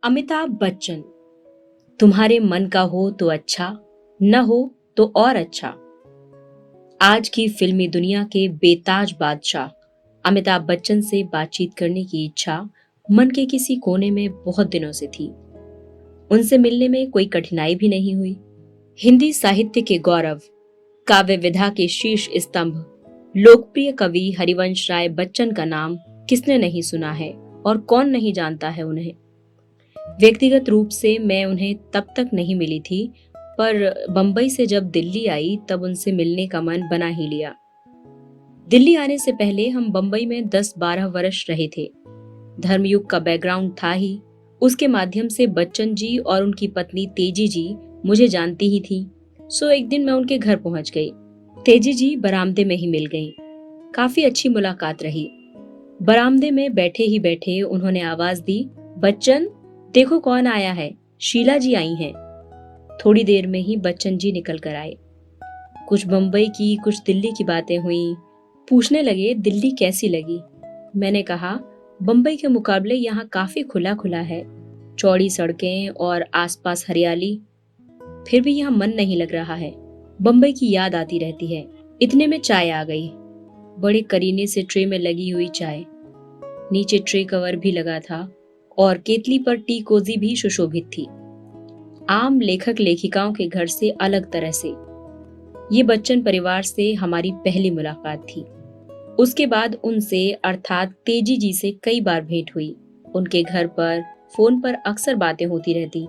अमिताभ बच्चन, तुम्हारे मन का हो तो अच्छा, न हो तो और अच्छा। आज की फिल्मी दुनिया के बेताज बादशाह अमिताभ बच्चन से बातचीत करने की इच्छा मन के किसी कोने में बहुत दिनों से थी। उनसे मिलने में कोई कठिनाई भी नहीं हुई। हिंदी साहित्य के गौरव, काव्य विधा के शीर्ष स्तंभ, लोकप्रिय कवि हरिवंश राय बच्चन का नाम किसने नहीं सुना है और कौन नहीं जानता है उन्हें। व्यक्तिगत रूप से मैं उन्हें तब तक नहीं मिली थी, पर बंबई से जब दिल्ली आई तब उनसे मिलने का मन बना ही लिया। दिल्ली आने से पहले हम बंबई में 10-12 वर्ष रहे थे। धर्मयुग का बैकग्राउंड था ही। उसके माध्यम से बच्चन जी और उनकी पत्नी तेजी जी मुझे जानती ही थी। सो एक दिन मैं उनके घर पहुंच गई। तेजी जी बरामदे में ही मिल गईं। काफी अच्छी मुलाकात रही। बरामदे में बैठे ही बैठे उन्होंने आवाज दी, बच्चन, देखो कौन आया है, शीला जी आई हैं। थोड़ी देर में ही बच्चन जी निकल कर आए। कुछ बंबई की, कुछ दिल्ली की बातें हुई। पूछने लगे दिल्ली कैसी लगी। मैंने कहा बंबई के मुकाबले यहाँ काफी खुला खुला है, चौड़ी सड़कें और आसपास हरियाली। फिर भी यहाँ मन नहीं लग रहा है, बंबई की याद आती रहती है। इतने में चाय आ गई। बड़े करीने से ट्रे में लगी हुई चाय, नीचे ट्रे कवर भी लगा था और केतली पर टी कोजी भी सुशोभित थी। आम लेखक लेखिकाओं के घर से अलग तरह से। ये बच्चन परिवार से हमारी पहली मुलाकात थी। उसके बाद उनसे अर्थात तेजी जी से कई बार भेंट हुई। उनके घर पर फोन पर अक्सर बातें होती रहती।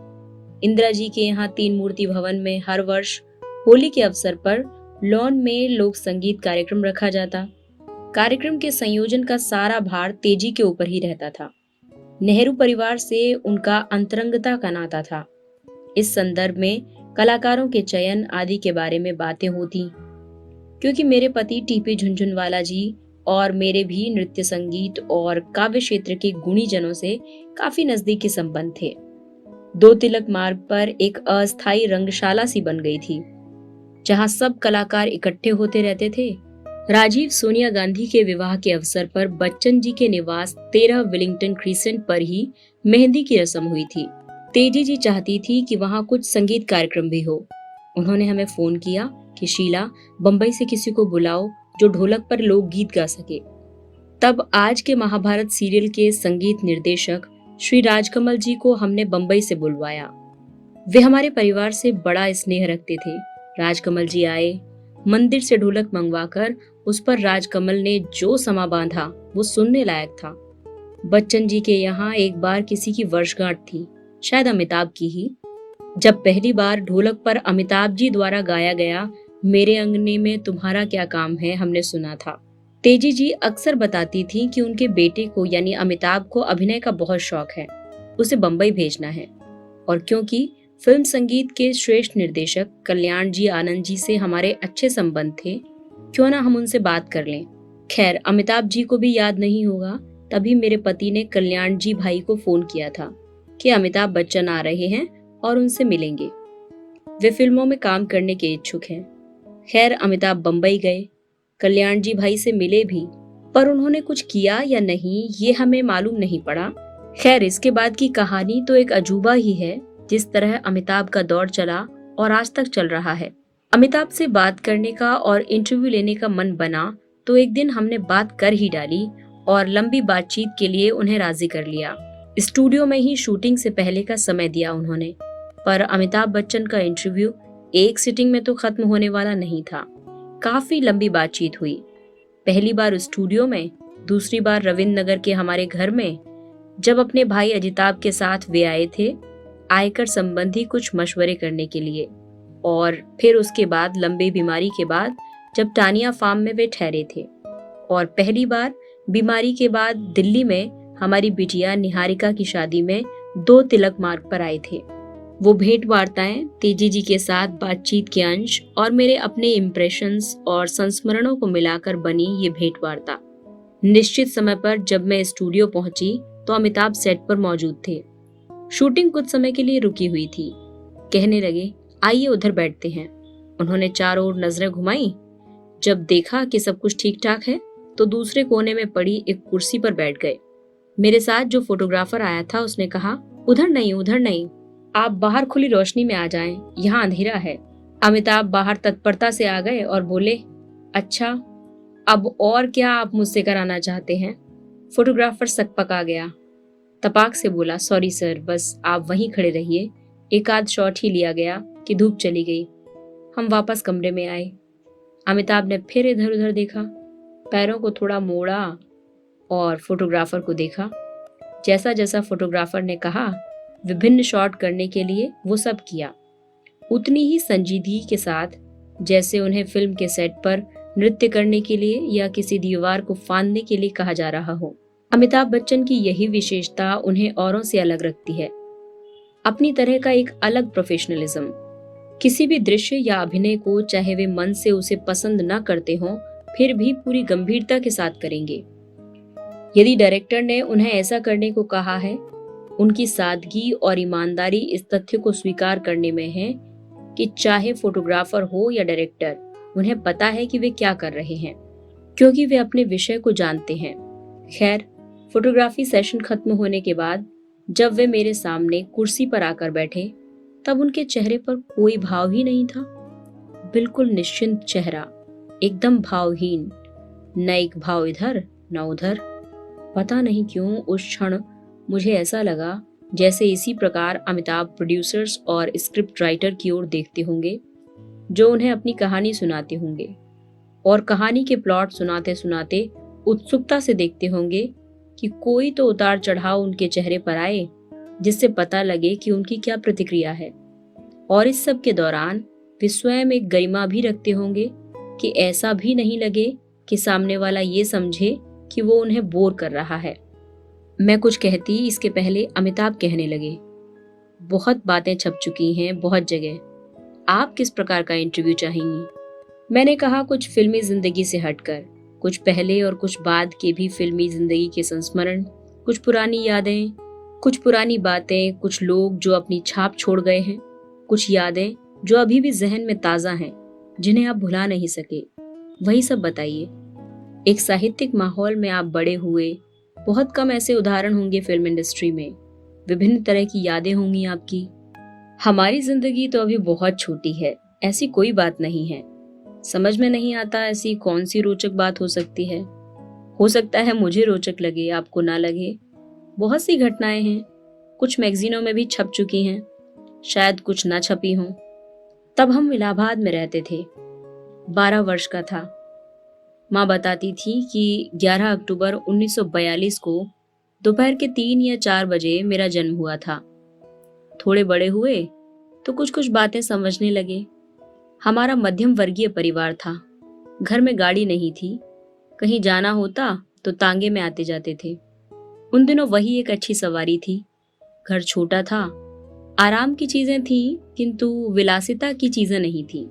इंदिरा जी के यहाँ 3 मूर्ति भवन में हर वर्ष होली के अवसर पर लॉन में लोक संगीत कार्यक्रम रखा जाता। कार्यक्रम के संयोजन का सारा भार तेजी के ऊपर ही रहता था। नेहरू परिवार से उनका अंतरंगता का नाता था। इस संदर्भ में कलाकारों के चयन आदि के बारे में बातें होती, क्योंकि मेरे पति टीपी झुनझुनवाला जी और मेरे भी नृत्य संगीत और काव्य क्षेत्र के गुणी जनों से काफी नजदीकी संबंध थे। 2 तिलक मार्ग पर एक अस्थायी रंगशाला सी बन गई थी, जहां सब कलाकार इकट्ठे होते रहते थे। राजीव सोनिया गांधी के विवाह के अवसर पर बच्चन जी के निवास 13 विलिंगटन क्रीसेंट पर ही मेहंदी की रस्म हुई थी। तेजी जी चाहती थी कि वहां कुछ संगीत कार्यक्रम भी हो। उन्होंने हमें फोन किया कि शीला, बंबई से किसी को बुलाओ जो ढोलक पर लोकगीत गा सके। तब आज के महाभारत सीरियल के संगीत निर्देशक श्री राजकमल जी को हमने बंबई से बुलवाया। वे हमारे परिवार से बड़ा स्नेह रखते थे। राजकमल जी आए। मंदिर से ढोलक मंगवाकर उस पर राजकमल ने जो समा बांधा वो सुनने लायक था। बच्चन जी के यहाँ एक बार किसी की वर्षगांठ थी, शायद अमिताभ की ही। जब पहली बार ढोलक पर अमिताभ जी द्वारा गाया गया मेरे अंगने में तुम्हारा क्या काम है हमने सुना था। तेजी जी अक्सर बताती थी कि उनके बेटे को यानी अमिताभ को अभिनय का बहुत शौक है, उसे बंबई भेजना है। और क्योंकि फिल्म संगीत के श्रेष्ठ निर्देशक कल्याण जी आनंद जी से हमारे अच्छे संबंध थे, क्यों ना हम उनसे बात कर लें। खैर, अमिताभ जी को भी याद नहीं होगा, तभी मेरे पति ने कल्याण जी भाई को फोन किया था कि अमिताभ बच्चन आ रहे हैं और उनसे मिलेंगे। वे फिल्मों में काम करने के इच्छुक हैं। खैर, अमिताभ बंबई गए, कल्याण जी भाई से मिले भी, पर उन्होंने कुछ किया या नहीं ये हमें मालूम नहीं पड़ा। खैर, इसके बाद की कहानी तो एक अजूबा ही है, जिस तरह अमिताभ का दौर चला और आज तक चल रहा है। अमिताभ से बात करने का और इंटरव्यू लेने का मन बना तो एक दिन हमने बात कर ही डाली और लंबी बातचीत के लिए उन्हें राजी कर लिया। स्टूडियो में ही शूटिंग से पहले का समय दिया उन्होंने, पर अमिताभ बच्चन का इंटरव्यू एक सिटिंग में तो खत्म होने वाला नहीं था। काफी लंबी बातचीत हुई। पहली बार स्टूडियो में, दूसरी बार रविंद्र नगर के हमारे घर में, जब अपने भाई अजिताभ के साथ वे आए थे आयकर संबंधी कुछ मशवरे करने के लिए, और फिर उसके बाद लंबी बीमारी के बाद जब टानिया फार्म में वे ठहरे थे, और पहली बार बीमारी के बाद दिल्ली में हमारी बिटिया निहारिका की शादी में 2 तिलक मार्ग पर आए थे। वो भेंट वार्ताएं, तेजी जी के साथ बातचीत के अंश और मेरे अपने इम्प्रेशंस और संस्मरणों को मिलाकर बनी ये भेंट वार्ता। निश्चित समय पर जब मैं स्टूडियो पहुंची तो अमिताभ सेट पर मौजूद थे। शूटिंग कुछ समय के लिए रुकी हुई थी। कहने लगे, आइए उधर बैठते हैं। उन्होंने चारों ओर नजरें घुमाई। जब देखा कि सब कुछ ठीक ठाक है तो दूसरे कोने में पड़ी एक कुर्सी पर बैठ गए। मेरे साथ जो फोटोग्राफर आया था उसने कहा, उधर नहीं, उधर नहीं, आप बाहर खुली रोशनी में आ जाएं, यहाँ अंधेरा है। अमिताभ बाहर तत्परता से आ गए और बोले, अच्छा, अब और क्या आप मुझसे कराना चाहते हैं? फोटोग्राफर सकपका गया, तपाक से बोला, सॉरी सर, बस आप वहीं खड़े रहिए। एक आध शॉट ही लिया गया कि धूप चली गई। हम वापस कमरे में आए। अमिताभ ने फिर इधर उधर देखा, पैरों को थोड़ा मोड़ा और फोटोग्राफर को देखा। जैसा जैसा फोटोग्राफर ने कहा, विभिन्न शॉट करने के लिए वो सब किया, उतनी ही संजीदगी के साथ जैसे उन्हें फिल्म के सेट पर नृत्य करने के लिए या किसी दीवार को फांदने के लिए कहा जा रहा हो। अमिताभ बच्चन की यही विशेषता उन्हें औरों से अलग रखती है, अपनी तरह का एक अलग प्रोफेशनलिज्म। किसी भी दृश्य या अभिनय को चाहे वे मन से उसे पसंद न करते हों, फिर भी पूरी गंभीरता के साथ करेंगे। यदि डायरेक्टर ने उन्हें ऐसा करने को कहा है, उनकी सादगी और ईमानदारी इस तथ्य को स्वीकार करने में है कि चाहे फोटोग्राफर हो या डायरेक्टर, उन्हें पता है कि वे क्या कर रहे हैं, क्योंकि वे अपने विषय को जानते हैं। खैर, फोटोग्राफी सेशन खत्म होने के बाद जब वे मेरे सामने कुर्सी पर आकर बैठे, तब उनके चेहरे पर कोई भाव ही नहीं था। बिल्कुल निश्चिंत चेहरा, एकदम भावहीन, न एक भाव इधर न उधर। पता नहीं क्यों उस क्षण मुझे ऐसा लगा जैसे इसी प्रकार अमिताभ प्रोड्यूसर्स और स्क्रिप्ट राइटर की ओर देखते होंगे, जो उन्हें अपनी कहानी सुनाते होंगे, और कहानी के प्लॉट सुनाते सुनाते उत्सुकता से देखते होंगे कि कोई तो उतार चढ़ाव उनके चेहरे पर आए, जिससे पता लगे कि उनकी क्या प्रतिक्रिया है। और इस सब के दौरान वे स्वयं एक गरिमा भी रखते होंगे कि ऐसा भी नहीं लगे कि सामने वाला ये समझे कि वो उन्हें बोर कर रहा है। मैं कुछ कहती इसके पहले अमिताभ कहने लगे, बहुत बातें छप चुकी हैं बहुत जगह, आप किस प्रकार का इंटरव्यू चाहेंगी? मैंने कहा, कुछ फिल्मी जिंदगी से हटकर, कुछ पहले और कुछ बाद के भी फिल्मी जिंदगी के संस्मरण, कुछ पुरानी यादें, कुछ पुरानी बातें, कुछ लोग जो अपनी छाप छोड़ गए हैं, कुछ यादें जो अभी भी जहन में ताजा हैं, जिन्हें आप भुला नहीं सके, वही सब बताइए। एक साहित्यिक माहौल में आप बड़े हुए, बहुत कम ऐसे उदाहरण होंगे फिल्म इंडस्ट्री में, विभिन्न तरह की यादें होंगी आपकी। हमारी जिंदगी तो अभी बहुत छोटी है, ऐसी कोई बात नहीं है। समझ में नहीं आता ऐसी कौन सी रोचक बात हो सकती है। हो सकता है मुझे रोचक लगे, आपको ना लगे। बहुत सी घटनाएं हैं, कुछ मैगजीनों में भी छप चुकी हैं, शायद कुछ ना छपी हों। तब हम इलाहाबाद में रहते थे, 12 वर्ष का था। माँ बताती थी कि 11 अक्टूबर 1942 को दोपहर के 3 या 4 बजे मेरा जन्म हुआ था। थोड़े बड़े हुए तो कुछ कुछ बातें समझने लगे। हमारा मध्यम वर्गीय परिवार था, घर में गाड़ी नहीं थी, कहीं जाना होता तो तांगे में आते जाते थे। उन दिनों वही एक अच्छी सवारी थी। घर छोटा था, आराम की चीजें थीं, किंतु विलासिता की चीजें नहीं थी।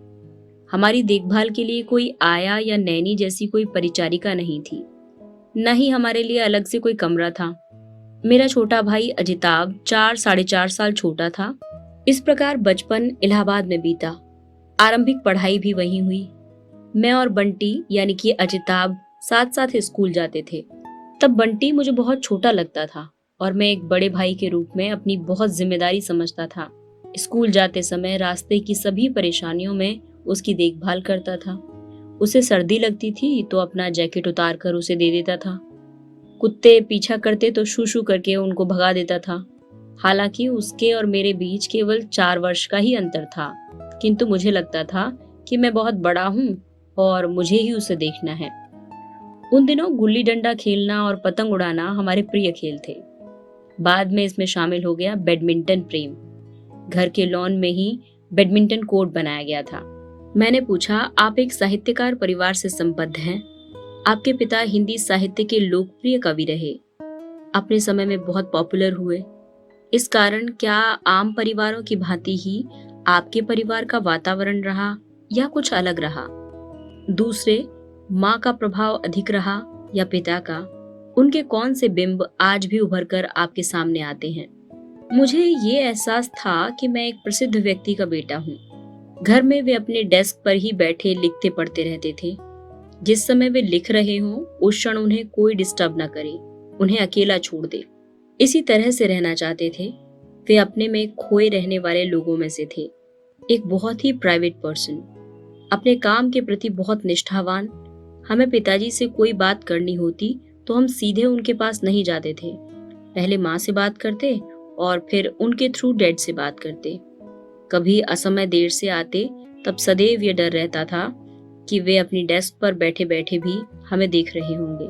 हमारी देखभाल के लिए कोई आया या नैनी जैसी कोई परिचारिका नहीं थी, न ही हमारे लिए अलग से कोई कमरा था। मेरा छोटा भाई अजिताभ 4-4.5 साल छोटा था। इस प्रकार बचपन इलाहाबाद में बीता। आरंभिक पढ़ाई भी वहीं हुई। मैं और बंटी यानी कि अजिताभ साथ साथ स्कूल जाते थे। तब बंटी मुझे बहुत छोटा लगता था और मैं एक बड़े भाई के रूप में अपनी बहुत जिम्मेदारी समझता था। स्कूल जाते समय रास्ते की सभी परेशानियों में उसकी देखभाल करता था। उसे सर्दी लगती थी तो अपना जैकेट उतार कर उसे दे देता था। कुत्ते पीछा करते तो शू शू करके उनको भगा देता था। हालांकि उसके और मेरे बीच केवल 4 वर्ष का ही अंतर था, किंतु मुझे लगता था कि मैं बहुत बड़ा हूँ और मुझे ही उसे देखना है। उन दिनों गुल्ली डंडा खेलना और पतंग उड़ाना हमारे प्रिय खेल थे। बाद में इसमें शामिल हो गया बैडमिंटन प्रेम। घर के लॉन में ही बैडमिंटन कोर्ट बनाया गया था। मैंने पूछा, आप एक साहित्यकार परिवार से संबद्ध हैं। आपके पिता हिंदी साहित्य के लोकप्रिय कवि रहे, अपने समय में बहुत पॉपुलर हुए। इस कारण क्या आम परिवारों की भांति ही आपके परिवार का वातावरण रहा या कुछ अलग रहा? दूसरे, माँ का प्रभाव अधिक रहा या पिता का? उनके कौन से बिंब आज भी उभर कर आपके सामने आते हैं? मुझे ये एहसास था कि मैं एक प्रसिद्ध व्यक्ति का बेटा हूँ। घर में वे अपने डेस्क पर ही बैठे लिखते पढ़ते रहते थे। जिस समय वे लिख रहे हों उस क्षण उन्हें कोई डिस्टर्ब न करे, उन्हें अकेला छोड़ दे। इसी तरह से रहना चाहते थे। वे अपने में खोए रहने वाले लोगों में से थे। एक बहुत ही प्राइवेट पर्सन, अपने काम के प्रति बहुत निष्ठावान। हमें पिताजी से कोई बात करनी होती तो हम सीधे उनके पास नहीं जाते थे, पहले माँ से बात करते और फिर उनके थ्रू डैड से बात करते। कभी असमय देर से आते तब सदैव ये डर रहता था कि वे अपनी डेस्क पर बैठे बैठे भी हमें देख रहे होंगे।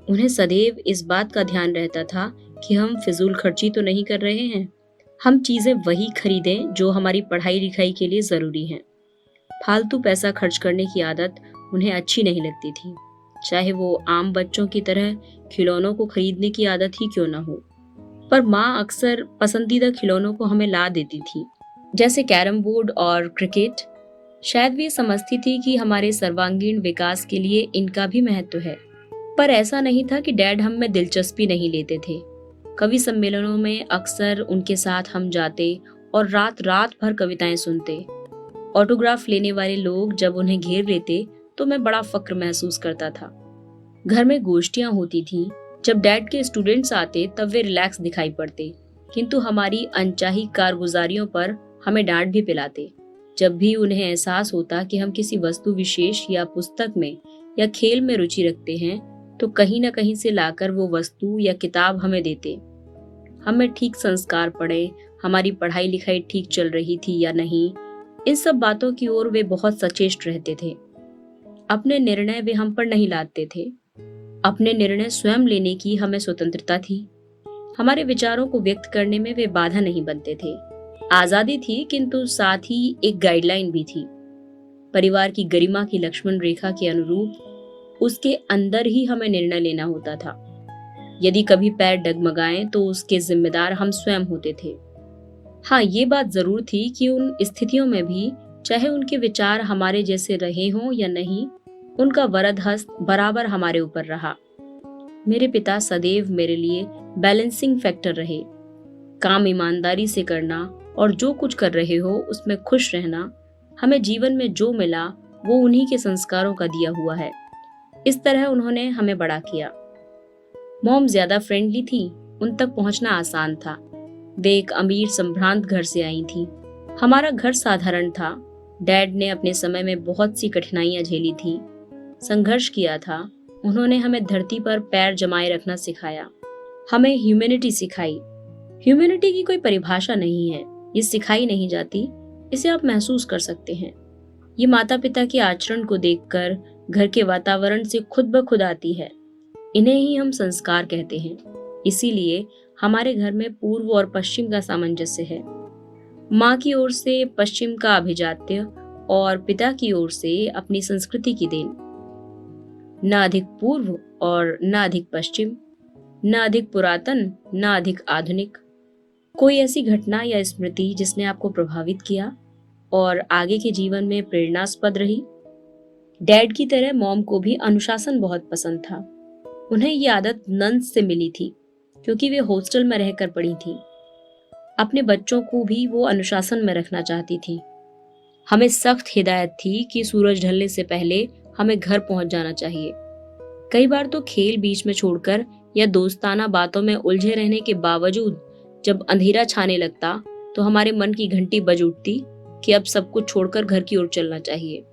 उन्हें सदैव इस बात का ध्यान रहता था कि हम फिजूल खर्ची तो नहीं कर रहे हैं, हम चीजें वही खरीदें जो हमारी पढ़ाई लिखाई के लिए जरूरी हैं। फालतू पैसा खर्च करने की आदत उन्हें अच्छी नहीं लगती थी, चाहे वो आम बच्चों की तरह खिलौनों को खरीदने की आदत ही क्यों ना हो। पर माँ अक्सर पसंदीदा खिलौनों को हमें ला देती थी, जैसे कैरम बोर्ड और क्रिकेट। शायद वे समझती थी कि हमारे सर्वांगीण विकास के लिए इनका भी महत्व है। पर ऐसा नहीं था कि डैड हम में दिलचस्पी नहीं लेते थे। कवि सम्मेलनों में अक्सर उनके साथ हम जाते और रात रात भर कविताएं सुनते। ऑटोग्राफ लेने वाले लोग जब उन्हें घेर लेते तो मैं बड़ा फक्र महसूस करता था। घर में गोष्ठियां होती थीं, जब डैड के स्टूडेंट्स आते तब वे रिलैक्स दिखाई पड़ते, किंतु हमारी अनचाही कारगुजारियों पर हमें डांट भी पिलाते। जब भी उन्हें एहसास होता कि हम किसी वस्तु विशेष या पुस्तक में या खेल में रुचि रखते हैं तो कहीं न कहीं से लाकर वो वस्तु या किताब हमें देते। हमें ठीक संस्कार पड़े, हमारी पढ़ाई लिखाई ठीक चल रही थी या नहीं, इन सब बातों की ओर वे बहुत सचेष्ट रहते थे। अपने निर्णय वे हम पर नहीं लादते थे। अपने निर्णय स्वयं लेने की हमें स्वतंत्रता थी। हमारे विचारों को व्यक्त करने में वे बाधा नहीं बनते थे। आजादी थी, किंतु साथ ही एक गाइडलाइन भी थी। परिवार की गरिमा की लक्ष्मण रेखा के अनुरूप उसके अंदर ही हमें निर्णय लेना होता था। यदि कभी पैर डगमगाएं तो उसके जिम्मेदार हम स्वयं होते थे। हाँ, ये बात जरूर थी कि उन स्थितियों में भी, चाहे उनके विचार हमारे जैसे रहे हों या नहीं, उनका वरद हस्त बराबर हमारे ऊपर रहा। मेरे पिता सदैव मेरे लिए बैलेंसिंग फैक्टर रहे। काम ईमानदारी से करना और जो कुछ कर रहे हो उसमें खुश रहना। हमें जीवन में जो मिला वो उन्हीं के संस्कारों का दिया हुआ है। इस तरह उन्होंने हमें बड़ा किया। मॉम ज्यादा फ्रेंडली थी, उन तक पहुंचना आसान था। वे एक अमीर संभ्रांत घर से आई थी। हमारा घर साधारण था। डैड ने अपने समय में बहुत सी कठिनाइयां झेली थी, संघर्ष किया था। उन्होंने हमें धरती पर पैर जमाए रखना सिखाया, हमें ह्यूमैनिटी सिखाई। ह्यूमैनिटी की कोई परिभाषा नहीं है, ये सिखाई नहीं जाती, इसे आप महसूस कर सकते हैं। ये माता पिता के आचरण को देखकर घर के वातावरण से खुद ब खुद आती है। इन्हें ही हम संस्कार कहते हैं। इसीलिए हमारे घर में पूर्व और पश्चिम का सामंजस्य है। माँ की ओर से पश्चिम का अभिजात्य और पिता की ओर से अपनी संस्कृति की देन। न अधिक पूर्व और न अधिक पश्चिम, न अधिक पुरातन न अधिक आधुनिक। कोई ऐसी घटना या स्मृति जिसने आपको प्रभावित किया और आगे के जीवन में प्रेरणास्पद रही? डैड की तरह मॉम को भी अनुशासन बहुत पसंद था। उन्हें ये आदत नन्स से मिली थी, क्योंकि वे हॉस्टल में रहकर पढ़ी थी। अपने बच्चों को भी वो अनुशासन में रखना चाहती थी। हमें सख्त हिदायत थी कि सूरज ढलने से पहले हमें घर पहुंच जाना चाहिए। कई बार तो खेल बीच में छोड़कर या दोस्ताना बातों में उलझे रहने के बावजूद जब अंधेरा छाने लगता तो हमारे मन की घंटी बज उठती कि अब सब कुछ छोड़कर घर की ओर चलना चाहिए।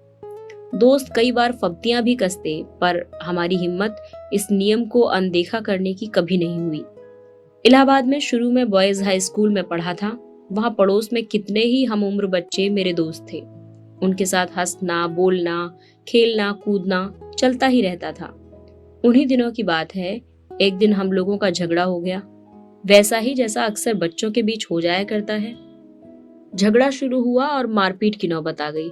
दोस्त कई बार फब्तियां भी कसते, पर हमारी हिम्मत इस नियम को अनदेखा करने की कभी नहीं हुई। इलाहाबाद में शुरू में बॉयज हाई स्कूल में पढ़ा था। वहां पड़ोस में कितने ही हम उम्र बच्चे मेरे दोस्त थे। उनके साथ हंसना, बोलना, खेलना, कूदना चलता ही रहता था। उन्हीं दिनों की बात है, एक दिन हम लोगों का झगड़ा हो गया, वैसा ही जैसा अक्सर बच्चों के बीच हो जाया करता है। झगड़ा शुरू हुआ और मारपीट की नौबत आ गई।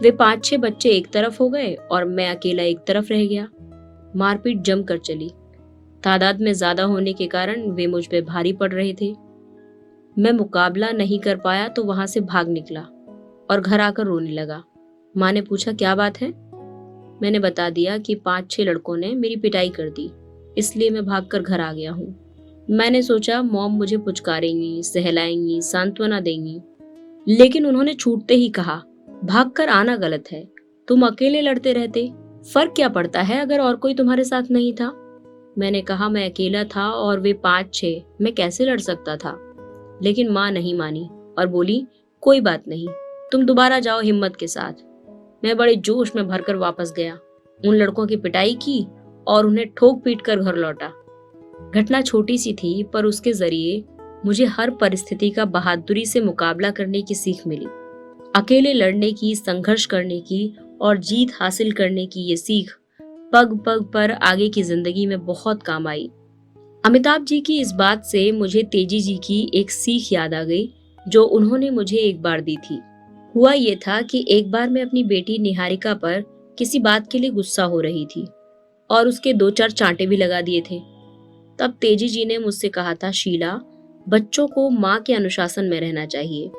वे 5-6 बच्चे एक तरफ हो गए और मैं अकेला एक तरफ रह गया। मारपीट जमकर चली। तादाद में ज्यादा होने के कारण वे मुझ पे भारी पड़ रहे थे। मैं मुकाबला नहीं कर पाया तो वहां से भाग निकला और घर आकर रोने लगा। माँ ने पूछा क्या बात है? मैंने बता दिया कि 5-6 लड़कों ने मेरी पिटाई कर दी, इसलिए मैं भागकर घर आ गया हूँ। मैंने सोचा मॉम मुझे पुचकारेंगी, सहलाएंगी, सांत्वना देंगी, लेकिन उन्होंने छूटते ही कहा, भागकर आना गलत है, तुम अकेले लड़ते रहते, फर्क क्या पड़ता है अगर और कोई तुम्हारे साथ नहीं था? मैंने कहा मैं अकेला था और वे 5-6, मैं कैसे लड़ सकता था? लेकिन माँ नहीं मानी और बोली, कोई बात नहीं, तुम दोबारा जाओ हिम्मत के साथ। मैं बड़े जोश में भरकर वापस गया, उन लड़कों की पिटाई की और उन्हें ठोक पीट कर घर लौटा। घटना छोटी सी थी, पर उसके जरिए मुझे हर परिस्थिति का बहादुरी से मुकाबला करने की सीख मिली। अकेले लड़ने की, संघर्ष करने की और जीत हासिल करने की ये सीख पग पग पर आगे की जिंदगी में बहुत काम आई। अमिताभ जी की इस बात से मुझे तेजी जी की एक सीख याद आ गई जो उन्होंने मुझे एक बार दी थी। हुआ ये था कि एक बार मैं अपनी बेटी निहारिका पर किसी बात के लिए गुस्सा हो रही थी और उसके 2-4 चांटे भी लगा दिए थे। तब तेजी जी ने मुझसे कहा था, शीला, बच्चों को माँ के अनुशासन में रहना चाहिए।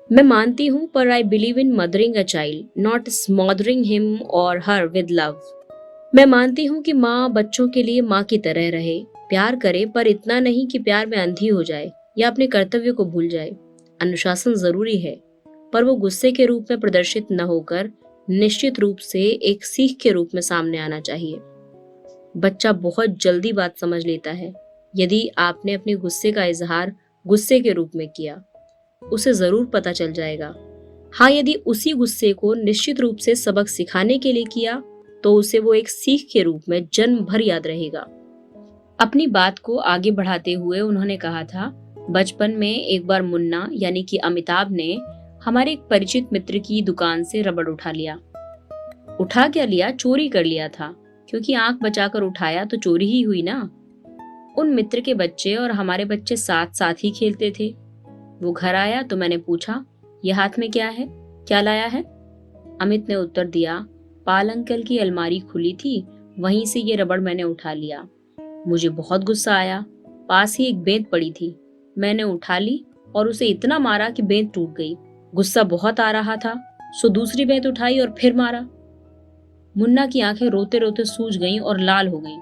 मैं मानती हूँ, पर I believe in mothering a child, not smothering him or her with love. मैं मानती हूँ कि माँ बच्चों के लिए माँ की तरह रहे, प्यार करे, पर इतना नहीं कि प्यार में अंधी हो जाए या अपने कर्तव्य को भूल जाए। अनुशासन जरूरी है, पर वो गुस्से के रूप में प्रदर्शित न होकर निश्चित रूप से एक सीख के रूप में सामने आना चाहिए। बच्चा बहुत जल्दी बात समझ लेता है। यदि आपने अपने गुस्से का इजहार गुस्से के रूप में किया, उसे जरूर पता चल जाएगा। हाँ, यदि उसी गुस्से को निश्चित रूप से सबक सिखाने के लिए किया, तो उसे वो एक सीख के रूप में जन्म भर याद रहेगा। अपनी बात को आगे बढ़ाते हुए उन्होंने कहा था, बचपन में एक बार मुन्ना यानी कि अमिताभ ने हमारे एक परिचित मित्र की दुकान से रबड़ उठा लिया। उठा क्या लिया, चोरी कर लिया था, क्योंकि आंख बचाकर उठाया तो चोरी ही हुई ना। उन मित्र के बच्चे और हमारे बच्चे साथ साथ ही खेलते थे। वो घर आया तो मैंने पूछा, ये हाथ में क्या है, क्या लाया है? अमित ने उत्तर दिया, पाल अंकल की अलमारी खुली थी, वहीं से ये रबड़ मैंने उठा लिया। मुझे बहुत गुस्सा आया। पास ही एक बेंत पड़ी थी, मैंने उठा ली और उसे इतना मारा कि बेंत टूट गई। गुस्सा बहुत आ रहा था, सो दूसरी बेंत उठाई और फिर मारा। मुन्ना की आंखें रोते रोते सूज गईं और लाल हो गईं।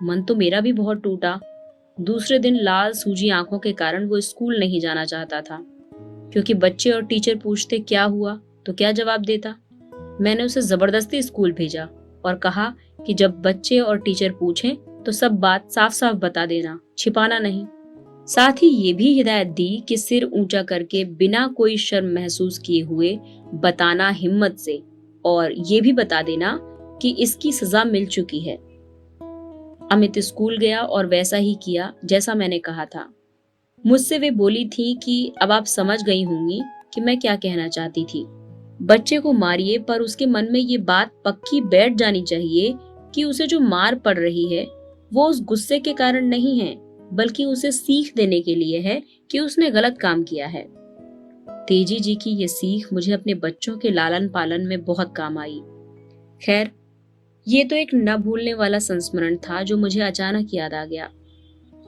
मन तो मेरा भी बहुत टूटा। दूसरे दिन लाल सूजी आंखों के कारण वो स्कूल नहीं जाना चाहता था, क्योंकि बच्चे और टीचर पूछते क्या हुआ तो क्या जवाब देता। मैंने उसे जबरदस्ती स्कूल भेजा और कहा कि जब बच्चे और टीचर पूछें तो सब बात साफ साफ बता देना, छिपाना नहीं। साथ ही ये भी हिदायत दी कि सिर ऊंचा करके बिना कोई शर्म महसूस किए हुए बताना हिम्मत से, और ये भी बता देना कि इसकी सजा मिल चुकी है। अमित स्कूल गया और वैसा ही किया जैसा मैंने कहा था। मुझसे वे बोली थी कि अब आप समझ गई होंगी कि मैं क्या कहना चाहती थी। बच्चे को मारिए, पर उसके मन में ये बात पक्की बैठ जानी चाहिए कि उसे जो मार पड़ रही है वो उस गुस्से के कारण नहीं है, बल्कि उसे सीख देने के लिए है कि उसने गलत काम किया है। तेजी जी की ये सीख मुझे अपने बच्चों के लालन पालन में बहुत काम आई। खैर, ये तो एक न भूलने वाला संस्मरण था जो मुझे अचानक याद आ गया।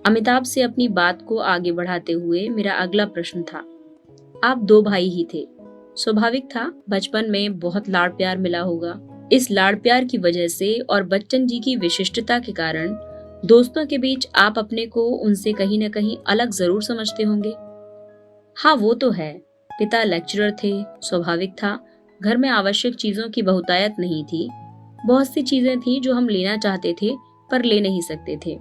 अमिताभ से अपनी बात को आगे बढ़ाते हुए मेरा अगला प्रश्न था, आप 2 भाई ही थे, स्वाभाविक था बचपन में बहुत लाड़ प्यार मिला होगा। इस लाड़ प्यार की वजह से और बच्चन जी की विशिष्टता के कारण दोस्तों के बीच आप अपने को उनसे कहीं न कहीं अलग जरूर समझते होंगे। हाँ, वो तो है। पिता लेक्चरर थे, स्वाभाविक था। घर में आवश्यक चीजों की बहुतायत नहीं थी। बहुत सी चीजें थी जो हम लेना चाहते थे पर ले नहीं सकते थे।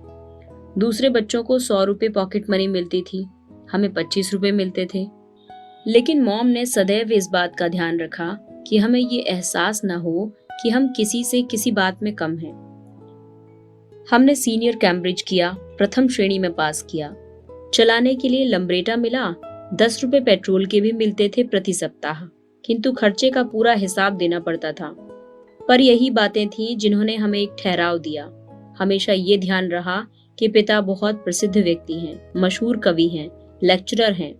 दूसरे बच्चों को 100 रुपए पॉकेट मनी मिलती थी, हमें 25 रुपए मिलते थे। लेकिन मॉम ने सदैव इस बात का ध्यान रखा कि हमें ये एहसास न हो कि हम किसी से किसी बात में कम हैं। हमने सीनियर कैम्ब्रिज किया, प्रथम श्रेणी में पास किया। चलाने के लिए लंब्रेटा मिला, 10 रुपए पेट्रोल के भी मिलते थे प्रति सप्ताह, किंतु खर्चे का पूरा हिसाब देना पड़ता था। पर यही बातें थीं जिन्होंने हमें एक ठहराव दिया। हमेशा ये ध्यान रहा कि पिता बहुत प्रसिद्ध व्यक्ति हैं, मशहूर कवि हैं, लेक्चरर हैं।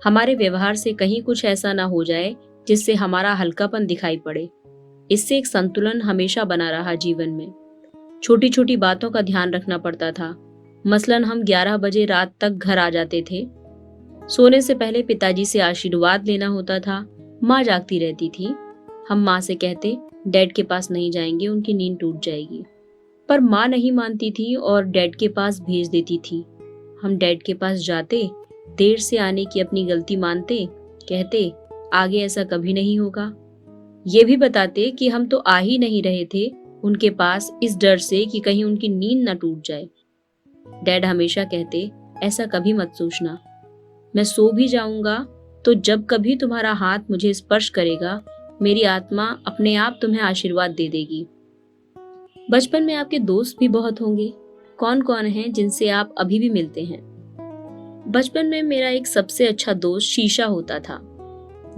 हमारे व्यवहार से कहीं कुछ ऐसा ना हो जाए जिससे हमारा हल्कापन दिखाई पड़े। इससे एक संतुलन हमेशा बना रहा जीवन में। छोटी छोटी बातों का ध्यान रखना पड़ता था। मसलन हम 11 बजे रात तक घर आ जाते थे। सोने से पहले पिताजी से आशीर्वाद लेना होता था। माँ जागती रहती थी। हम माँ से कहते, डैड के पास नहीं जाएंगे, उनकी नींद टूट जाएगी। पर माँ नहीं मानती थी और डैड के पास भेज देती थी। हम डैड के पास जाते, देर से आने की अपनी गलती मानते, कहते आगे ऐसा कभी नहीं होगा। ये भी बताते कि हम तो आ ही नहीं रहे थे उनके पास इस डर से कि कहीं उनकी नींद न टूट जाए। डैड हमेशा कहते, ऐसा कभी मत सोचना। मैं सो भी जाऊंगा तो जब कभी तुम्हारा हाथ मुझे स्पर्श करेगा, मेरी आत्मा अपने आप तुम्हें आशीर्वाद दे देगी। बचपन में आपके दोस्त भी बहुत होंगे। कौन कौन हैं जिनसे आप अभी भी मिलते हैं? बचपन में मेरा एक सबसे अच्छा दोस्त शीशा होता था,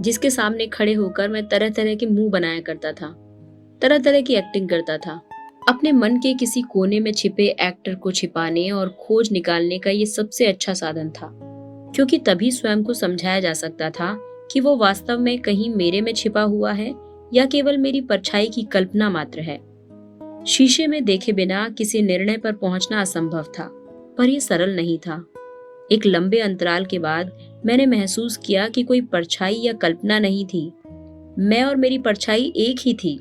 जिसके सामने खड़े होकर मैं तरह तरह के मुंह बनाया करता था, तरह तरह की एक्टिंग करता था। अपने मन के किसी कोने में छिपे एक्टर को छिपाने और खोज निकालने का ये सबसे अच्छा साधन था, क्योंकि तभी स्वयं को समझाया जा सकता था कि वो वास्तव में कहीं मेरे में छिपा हुआ है या केवल मेरी परछाई की कल्पना मात्र है। शीशे में देखे बिना किसी निर्णय पर पहुंचना असंभव था, पर यह सरल नहीं था। एक लंबे अंतराल के बाद मैंने महसूस किया कि कोई परछाई या कल्पना नहीं थी, मैं और मेरी परछाई एक ही थी।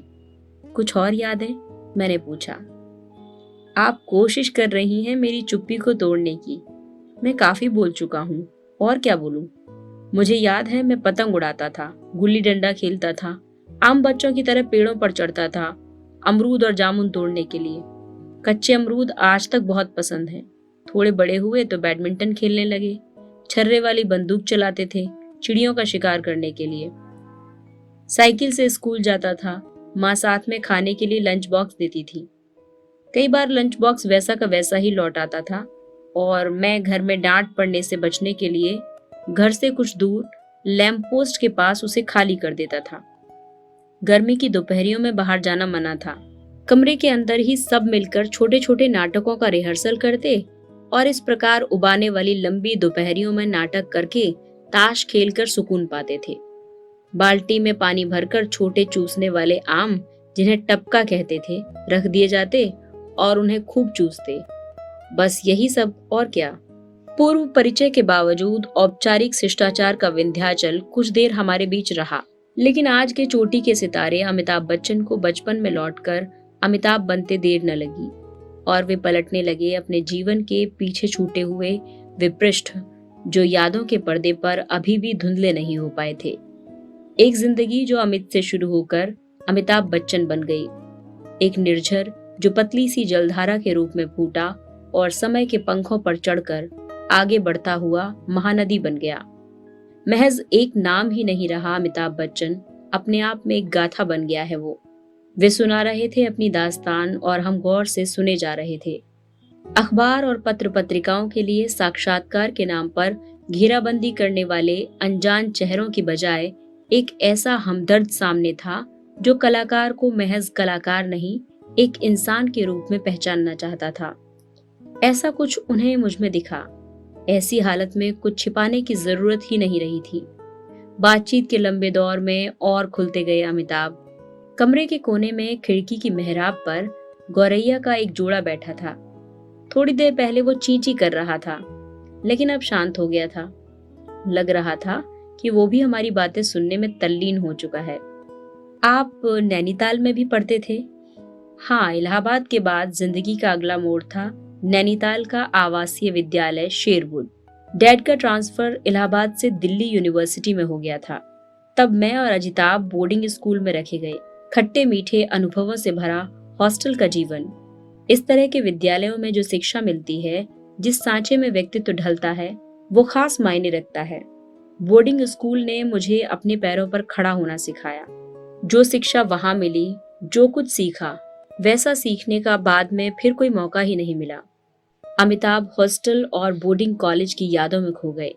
कुछ और याद है? मैंने पूछा। आप कोशिश कर रही हैं मेरी चुप्पी को तोड़ने की। मैं काफी बोल चुका हूँ, और क्या बोलूं? मुझे याद है मैं पतंग उड़ाता था, गुल्ली डंडा खेलता था, आम बच्चों की तरह पेड़ों पर चढ़ता था अमरूद और जामुन तोड़ने के लिए। कच्चे अमरूद आज तक बहुत पसंद हैं। थोड़े बड़े हुए तो बैडमिंटन खेलने लगे, छर्रे वाली बंदूक चलाते थे चिड़ियों का शिकार करने के लिए। साइकिल से स्कूल जाता था, माँ साथ में खाने के लिए लंच बॉक्स देती थी। कई बार लंच बॉक्स वैसा का वैसा ही लौट आता था और मैं घर में डांट पड़ने से बचने के लिए घर से कुछ दूर लैंप पोस्ट के पास उसे खाली कर देता था। गर्मी की दोपहरियों में बाहर जाना मना था। कमरे के अंदर ही सब मिलकर छोटे छोटे नाटकों का रिहर्सल करते और इस प्रकार उबाने वाली लंबी दोपहरियों में नाटक करके ताश खेलकर सुकून पाते थे। बाल्टी में पानी भरकर छोटे चूसने वाले आम, जिन्हें टपका कहते थे, रख दिए जाते और उन्हें खूब चूसते। बस यही सब, और क्या। पूर्व परिचय के बावजूद औपचारिक शिष्टाचार का विंध्याचल कुछ देर हमारे बीच रहा, लेकिन आज के चोटी के सितारे अमिताभ बच्चन को बचपन में लौटकर अमिताभ बनते देर न लगी और वे पलटने लगे अपने जीवन के पीछे छूटे हुए विपृष्ठ, जो यादों के पर्दे पर अभी भी धुंधले नहीं हो पाए थे। एक जिंदगी जो अमित से शुरू होकर अमिताभ बच्चन बन गई, एक निर्झर जो पतली सी जलधारा के रूप में फूटा और समय के पंखों पर चढ़कर आगे बढ़ता हुआ महानदी बन गया। महज एक नाम ही नहीं रहा अमिताभ बच्चन, अपने आप में एक गाथा बन गया है वो। वे सुना रहे थे अपनी दास्तान और हम गौर से सुने जा रहे थे। अखबार और पत्र पत्रिकाओं के लिए साक्षात्कार के नाम पर घेराबंदी करने वाले अनजान चेहरों की बजाय एक ऐसा हमदर्द सामने था जो कलाकार को महज कलाकार नहीं, एक इंसान के रूप में पहचानना चाहता था। ऐसा कुछ उन्हें मुझ में दिखा। ऐसी हालत में कुछ छिपाने की जरूरत ही नहीं रही थी। बातचीत के लंबे दौर में और खुलते गए अमिताभ। कमरे के कोने में खिड़की की मेहराब पर गौरैया का एक जोड़ा बैठा था। थोड़ी देर पहले वो चींची कर रहा था, लेकिन अब शांत हो गया था। लग रहा था कि वो भी हमारी बातें सुनने में तल्लीन हो चुका है। आप नैनीताल में भी पढ़ते थे? हाँ, इलाहाबाद के बाद जिंदगी का अगला मोड़ था नैनीताल का आवासीय विद्यालय शेरवुड। डैड का ट्रांसफर इलाहाबाद से दिल्ली यूनिवर्सिटी में हो गया था। तब मैं और अजिताभ बोर्डिंग स्कूल में रखे गए। खट्टे मीठे अनुभवों से भरा हॉस्टल का जीवन। इस तरह के विद्यालयों में जो शिक्षा मिलती है, जिस सांचे में व्यक्तित्व ढलता है, वो खास मायने रखता है। बोर्डिंग स्कूल ने मुझे अपने पैरों पर खड़ा होना सिखाया। जो शिक्षा वहां मिली, जो कुछ सीखा, वैसा सीखने का बाद में फिर कोई मौका ही नहीं मिला। अमिताभ हॉस्टल और बोर्डिंग कॉलेज की यादों में खो गए।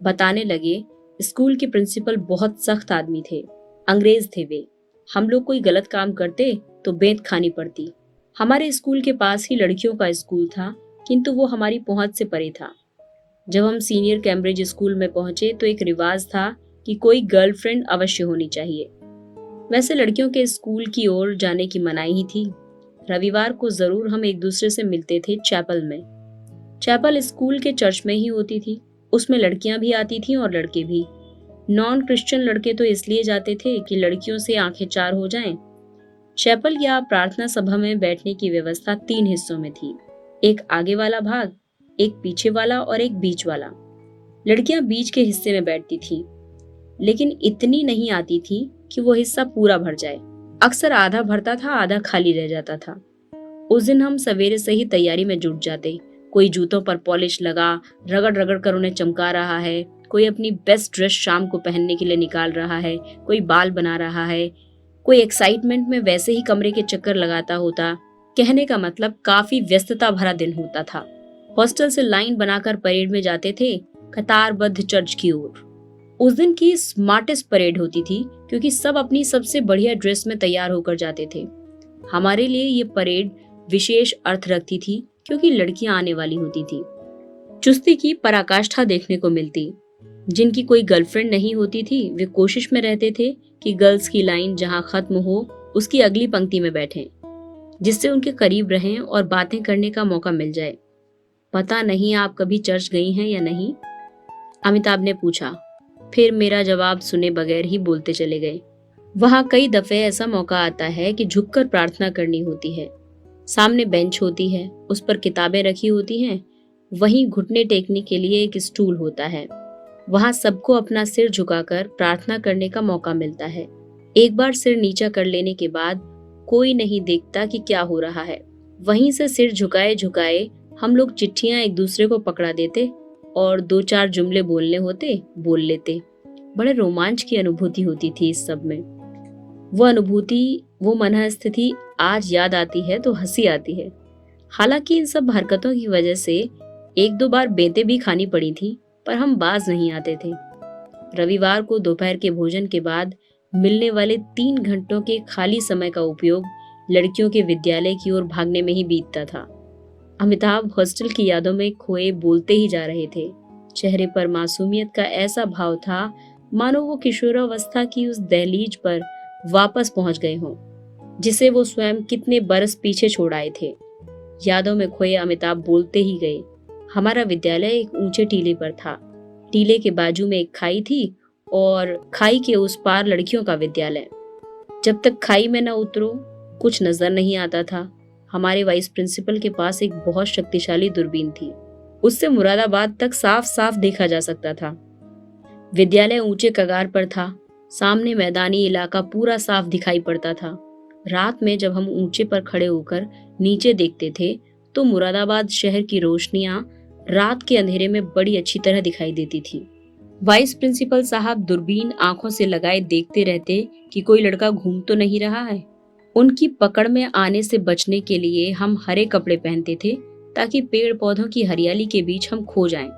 बताने लगे, स्कूल के प्रिंसिपल बहुत सख्त आदमी थे, अंग्रेज थे वे। हम लोग कोई गलत काम करते तो बेंत खानी पड़ती। हमारे स्कूल के पास ही लड़कियों का स्कूल था, किंतु वो हमारी पहुंच से परे था। जब हम सीनियर कैम्ब्रिज स्कूल में पहुंचे तो एक रिवाज था कि कोई गर्लफ्रेंड अवश्य होनी चाहिए। वैसे लड़कियों के स्कूल की ओर जाने की मनाही ही थी। रविवार को जरूर हम एक दूसरे से मिलते थे चैपल में। चैपल स्कूल के चर्च में ही होती थी। उसमें लड़कियां भी आती थीं और लड़के भी। नॉन क्रिश्चियन लड़के तो इसलिए जाते थे कि लड़कियों से आंखें चार हो जाएं। चैपल या प्रार्थना सभा में बैठने की व्यवस्था 3 हिस्सों में थी। एक आगे वाला भाग, एक पीछे वाला और एक बीच वाला। लड़कियां बीच के हिस्से में बैठती थीं, लेकिन इतनी नहीं आती थी कि वो हिस्सा पूरा भर जाए। अक्सर आधा भरता था, आधा खाली रह जाता था। उस दिन हम सवेरे से ही तैयारी में जुट जाते। कोई जूतों पर पॉलिश लगा, रगड़ रगड़ कर उन्हें चमका रहा है, कोई अपनी बेस्ट ड्रेस शाम को पहनने के लिए निकाल रहा है, कोई बाल बना रहा है, कोई एक्साइटमेंट में वैसे ही कमरे के चक्कर लगाता होता। कहने का मतलब काफी व्यस्तता भरा दिन होता था। हॉस्टल से लाइन बनाकर परेड में जाते थे, कतारबद्ध चर्च की ओर। उस दिन की स्मार्टेस्ट परेड होती थी क्योंकि सब अपनी सबसे बढ़िया ड्रेस में तैयार होकर जाते थे। हमारे लिए ये परेड विशेष अर्थ रखती थी क्योंकि लड़कियां आने वाली होती थी। चुस्ती की पराकाष्ठा देखने को मिलती। जिनकी कोई गर्लफ्रेंड नहीं होती थी वे कोशिश में रहते थे कि गर्ल्स की लाइन जहां खत्म हो उसकी अगली पंक्ति में बैठें, जिससे उनके करीब रहें और बातें करने का मौका मिल जाए। पता नहीं आप कभी चर्च गई हैं या नहीं? अमिताभ ने पूछा। फिर मेरा जवाब सुने बगैर ही बोलते चले गए। वहां कई दफे ऐसा मौका आता है कि झुककर प्रार्थना करनी होती है। सामने बेंच होती है, उस पर किताबें रखी होती हैं, वहीं घुटने टेकने के लिए एक स्टूल होता है। वहां सबको अपना सिर झुकाकर प्रार्थना करने का मौका मिलता है। एक बार सिर नीचा कर लेने के बाद कोई नहीं देखता कि क्या हो रहा है। वहीं से सिर झुकाए झुकाए हम लोग चिट्ठियां एक दूसरे को पकड़ा देते और 2-4 जुमले बोलने होते बोल लेते। बड़े रोमांच की अनुभूति होती थी इस सब में। वो अनुभूति, वो मनःस्थिति आज याद आती है तो हंसी आती है। हालांकि इन सब हरकतों की वजह से 1-2 बार बेंतें भी खानी पड़ी थी, पर हम बाज नहीं आते थे। रविवार को दोपहर के भोजन के बाद मिलने वाले 3 घंटों के खाली समय का उपयोग लड़कियों के विद्यालय की ओर भागने में ही बीतता था। अमिताभ हॉस्टल की यादों में खोए बोलते ही जा रहे थे। चेहरे पर मासूमियत का ऐसा भाव था मानो वो किशोरावस्था की उस दहलीज पर वापस पहुंच गए हों, जिसे वो स्वयं कितने बरस पीछे छोड़ आए थे। यादों में खोए अमिताभ बोलते ही गए। हमारा विद्यालय एक ऊंचे टीले पर था। टीले के बाजू में एक खाई थी और खाई के उस पार लड़कियों का विद्यालय। जब तक खाई में न उतरो कुछ नजर नहीं आता था। हमारे वाइस प्रिंसिपल के पास एक बहुत शक्तिशाली दूरबीन थी। उससे मुरादाबाद तक साफ साफ देखा जा सकता था। विद्यालय ऊंचे कगार पर था। सामने मैदानी इलाका पूरा साफ दिखाई पड़ता था। रात में जब हम ऊंचे पर खड़े होकर नीचे देखते थे तो मुरादाबाद शहर की रोशनियां रात के अंधेरे में बड़ी अच्छी तरह दिखाई देती थी। वाइस प्रिंसिपल साहब दूरबीन आंखों से लगाए देखते रहते कि कोई लड़का घूम तो नहीं रहा है। उनकी पकड़ में आने से बचने के लिए हम हरे कपड़े पहनते थे ताकि पेड़ पौधों की हरियाली के बीच हम खो जाएं,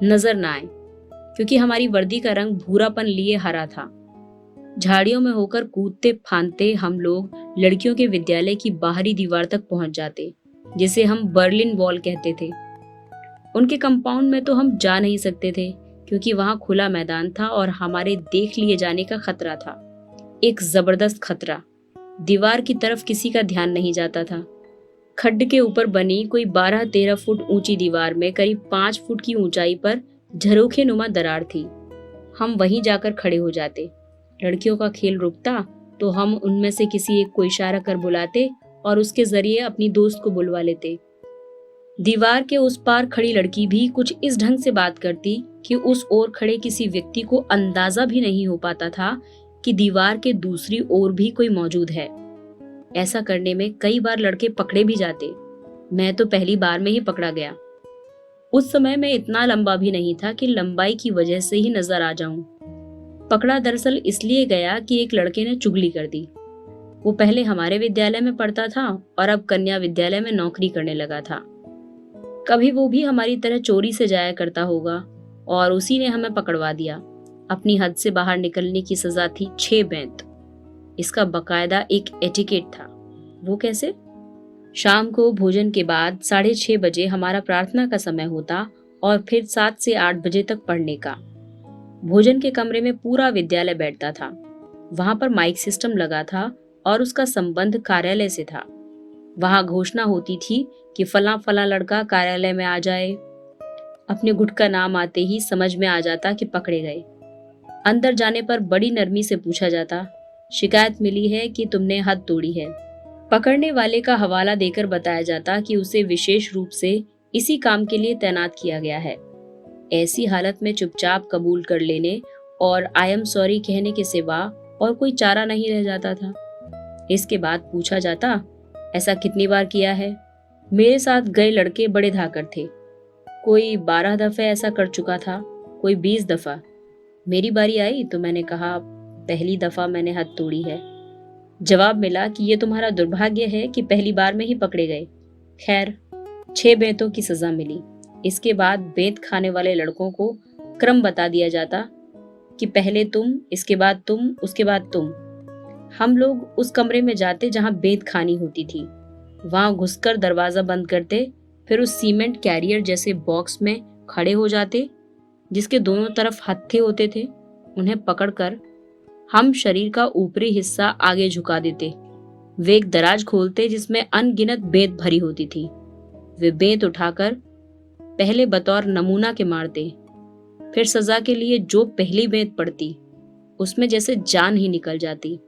नजर ना आए, क्योंकि हमारी वर्दी का रंग भूरापन लिए हरा था। झाड़ियों में होकर कूदते फांदते हम लोग लड़कियों के विद्यालय की बाहरी दीवार तक पहुंच जाते, जिसे हम बर्लिन वॉल कहते थे। उनके कंपाउंड में तो हम जा नहीं सकते थे क्योंकि वहां खुला मैदान था और हमारे देख लिए जाने का खतरा था, एक जबरदस्त खतरा। दीवार की तरफ किसी का ध्यान नहीं जाता था। खड्ड के ऊपर बनी कोई 12-13 फुट ऊंची दीवार में करीब 5 फुट की ऊंचाई पर झरोखे नुमा दरार थी। हम वहीं जाकर खड़े हो जाते। लड़कियों का खेल रुकता तो हम उनमें से किसी एक को इशारा कर बुलाते और उसके जरिए अपनी दोस्त को बुलवा लेते। दीवार के उस पार खड़ी लड़की भी कुछ इस ढंग से बात करती कि उस ओर खड़े किसी व्यक्ति को अंदाजा भी नहीं हो पाता था कि दीवार के दूसरी ओर भी कोई मौजूद है। ऐसा करने में कई बार लड़के पकड़े भी जाते। मैं तो पहली बार में ही पकड़ा गया। उस समय मैं इतना लंबा भी नहीं था कि लंबाई की वजह से ही नजर आ जाऊं। पकड़ा दरअसल इसलिए गया कि एक लड़के ने चुगली कर दी। वो पहले हमारे विद्यालय में पढ़ता था और अब कन्या विद्यालय में नौकरी करने लगा था। कभी वो भी हमारी तरह चोरी से जाया करता होगा और उसी ने हमें पकड़वा दिया। अपनी हद से बाहर निकलने की सजा थी 6 बेंत। इसका बकायदा एक एटिकेट था। वो कैसे? शाम को भोजन के बाद 6:30 बजे हमारा प्रार्थना का समय होता और फिर 7 से 8 बजे तक पढ़ने का। भोजन के कमरे में पूरा विद्यालय बैठता था। वहां पर माइक सिस्टम लगा था और उसका संबंध कार्यालय से था। वहां घोषणा होती थी कि फला फला लड़का कार्यालय में आ जाए। अपने गुट का नाम आते ही समझ में आ जाता कि पकड़े गए। अंदर जाने पर बड़ी नरमी से पूछा जाता, शिकायत मिली है कि तुमने हद तोड़ी है। पकड़ने वाले का हवाला देकर बताया जाता कि उसे विशेष रूप से इसी काम के लिए तैनात किया गया है। ऐसी हालत में चुपचाप कबूल कर लेने और आई एम सॉरी कहने के सिवा और कोई चारा नहीं रह जाता था। इसके बाद पूछा जाता, ऐसा कितनी बार किया है? मेरे साथ गए लड़के बड़े धाकड़ थे। कोई 12 दफे ऐसा कर चुका था। कोई 20 दफा। मेरी बारी आई तो मैंने कहा, पहली दफा मैंने हद तोड़ी है। जवाब मिला कि ये तुम्हारा दुर्भाग्य है कि पहली बार में ही पकड़े गए। खैर, 6 बेंतों की सजा मिली। इसके बाद बेंत खाने वाले लड़कों को क्रम बता दिया जाता कि पहले तुम, इसके बाद तुम, उसके बाद तुम। हम लोग उस कमरे में जाते जहां बेंत खानी होती थी। वहां घुसकर दरवाजा बंद करते, फिर उस सीमेंट कैरियर जैसे बॉक्स में खड़े हो जाते जिसके दोनों तरफ हत्थे होते थे। उन्हें पकड़कर हम शरीर का ऊपरी हिस्सा आगे झुका देते। वे एक दराज खोलते जिसमें अनगिनत बेंत भरी होती थी। वे बेंत उठाकर पहले बतौर नमूना के मारते, फिर सजा के लिए जो पहली बेंत पड़ती उसमें जैसे जान ही निकल जाती।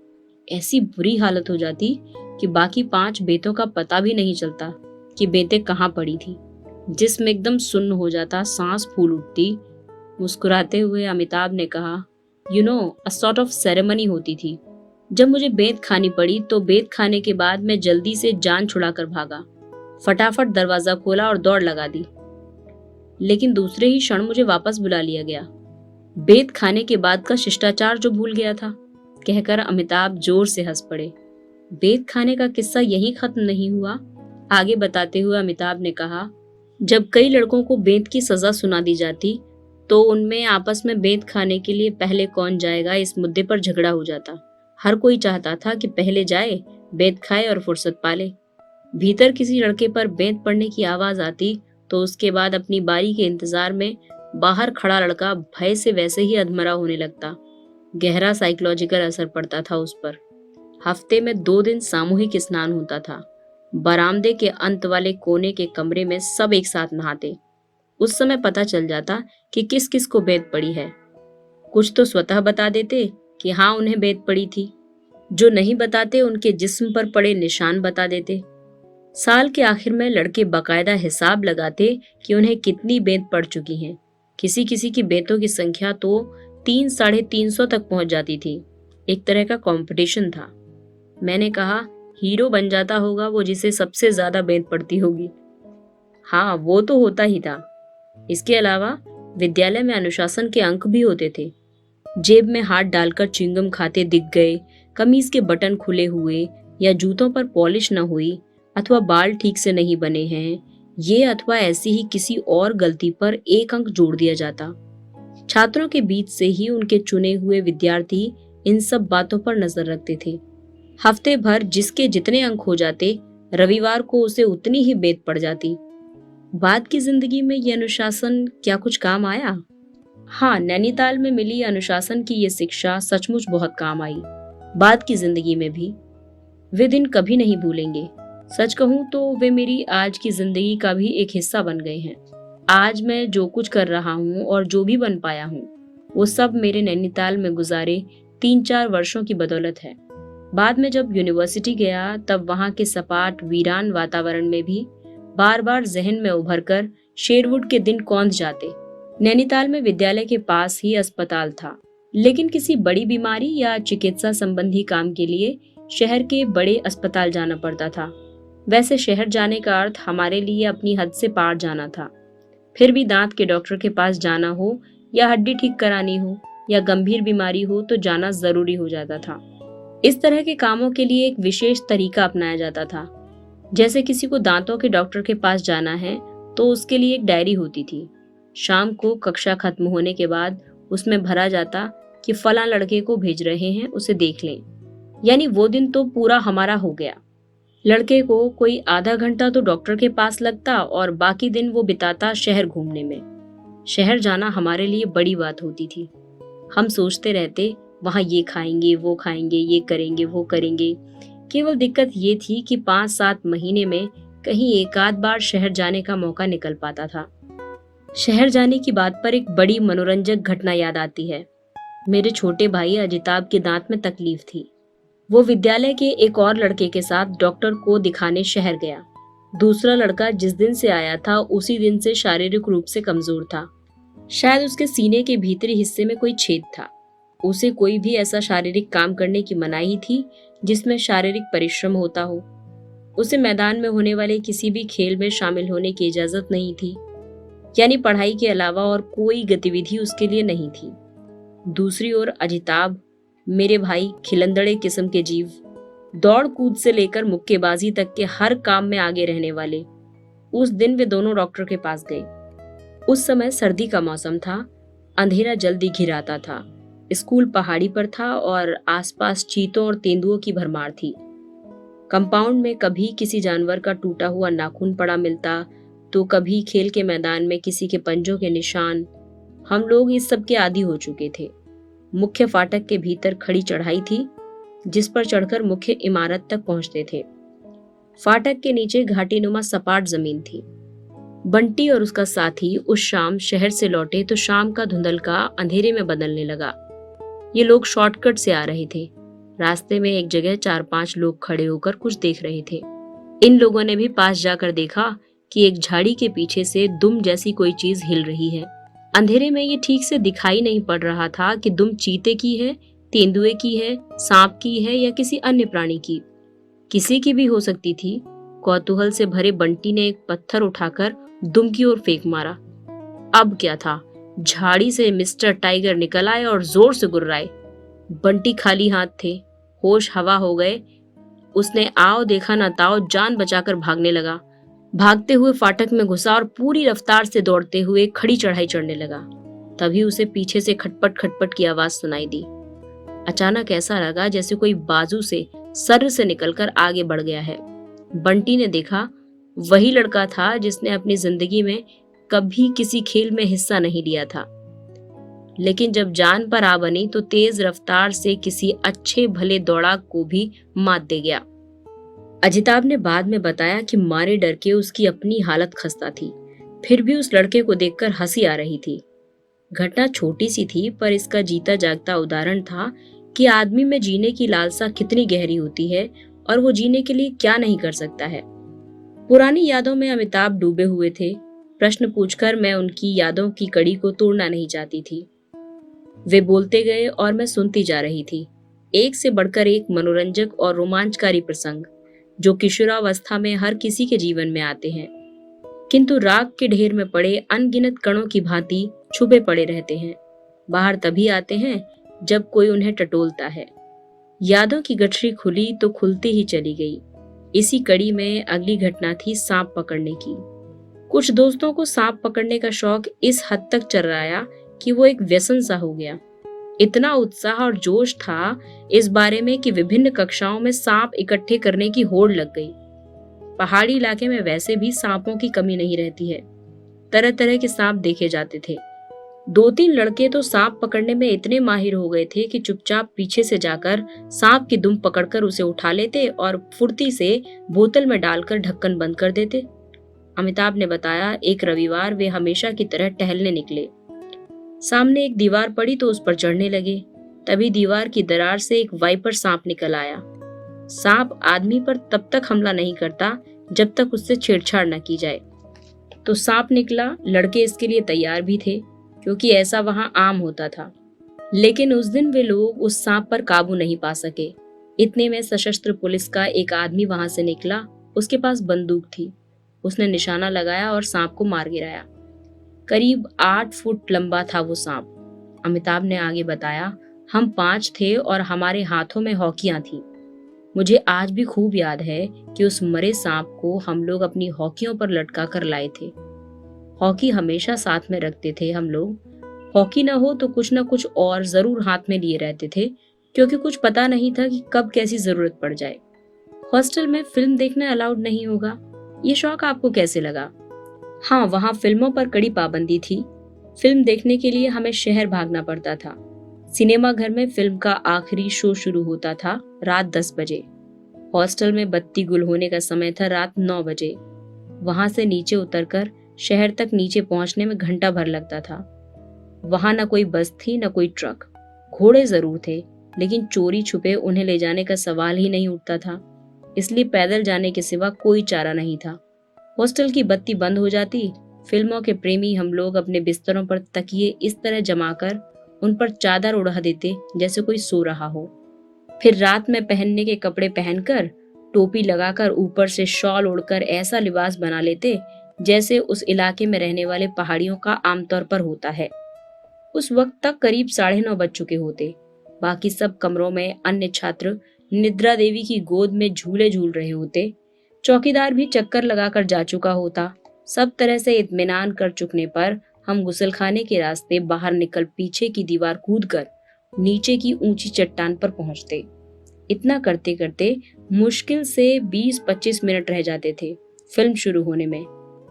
ऐसी बुरी हालत हो जाती कि बाकी 5 बेंतों का पता भी नहीं चलता कि बेंतें कहाँ पड़ी थी। जिस्म एकदम सुन्न हो जाता, सांस फूल उठती। मुस्कुराते हुए अमिताभ ने कहा, अ सॉर्ट ऑफ सेरेमनी होती थी। जब मुझे बेंत खानी पड़ी तो बेंत खाने के बाद मैं जल्दी से जान छुड़ाकर भागा, फटाफट दरवाजा खोला और दौड़ लगा दी। लेकिन दूसरे ही क्षण मुझे वापस बुला लिया गया। बेंत खाने के बाद का शिष्टाचार जो भूल गया था, कहकर अमिताभ जोर से हंस पड़े। बेंत खाने का किस्सा यहीं खत्म नहीं हुआ। आगे बताते हुए अमिताभ ने कहा, जब कई लड़कों को बेंत की सजा सुना दी जाती तो उनमें आपस में बेंत खाने के लिए पहले कौन जाएगा इस मुद्दे पर झगड़ा हो जाता। हर कोई चाहता था कि पहले जाए, बेंत खाए और फुर्सत पाले। भीतर किसी लड़के पर बेंत पड़ने की आवाज आती तो उसके बाद अपनी बारी के इंतजार में बाहर खड़ा लड़का भय से वैसे ही अधमरा होने लगता। गहरा साइकोलॉजिकल असर पड़ता था उस पर। हफ्ते में 2 दिन सामूहिक स्नान होता था। बरामदे के अंत वाले कोने के कमरे में सब एक साथ नहाते। उस समय पता चल जाता कि किस किस को बेंत पड़ी है। कुछ तो स्वतः बता देते कि हाँ उन्हें बेंत पड़ी थी। जो नहीं बताते उनके जिस्म पर पड़े निशान बता देते। साल के आखिर में लड़के बकायदा हिसाब लगाते कि उन्हें कितनी बेंत पड़ चुकी हैं। किसी किसी की बेंतों की संख्या तो 300-350 तक पहुंच जाती थी। एक तरह का कंपटीशन था। मैंने कहा, हीरो बन जाता होगा वो जिसे सबसे ज्यादा बेंत पड़ती होगी। हाँ, वो तो होता ही था। इसके अलावा विद्यालय में अनुशासन के अंक भी होते थे। जेब में हाथ डालकर च्युइंगम खाते दिख गए, कमीज के बटन खुले हुए, या जूतों पर पॉलिश न हुई, अथवा बाल ठीक से नहीं बने हैं, ये अथवा ऐसी ही किसी और गलती पर 1 अंक जोड़ दिया जाता। छात्रों के बीच से ही उनके चुने हुए विद्यार्थी इन सब बातों पर नजर रखते थे। हफ्ते भर जिसके जितने अंक हो जाते, रविवार को उसे उतनी ही बेंत पड़ जाती। बाद की जिंदगी में ये अनुशासन क्या कुछ काम आया? हाँ, नैनीताल में मिली अनुशासन की ये शिक्षा सचमुच बहुत काम आई। बाद की जिंदगी में भी वे दिन कभी नहीं भूलेंगे। सच कहूं तो वे मेरी आज की जिंदगी का भी एक हिस्सा बन गए हैं। आज मैं जो कुछ कर रहा हूँ और जो भी बन पाया हूँ, वो सब मेरे नैनीताल में गुजारे 3-4 वर्षों की बदौलत है। बाद में जब यूनिवर्सिटी गया तब वहाँ के सपाट वीरान वातावरण में भी बार बार जहन में उभरकर शेरवुड के दिन कौंध जाते। नैनीताल में विद्यालय के पास ही अस्पताल था, लेकिन किसी बड़ी बीमारी या चिकित्सा संबंधी काम के लिए शहर के बड़े अस्पताल जाना पड़ता था। वैसे शहर जाने का अर्थ हमारे लिए अपनी हद से पार जाना था। फिर भी दांत के डॉक्टर के पास जाना हो या हड्डी ठीक करानी हो या गंभीर बीमारी हो तो जाना जरूरी हो जाता था। इस तरह के कामों के लिए एक विशेष तरीका अपनाया जाता था। जैसे किसी को दांतों के डॉक्टर के पास जाना है तो उसके लिए एक डायरी होती थी। शाम को कक्षा खत्म होने के बाद उसमें भरा जाता कि फलां लड़के को भेज रहे हैं, उसे देख लें। यानी वो दिन तो पूरा हमारा हो गया। लड़के को कोई आधा घंटा तो डॉक्टर के पास लगता और बाकी दिन वो बिताता शहर घूमने में। शहर जाना हमारे लिए बड़ी बात होती थी। हम सोचते रहते वहां ये खाएंगे, वो खाएंगे, ये करेंगे, वो करेंगे। केवल दिक्कत ये थी कि 5-7 महीने में कहीं एक आध बार शहर जाने का मौका निकल पाता था। शहर जाने की बात पर एक बड़ी मनोरंजक घटना याद आती है। मेरे छोटे भाई अजिताभ के दांत में तकलीफ थी। वो विद्यालय के एक और लड़के के साथ डॉक्टर को दिखाने शहर गया। दूसरा लड़का जिस दिन से आया था उसी दिन से शारीरिक रूप से कमजोर था। शायद उसके सीने के भीतरी हिस्से में कोई छेद था। उसे कोई भी ऐसा शारीरिक काम करने की मनाही थी जिसमें शारीरिक परिश्रम होता हो। उसे मैदान में होने वाले किसी भी खेल में शामिल होने की इजाजत नहीं थी। यानी पढ़ाई के अलावा और कोई गतिविधि उसके लिए नहीं थी। दूसरी ओर अजिताभ, मेरे भाई, खिलंदड़े किस्म के जीव, दौड़ कूद से लेकर मुक्केबाजी तक के हर काम में आगे रहने वाले। उस दिन वे दोनों डॉक्टर के पास गए। उस समय सर्दी का मौसम था, अंधेरा जल्दी घिर आता था। स्कूल पहाड़ी पर था और आसपास चीतों और तेंदुओं की भरमार थी। कंपाउंड में कभी किसी जानवर का टूटा हुआ नाखून पड़ा मिलता, तो कभी खेल के मैदान में किसी के पंजों के निशान। हम लोग इस सब के आदी हो चुके थे। मुख्य फाटक के भीतर खड़ी चढ़ाई थी, जिस पर चढ़कर मुख्य इमारत तक पहुंचते थे। फाटक के नीचे घाटीनुमा सपाट जमीन थी। बंटी और उसका साथी उस शाम शहर से लौटे तो शाम का धुंधलका अंधेरे में बदलने लगा। ये लोग शॉर्टकट से आ रहे थे। रास्ते में एक जगह 4-5 लोग खड़े होकर कुछ देख रहे थे। इन लोगों ने भी पास जाकर देखा कि एक झाड़ी के पीछे से दुम जैसी कोई चीज हिल रही है। अंधेरे में ये ठीक से दिखाई नहीं पड़ रहा था कि दुम चीते की है, तेंदुए की है, सांप की है या किसी अन्य प्राणी की। किसी की भी हो सकती थी। कौतूहल से भरे बंटी ने एक पत्थर उठाकर दुम की ओर फेंक मारा। अब क्या था, झाड़ी से मिस्टर टाइगर निकल आए और जोर से गुर्राए। बंटी खाली हाथ थे, होश हवा हो गए। उसने आओ देखा न ताओ जान बचाकर भागने लगा। भागते हुए फाटक में घुसा और पूरी रफ्तार से दौड़ते हुए खड़ी चढ़ाई चढ़ने लगा। तभी उसे पीछे से खटपट खटपट की आवाज सुनाई दी। अचानक ऐसा लगा जैसे कोई बाजू से सर से निकलकर आगे बढ़ गया है। बंटी ने देखा, वही लड़का था जिसने अपनी जिंदगी में कभी किसी खेल में हिस्सा नहीं लिया था, लेकिन जब जान पर आ बनी तो तेज रफ्तार से किसी अच्छे भले दौड़ाक को भी मात दे गया। अजिताभ ने बाद में बताया कि मारे डर के उसकी अपनी हालत खस्ता थी, फिर भी उस लड़के को देखकर हंसी आ रही थी। घटना छोटी सी थी, पर इसका जीता जागता उदाहरण था कि आदमी में जीने की लालसा कितनी गहरी होती है और वो जीने के लिए क्या नहीं कर सकता है। पुरानी यादों में अमिताभ डूबे हुए थे। प्रश्न पूछकर मैं उनकी यादों की कड़ी को तोड़ना नहीं चाहती थी। वे बोलते गए और मैं सुनती जा रही थी। एक से बढ़कर एक मनोरंजक और रोमांचकारी प्रसंग, जो किशोरावस्था में हर किसी के जीवन में आते हैं, किंतु राख के ढेर में पड़े अनगिनत कणों की भांति छुपे पड़े रहते हैं। बाहर तभी आते हैं जब कोई उन्हें टटोलता है। यादों की गठरी खुली तो खुलती ही चली गई। इसी कड़ी में अगली घटना थी सांप पकड़ने की। कुछ दोस्तों को सांप पकड़ने का शौक इस हद तक चर्राया कि वो एक व्यसन सा हो गया। इतना उत्साह और जोश था इस बारे में कि विभिन्न कक्षाओं में सांप इकट्ठे करने की होड़ लग गई। पहाड़ी इलाके में वैसे भी सांपों की कमी नहीं रहती है। तरह तरह के सांप देखे जाते थे। 2-3 लड़के तो सांप पकड़ने में इतने माहिर हो गए थे कि चुपचाप पीछे से जाकर सांप की दुम पकड़कर उसे उठा लेते और फुर्ती से बोतल में डालकर ढक्कन बंद कर देते। अमिताभ ने बताया, एक रविवार वे हमेशा की तरह टहलने निकले। सामने एक दीवार पड़ी तो उस पर चढ़ने लगे। तभी दीवार की दरार से एक वाइपर सांप निकल आया। सांप आदमी पर तब तक हमला नहीं करता जब तक उससे छेड़छाड़ न की जाए। तो सांप निकला। लड़के इसके लिए तैयार भी थे, क्योंकि ऐसा वहां आम होता था। लेकिन उस दिन वे लोग उस सांप पर काबू नहीं पा सके। इतने में सशस्त्र पुलिस का एक आदमी वहां से निकला। उसके पास बंदूक थी। उसने निशाना लगाया और सांप को मार गिराया। करीब 8 फुट लंबा था वो सांप। अमिताभ ने आगे बताया, हम 5 थे और हमारे हाथों में हॉकियां थी। मुझे आज भी खूब याद है कि उस मरे सांप को हम लोग अपनी हॉकियों पर लटका कर लाए थे। हॉकी हमेशा साथ में रखते थे हम लोग। हॉकी ना हो तो कुछ ना कुछ और जरूर हाथ में लिए रहते थे, क्योंकि कुछ पता नहीं था कि कब कैसी जरूरत पड़ जाए। हॉस्टल में फिल्म देखना अलाउड नहीं होगा। ये शौक आपको कैसे लगा? हाँ, वहाँ फिल्मों पर कड़ी पाबंदी थी। फिल्म देखने के लिए हमें शहर भागना पड़ता था। सिनेमा घर में फिल्म का आखिरी शो शुरू होता था रात 10 बजे। हॉस्टल में बत्ती गुल होने का समय था रात 9 बजे। वहां से नीचे उतरकर शहर तक नीचे पहुंचने में घंटा भर लगता था। वहां न कोई बस थी न कोई ट्रक। घोड़े जरूर थे, लेकिन चोरी छुपे उन्हें ले जाने का सवाल ही नहीं उठता था। इसलिए पैदल जाने के सिवा कोई चारा नहीं था। हॉस्टल की बत्ती बंद हो जाती। फिल्मों के प्रेमी हम लोग अपने बिस्तरों पर तकिए इस तरह जमाकर उन पर चादर उड़ा देते जैसे कोई सो रहा हो। फिर रात में पहनने के कपड़े पहनकर, टोपी लगाकर, ऊपर से शॉल ओढ़कर ऐसा लिबास बना लेते जैसे उस इलाके में रहने वाले पहाड़ियों का आमतौर पर होता है। उस वक्त तक करीब 9:30 बज चुके होते। बाकी सब कमरों में अन्य छात्र निद्रा देवी की गोद में झूले झूल रहे होते। चौकीदार भी चक्कर लगाकर जा चुका होता। सब तरह से इत्मीनान कर चुकने पर हम गुसलखाने के रास्ते बाहर निकल पीछे की दीवार कूदकर नीचे की ऊंची चट्टान पर पहुंचते। इतना करते करते मुश्किल से 20-25 मिनट रह जाते थे फिल्म शुरू होने में।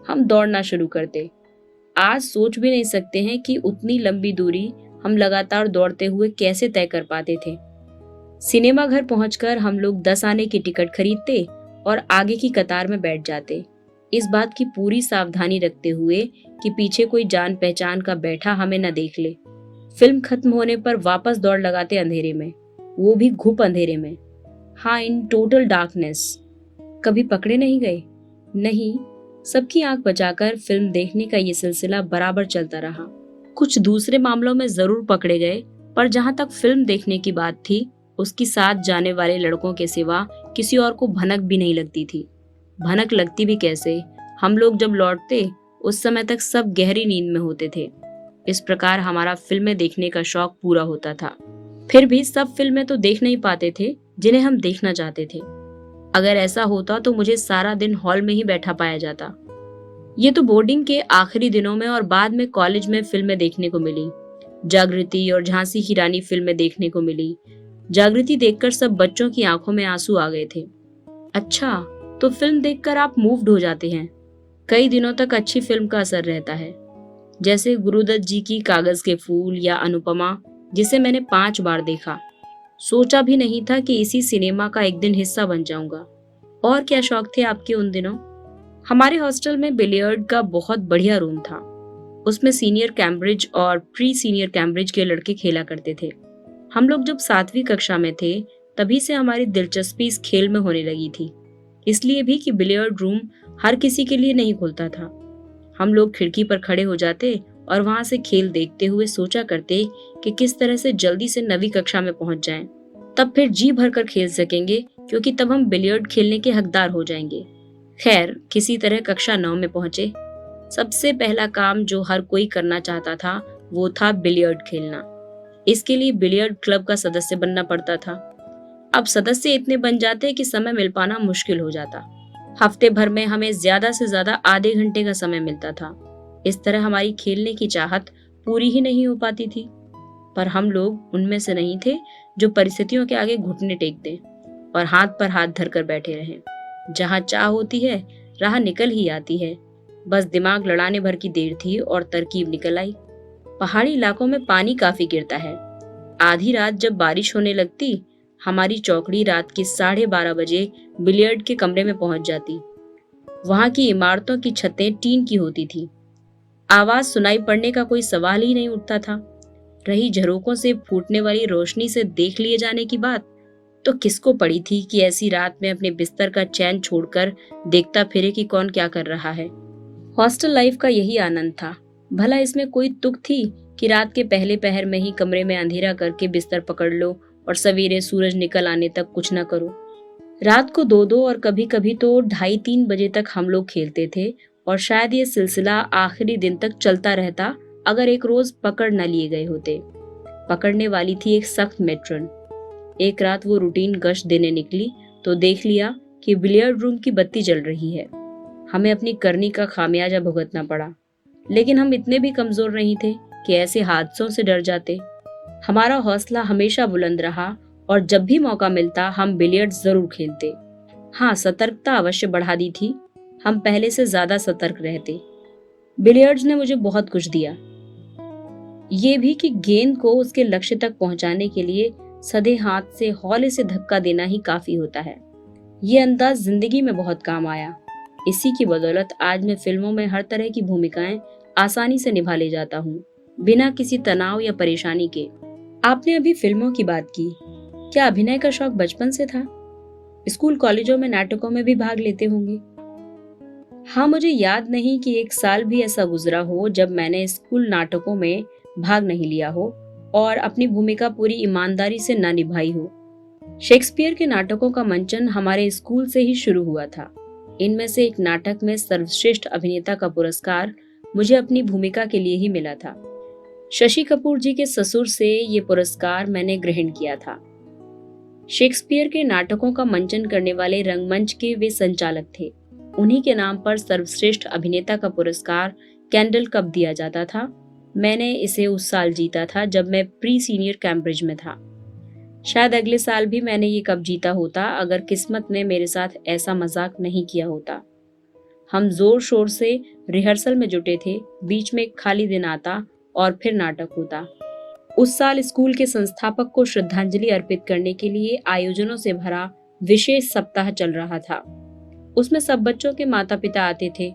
हम दौड़ना शुरू करते। आज सोच भी नहीं सकते हैं कि उतनी लंबी दूरी हम लगातार दौड़ते हुए कैसे तय कर पाते थे। सिनेमा घर पहुंचकर हम लोग 10 आने की टिकट खरीदते और आगे की कतार में बैठ जाते, इस बात की पूरी सावधानी रखते हुए कि पीछे कोई जान पहचान का बैठा हमें न देख ले। फिल्म खत्म होने पर वापस दौड़ लगाते अंधेरे में, वो भी घुप अंधेरे में। हाँ, इन टोटल डार्कनेस। कभी पकड़े नहीं गए? नहीं, सबकी आंख बचाकर फिल्म देखने का ये सिलसिला बराबर चलता रहा। कुछ दूसरे मामलों में जरूर पकड़े गए, पर जहां तक फिल्म देखने की बात थी, उसकी साथ जाने वाले लड़कों के सिवा किसी और को भनक भी नहीं लगती थी। भनक लगती भी कैसे, हम लोग जब लौटते उस समय तक सब गहरी नींद में होते थे। इस प्रकार हमारा फिल्में देखने का शौक पूरा होता था। फिर भी सब फिल्में तो देख नहीं पाते थे जिन्हें हम देखना चाहते थे। अगर ऐसा होता तो मुझे सारा दिन हॉल में ही बैठा पाया जाता। ये तो बोर्डिंग के आखिरी दिनों में और बाद में कॉलेज में फिल्में देखने को मिली। जागृति और झांसी की रानी फिल्में देखने को मिली। जागृति देखकर सब बच्चों की आंखों में आंसू आ गए थे। अच्छा, तो फिल्म देखकर आप मूव्ड हो जाते हैं। कई दिनों तक अच्छी फिल्म का असर रहता है, जैसे गुरुदत्त जी की कागज के फूल या अनुपमा, जिसे मैंने 5 बार देखा। सोचा भी नहीं था कि इसी सिनेमा का एक दिन हिस्सा बन जाऊंगा। और क्या शौक थे आपके उन दिनों? हमारे हॉस्टल में बिलियर्ड का बहुत बढ़िया रूम था। उसमें सीनियर कैम्ब्रिज और प्री सीनियर कैम्ब्रिज के लड़के खेला करते थे। हम लोग जब 7वीं कक्षा में थे तभी से हमारी दिलचस्पी इस खेल में होने लगी थी। इसलिए भी कि बिलियर्ड रूम हर किसी के लिए नहीं खुलता था। हम लोग खिड़की पर खड़े हो जाते और वहां से खेल देखते हुए सोचा करते कि किस तरह से जल्दी से 9वीं कक्षा में पहुंच जाएं। तब फिर जी भरकर खेल सकेंगे, क्योंकि तब हम बिलियर्ड खेलने के हकदार हो जाएंगे। खैर, किसी तरह कक्षा 9 में पहुंचे। सबसे पहला काम जो हर कोई करना चाहता था वो था बिलियर्ड खेलना। इसके लिए बिलियर्ड क्लब का सदस्य बनना पड़ता था। अब सदस्य इतने बन जाते कि समय मिल पाना मुश्किल हो जाता। हफ्ते भर में हमें ज्यादा से ज्यादा आधे घंटे का समय मिलता था। इस तरह हमारी खेलने की चाहत पूरी ही नहीं हो पाती थी। पर हम लोग उनमें से नहीं थे जो परिस्थितियों के आगे घुटने टेक दें और हाथ पर हाथ धरकर बैठे रहें। जहां चाह होती है राह निकल ही आती है। बस दिमाग लड़ाने भर की देर थी और तरकीब निकल आई। पहाड़ी इलाकों में पानी काफी गिरता है। आधी रात जब बारिश होने लगती, हमारी चौकड़ी रात के 12:30 बजे बिलियर्ड के कमरे में पहुंच जाती। वहां की इमारतों की छतें टीन की होती थी। आवाज सुनाई पड़ने का कोई सवाल ही नहीं उठता था। रही झरोकों से फूटने वाली रोशनी से देख लिए जाने की बात, तो किसको पड़ी थी कि ऐसी रात में अपने बिस्तर का चैन छोड़कर देखता फिरे कि कौन क्या कर रहा है। हॉस्टल लाइफ का यही आनंद था। भला इसमें कोई तुक थी कि रात के पहले पहर में ही कमरे में अंधेरा करके बिस्तर पकड़ लो और सवेरे सूरज निकल आने तक कुछ न करो। रात को 2-2 और कभी कभी तो 2:30-3 बजे तक हम लोग खेलते थे और शायद ये सिलसिला आखिरी दिन तक चलता रहता अगर एक रोज पकड़ न लिए गए होते। पकड़ने वाली थी एक सख्त मेट्रन। एक रात वो रूटीन गश्त देने निकली तो देख लिया कि बिलियर्ड रूम की बत्ती जल रही है। हमें अपनी करनी का खामियाजा भुगतना पड़ा, लेकिन हम इतने भी कमजोर नहीं थे कि ऐसे हादसों से डर जाते। हमारा हौसला हमेशा बुलंद रहा और जब भी मौका मिलता हम बिलियर्ड जरूर खेलते। हाँ, सतर्कता अवश्य बढ़ा दी थी। हम पहले से ज्यादा सतर्क रहते। बिलियर्ड्स ने मुझे बहुत कुछ दिया। ये भी कि गेंद को उसके लक्ष्य तक पहुंचाने के लिए सधे हाथ से हौले से धक्का देना ही काफी होता है। ये अंदाज जिंदगी में बहुत काम आया। इसी की बदौलत आज मैं फिल्मों में हर तरह की भूमिकाएं आसानी से निभा ले जाता हूँ, बिना किसी तनाव या परेशानी के। आपने अभी फिल्मों की बात की। क्या अभिनय का शौक बचपन से था? स्कूल कॉलेजों में नाटकों में भी भाग लेते होंगे। हाँ, मुझे याद नहीं कि एक साल भी ऐसा गुजरा हो जब मैंने स्कूल नाटकों में भाग नहीं लिया हो और अपनी भूमिका पूरी ईमानदारी से ना निभाई हो। शेक्सपियर के नाटकों का मंचन हमारे स्कूल से ही शुरू हुआ था। इनमें से एक नाटक में सर्वश्रेष्ठ अभिनेता का पुरस्कार मुझे अपनी भूमिका के लिए ही मिला था। शशि कपूर जी के ससुर से ये पुरस्कार मैंने ग्रहण किया था। शेक्सपियर के नाटकों का मंचन करने वाले रंगमंच के वे संचालक थे। उन्हीं के नाम पर सर्वश्रेष्ठ अभिनेता का पुरस्कार कैंडल कप दिया जाता था। मैंने इसे उस साल जीता था जब मैं प्री सीनियर कैम्ब्रिज में था। शायद अगले साल भी मैंने ये कप जीता होता अगर किस्मत ने मेरे साथ ऐसा मजाक नहीं किया होता। हम जोर शोर से रिहर्सल में जुटे थे। बीच में एक खाली दिन आता और फिर नाटक होता। उस साल स्कूल के संस्थापक को श्रद्धांजलि अर्पित करने के लिए आयोजनों से भरा विशेष सप्ताह चल रहा था। उसमें सब बच्चों के माता पिता आते थे।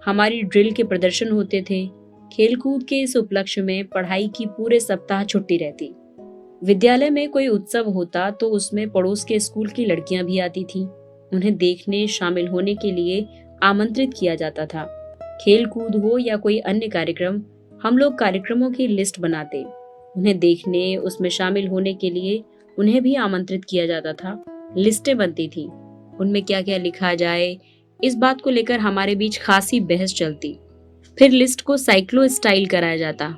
हमारी ड्रिल के प्रदर्शन होते थे। खेलकूद के इस उपलक्ष्य में पढ़ाई की पूरे सप्ताह छुट्टी रहती। विद्यालय में कोई उत्सव होता तो उसमें पड़ोस के स्कूल की लड़कियां भी आती थीं। उन्हें देखने, शामिल होने के लिए आमंत्रित किया जाता था। खेल कूद हो या कोई अन्य कार्यक्रम, हम लोग कार्यक्रमों की लिस्ट बनाते। उन्हें देखने, उसमें शामिल होने के लिए उन्हें भी आमंत्रित किया जाता था। लिस्टें बनती थी, उनमें क्या क्या लिखा जाए, इस बात को लेकर हमारे बीच खासी बहस चलती। फिर लिस्ट को साइक्लो स्टाइल कराया जाता।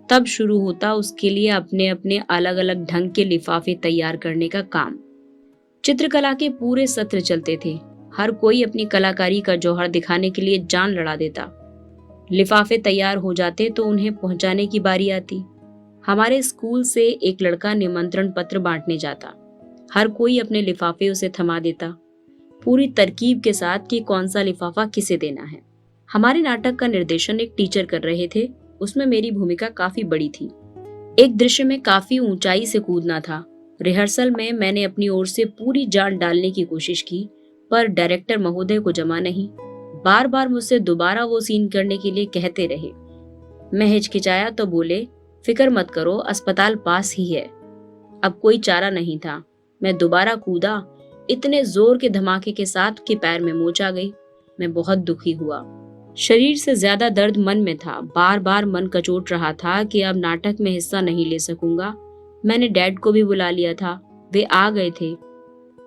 तब शुरू होता उसके लिए अपने अपने अलग अलग ढंग के लिफाफे तैयार करने का काम। चित्रकला के पूरे सत्र चलते थे। हर कोई अपनी कलाकारी का जौहर दिखाने के लिए जान लड़ा देता। लिफाफे तैयार हो जाते तो उन्हें पहुंचाने की बारी आती। हमारे स्कूल से एक लड़का निमंत्रण पत्र बांटने जाता। हर कोई अपने लिफाफे उसे थमा देता, पूरी तरकीब के साथ कि कौन सा लिफाफा किसे देना है। हमारे नाटक का निर्देशन एक टीचर कर रहे थे। उसमें मेरी भूमिका काफी बड़ी थी। एक दृश्य में काफी ऊंचाई से कूदना था। रिहर्सल में मैंने अपनी ओर से पूरी जान डालने की कोशिश की, पर डायरेक्टर महोदय को जमा नहीं। बार बार मुझसे दोबारा वो सीन करने के लिए कहते रहे। मैं हिचकिचाया तो बोले, फिक्र मत करो, अस्पताल पास ही है। अब कोई चारा नहीं था। मैं दोबारा कूदा, इतने जोर के धमाके के साथ कि पैर में मोच आ गई। मैं बहुत दुखी हुआ। शरीर से ज्यादा दर्द मन में था। बार बार मन कचोट रहा था कि अब नाटक में हिस्सा नहीं ले सकूंगा। मैंने डैड को भी बुला लिया था। वे आ गए थे।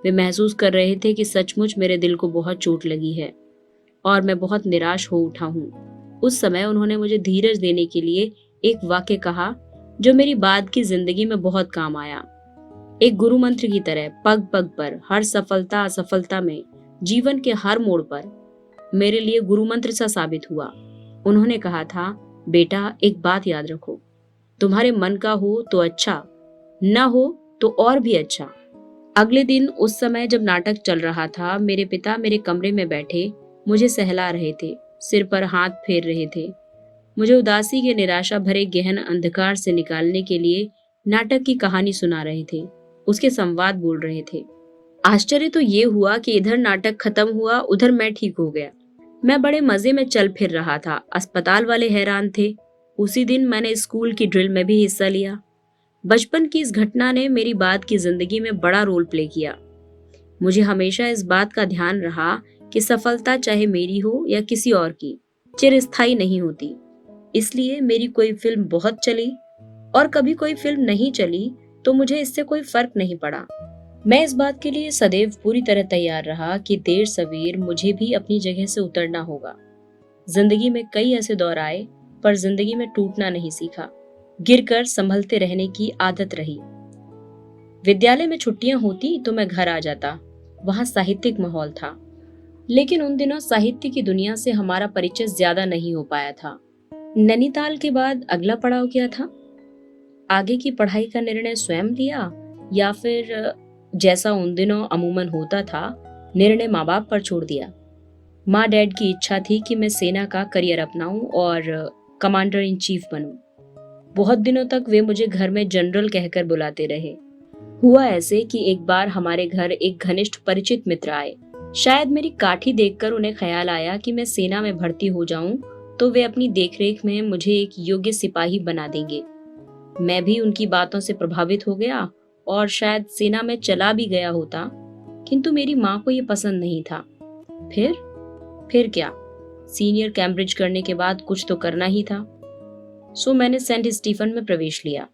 वे महसूस कर रहे थे कि सचमुच मेरे दिल को बहुत चोट लगी है और मैं बहुत निराश हो उठा हूँ। उस समय उन्होंने मुझे धीरज देने के लिए एक वाक्य कहा जो मेरी बाद की जिंदगी में बहुत काम आया। एक गुरु मंत्र की तरह पग पग पर, हर सफलता असफलता में, जीवन के हर मोड़ पर मेरे लिए गुरु मंत्र सा साबित हुआ। उन्होंने कहा था, बेटा एक बात याद रखो, तुम्हारे मन का हो तो अच्छा, न हो तो और भी अच्छा। अगले दिन उस समय जब नाटक चल रहा था, मेरे पिता मेरे कमरे में बैठे मुझे सहला रहे थे, सिर पर हाथ फेर रहे थे। मुझे उदासी के निराशा भरे गहन अंधकार से निकालने के लिए नाटक की कहानी सुना रहे थे, उसके संवाद बोल रहे थे। आश्चर्य तो ये हुआ कि इधर नाटक खत्म हुआ, उधर मैं ठीक हो गया। मैं बड़े मजे में चल फिर रहा था। अस्पताल वाले हैरान थे। उसी दिन मैंने स्कूल की ड्रिल में भी हिस्सा लिया। बचपन की इस घटना ने मेरी बाद की जिंदगी में बड़ा रोल प्ले किया। मुझे हमेशा इस बात का ध्यान रहा कि सफलता चाहे मेरी हो या किसी और की, चिरस्थायी नहीं होती। इसलिए मेरी कोई फिल्म बहुत चली और कभी कोई फिल्म नहीं चली तो मुझे इससे कोई फर्क नहीं पड़ा। मैं इस बात के लिए सदैव पूरी तरह तैयार रहा कि देर सवेर मुझे भी अपनी जगह से उतरना होगा। जिंदगी में कई ऐसे दौर आए, पर जिंदगी में टूटना नहीं सीखा। गिरकर संभलते रहने की आदत रही। विद्यालय में छुट्टियां होती तो मैं घर आ जाता। वहां साहित्यिक माहौल था, लेकिन उन दिनों साहित्य की दुनिया से हमारा परिचय ज्यादा नहीं हो पाया था। नैनीताल के बाद अगला पड़ाव क्या था? आगे की पढ़ाई का निर्णय स्वयं लिया या फिर जैसा उन दिनों अमूमन होता था, निर्णय माँ बाप पर छोड़ दिया। माँ डैड की इच्छा थी कि मैं सेना का करियर अपनाऊं और कमांडर इन चीफ बनूं। बहुत दिनों तक वे मुझे घर में जनरल कहकर बुलाते रहे। हुआ ऐसे कि एक बार हमारे घर एक घनिष्ठ परिचित मित्र आए। शायद मेरी काठी देखकर उन्हें ख्याल आया कि मैं सेना में भर्ती हो जाऊं तो वे अपनी देखरेख में मुझे एक योग्य सिपाही बना देंगे। मैं भी उनकी बातों से प्रभावित हो गया और शायद सेना में चला भी गया होता, किंतु मेरी माँ को ये पसंद नहीं था। फिर क्या, सीनियर कैम्ब्रिज करने के बाद कुछ तो करना ही था। सो मैंने सेंट स्टीफन में प्रवेश लिया।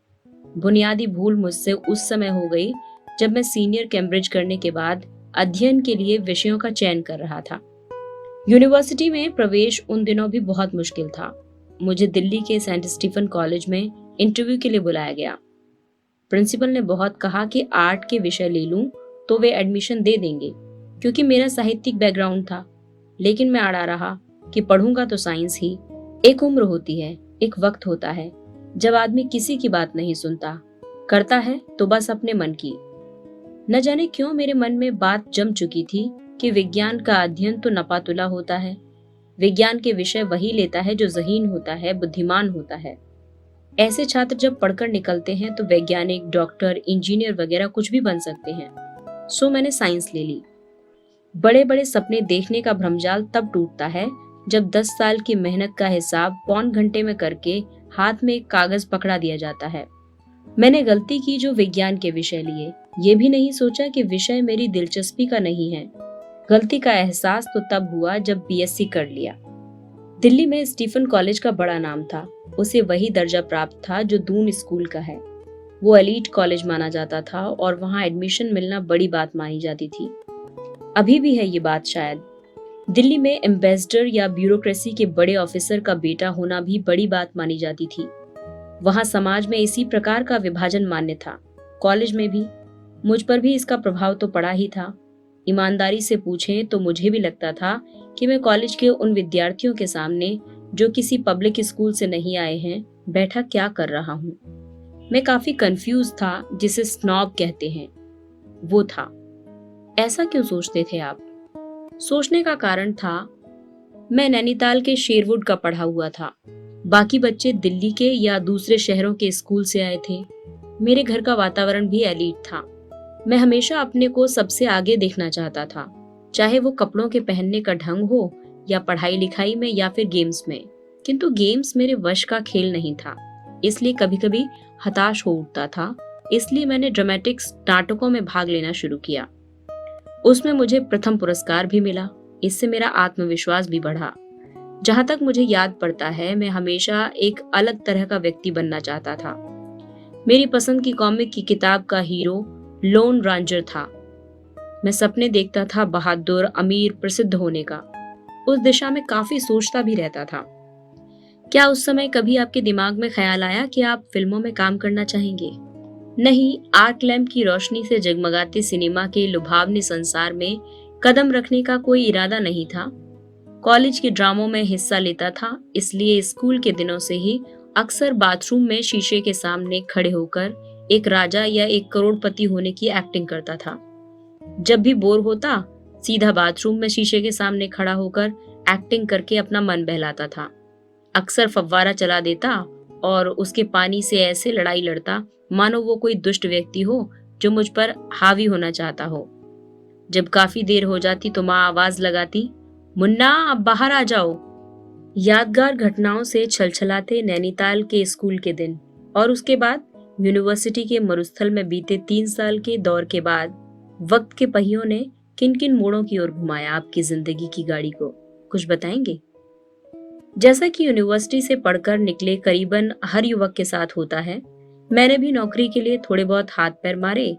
बुनियादी भूल मुझसे उस समय हो गई जब मैं सीनियर कैम्ब्रिज करने के बाद अध्ययन के लिए विषयों का चयन कर रहा था। यूनिवर्सिटी में प्रवेश उन दिनों भी बहुत मुश्किल था। मुझे दिल्ली के सेंट स्टीफन कॉलेज में इंटरव्यू के लिए बुलाया गया। प्रिंसिपल ने बहुत कहा कि आर्ट के विषय ले लूं तो वे एडमिशन दे देंगे, क्योंकि मेरा साहित्यिक बैकग्राउंड था। लेकिन मैं अड़ा रहा कि पढ़ूंगा तो साइंस ही। एक उम्र होती है, एक वक्त होता है जब आदमी किसी की बात नहीं सुनता, करता है तो बस अपने मन की। न जाने क्यों मेरे मन में बात जम चुकी थी कि विज्ञान का अध्ययन तो नपातुला होता है। विज्ञान के विषय वही लेता है जो ज़हीन होता है, बुद्धिमान होता है। ऐसे छात्र जब पढ़कर निकलते हैं तो वैज्ञानिक, डॉक्टर, इंजीनियर वगैरह कुछ भी बन सकते हैं। सो मैंने साइंस ले ली। बड़े बड़े सपने देखने का भ्रमजाल तब टूटता है जब 10 साल की मेहनत का हिसाब पौन घंटे में करके हाथ में एक कागज पकड़ा दिया जाता है। मैंने गलती की जो विज्ञान के विषय लिए। ये भी नहीं सोचा कि विषय मेरी दिलचस्पी का नहीं है। गलती का एहसास तो तब हुआ जब बीएससी कर लिया। दिल्ली में स्टीफन कॉलेज का बड़ा नाम था। उसे वही दर्जा प्राप्त था जो दून स्कूल का है। वो एलीट कॉलेज माना जाता था और वहाँ एडमिशन मिलना बड़ी बात मानी जाती थी। अभी भी है ये बात शायद। दिल्ली में एम्बेसडर या ब्यूरोक्रेसी के बड़े ऑफिसर का बेटा होना भी बड़ी बात मानी जाती थी। वहाँ समाज में इसी प्रकार का विभाजन मान्य था। कॉलेज में भी मुझ पर भी इसका प्रभाव तो पड़ा ही था। ईमानदारी से पूछें तो मुझे भी लगता था कि मैं कॉलेज के उन विद्यार्थियों के सामने जो किसी पब्लिक स्कूल से नहीं आए हैं, बैठा क्या कर रहा हूँ। मैं काफी कंफ्यूज था, जिसे स्नॉब कहते हैं वो था। ऐसा क्यों सोचते थे आप? सोचने का कारण था, मैं नैनीताल के शेरवुड का पढ़ा हुआ था। बाकी बच्चे दिल्ली के या दूसरे शहरों के स्कूल से आए थे। मेरे घर का वातावरण भी एलीट था। मैं हमेशा अपने को सबसे आगे देखना चाहता था, चाहे वो कपड़ों के पहनने का ढंग हो या पढ़ाई लिखाई में या फिर गेम्स में। किंतु गेम्स मेरे वश का खेल नहीं था, इसलिए कभी कभी हताश हो उठता था। इसलिए मैंने ड्रामेटिक्स नाटकों में भाग लेना शुरू किया। उसमें मुझे प्रथम पुरस्कार भी मिला। इससे मेरा आत्मविश्वास भी बढ़ा। जहां तक मुझे याद पड़ता है, मैं हमेशा एक अलग तरह का व्यक्ति बनना चाहता था। मेरी पसंद की कॉमिक की किताब का हीरो लोन रेंजर था। मैं सपने देखता था बहादुर, अमीर, प्रसिद्ध होने का। उस दिशा में काफी सोचता भी रहता था। क्या उस समय कभी आपके दिमाग में ख्याल आया कि आप फिल्मों में काम करना चाहेंगे? नहीं, आर्क लैंप की रोशनी से जगमगाते सिनेमा के लुभावने संसार में कदम रखने का कोई इरादा नहीं था। कॉलेज के ड्रामों में हिस्सा लेता था, इसलिए स्कूल के दिनों से ही अक्सर बाथरूम में शीशे के सामने खड़े होकर एक राजा या एक करोड़पति होने की एक्टिंग करता था। जब भी बोर होता, सीधा बाथरूम में शीशे के सामने खड़ा होकर एक्टिंग करके अपना मन बहलाता था। अक्सर फव्वारा चला देता और उसके पानी से ऐसे लड़ाई लड़ता मानो वो कोई दुष्ट व्यक्ति हो जो मुझ पर हावी होना चाहता हो। जब काफी देर हो जाती तो माँ आवाज लगाती, मुन्ना अब बाहर आ जाओ। यादगार घटनाओं से छलछलाते नैनीताल के स्कूल के दिन और उसके बाद यूनिवर्सिटी के मरुस्थल में बीते 3 साल के दौर के बाद वक्त के पहियों ने किन किन मोड़ों की ओर घुमाया आपकी जिंदगी की गाड़ी को, कुछ बताएंगे? जैसा कि यूनिवर्सिटी से पढ़कर निकले करीबन हर युवक के साथ होता है, मैंने भी नौकरी के लिए थोड़े बहुत हाथ पैर मारे।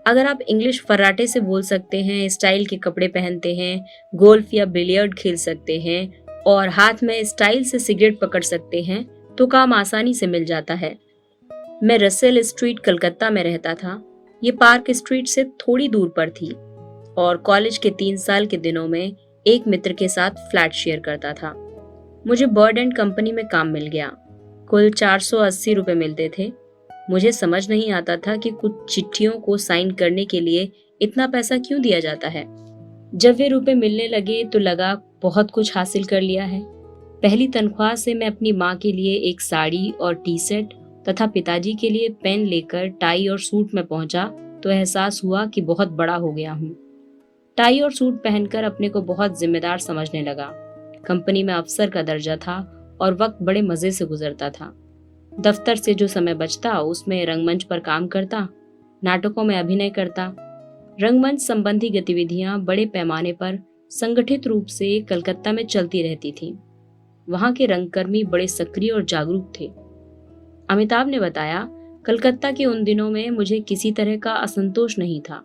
अगर आप इंग्लिश फर्राटे से बोल सकते हैं, स्टाइल के कपड़े पहनते हैं, गोल्फ या बिलियर्ड खेल सकते हैं और हाथ में स्टाइल से सिगरेट पकड़ सकते हैं, तो काम आसानी से मिल जाता है। मैं रसेल स्ट्रीट कलकत्ता में रहता था। ये पार्क स्ट्रीट से थोड़ी दूर पर थी और कॉलेज के 3 साल के दिनों में एक मित्र के साथ फ्लैट शेयर करता था। मुझे बर्ड एंड कंपनी में काम मिल गया। कुल 480 रुपए मिलते थे। मुझे समझ नहीं आता था कि कुछ चिट्ठियों को साइन करने के लिए इतना पैसा क्यों दिया जाता है। जब वे रुपए मिलने लगे तो लगा बहुत कुछ हासिल कर लिया है। पहली तनख्वाह से मैं अपनी माँ के लिए एक साड़ी और टी सेट तथा पिताजी के लिए पेन लेकर टाई और सूट में पहुंचा तो एहसास हुआ कि बहुत बड़ा हो गया हूँ। टाई और सूट पहनकर अपने को बहुत जिम्मेदार समझने लगा। कंपनी में अफसर का दर्जा था और वक्त बड़े मजे से गुजरता था। दफ्तर से जो समय बचता उसमें रंगमंच पर काम करता, नाटकों में अभिनय करता। रंगमंच संबंधी गतिविधियां बड़े पैमाने पर संगठित रूप से कलकत्ता में चलती रहती थीं। वहां के रंगकर्मी बड़े सक्रिय और जागरूक थे। अमिताभ ने बताया, कलकत्ता के उन दिनों में मुझे किसी तरह का असंतोष नहीं था।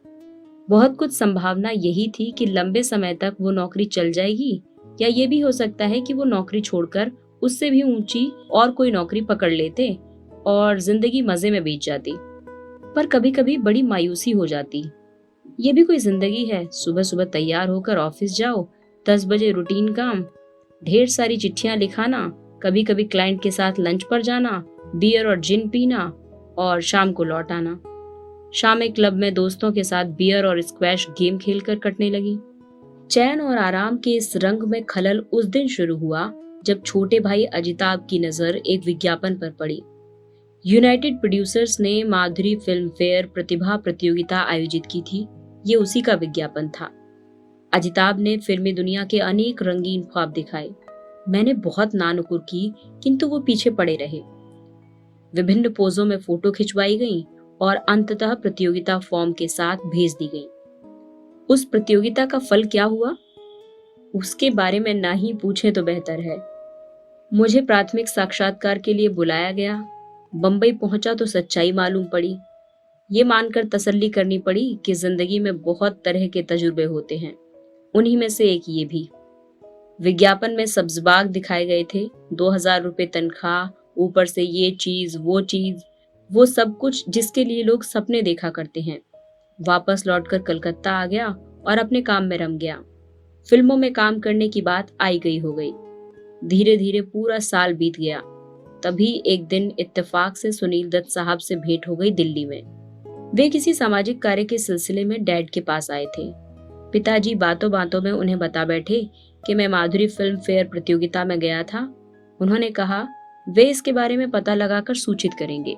बहुत कुछ संभावना यही थी कि लंबे समय तक वो नौकरी चल जाएगी, या ये भी हो सकता है कि वो नौकरी छोड़कर उससे भी ऊंची और कोई नौकरी पकड़ लेते और जिंदगी मजे में बीत जाती। पर कभी कभी बड़ी मायूसी हो जाती। ये भी कोई जिंदगी है? सुबह सुबह तैयार होकर ऑफिस जाओ, 10 बजे रूटीन काम, ढेर सारी चिट्ठियां लिखाना, कभी कभी क्लाइंट के साथ लंच पर जाना, बियर और जिन पीना और शाम को लौट आना। शाम एक क्लब में दोस्तों के साथ बियर और स्क्वैश गेम खेलकर कटने लगी। चैन और आराम के इस रंग में खलल उस दिन शुरू हुआ जब छोटे भाई अजिताभ की नजर एक विज्ञापन पर पड़ी। यूनाइटेड प्रोड्यूसर्स ने माधुरी फिल्म फेयर प्रतिभा प्रतियोगिता आयोजित की थी। ये उसी का विज्ञापन था। अजिताभ ने फिल्मी दुनिया के अनेक रंगीन ख्वाब दिखाए। मैंने बहुत नानुकुर की, किंतु वो पीछे पड़े रहे। विभिन्न पोजों में फोटो खिंचवाई गई और अंततः प्रतियोगिता फॉर्म के साथ भेज दी गई। उस प्रतियोगिता का फल क्या हुआ, उसके बारे में ना ही पूछे तो बेहतर है। मुझे प्राथमिक साक्षात्कार के लिए बुलाया गया। बंबई पहुंचा तो सच्चाई मालूम पड़ी। ये मानकर तसल्ली करनी पड़ी कि जिंदगी में बहुत तरह के तजुर्बे होते हैं, उन्हीं में से एक ये भी। विज्ञापन में सब्जबाग दिखाए गए थे, 2000 रुपए तनख्वाह, ऊपर से ये चीज, वो सब कुछ जिसके लिए लोग सपने देखा करते हैं। वापस लौटकर कलकत्ता आ गया और अपने काम में रम गया। फिल्मों में काम करने की बात आई गई हो गई। धीरे धीरे पूरा साल बीत गया। तभी एक दिन इत्तेफाक से सुनील दत्त साहब से भेंट हो गई दिल्ली में। वे किसी सामाजिक कार्य के सिलसिले में डैड के पास आए थे। पिताजी बातों बातों में उन्हें बता बैठे कि मैं माधुरी फिल्म फेयर प्रतियोगिता में गया था। उन्होंने कहा वे इसके बारे में पता लगाकर सूचित करेंगे।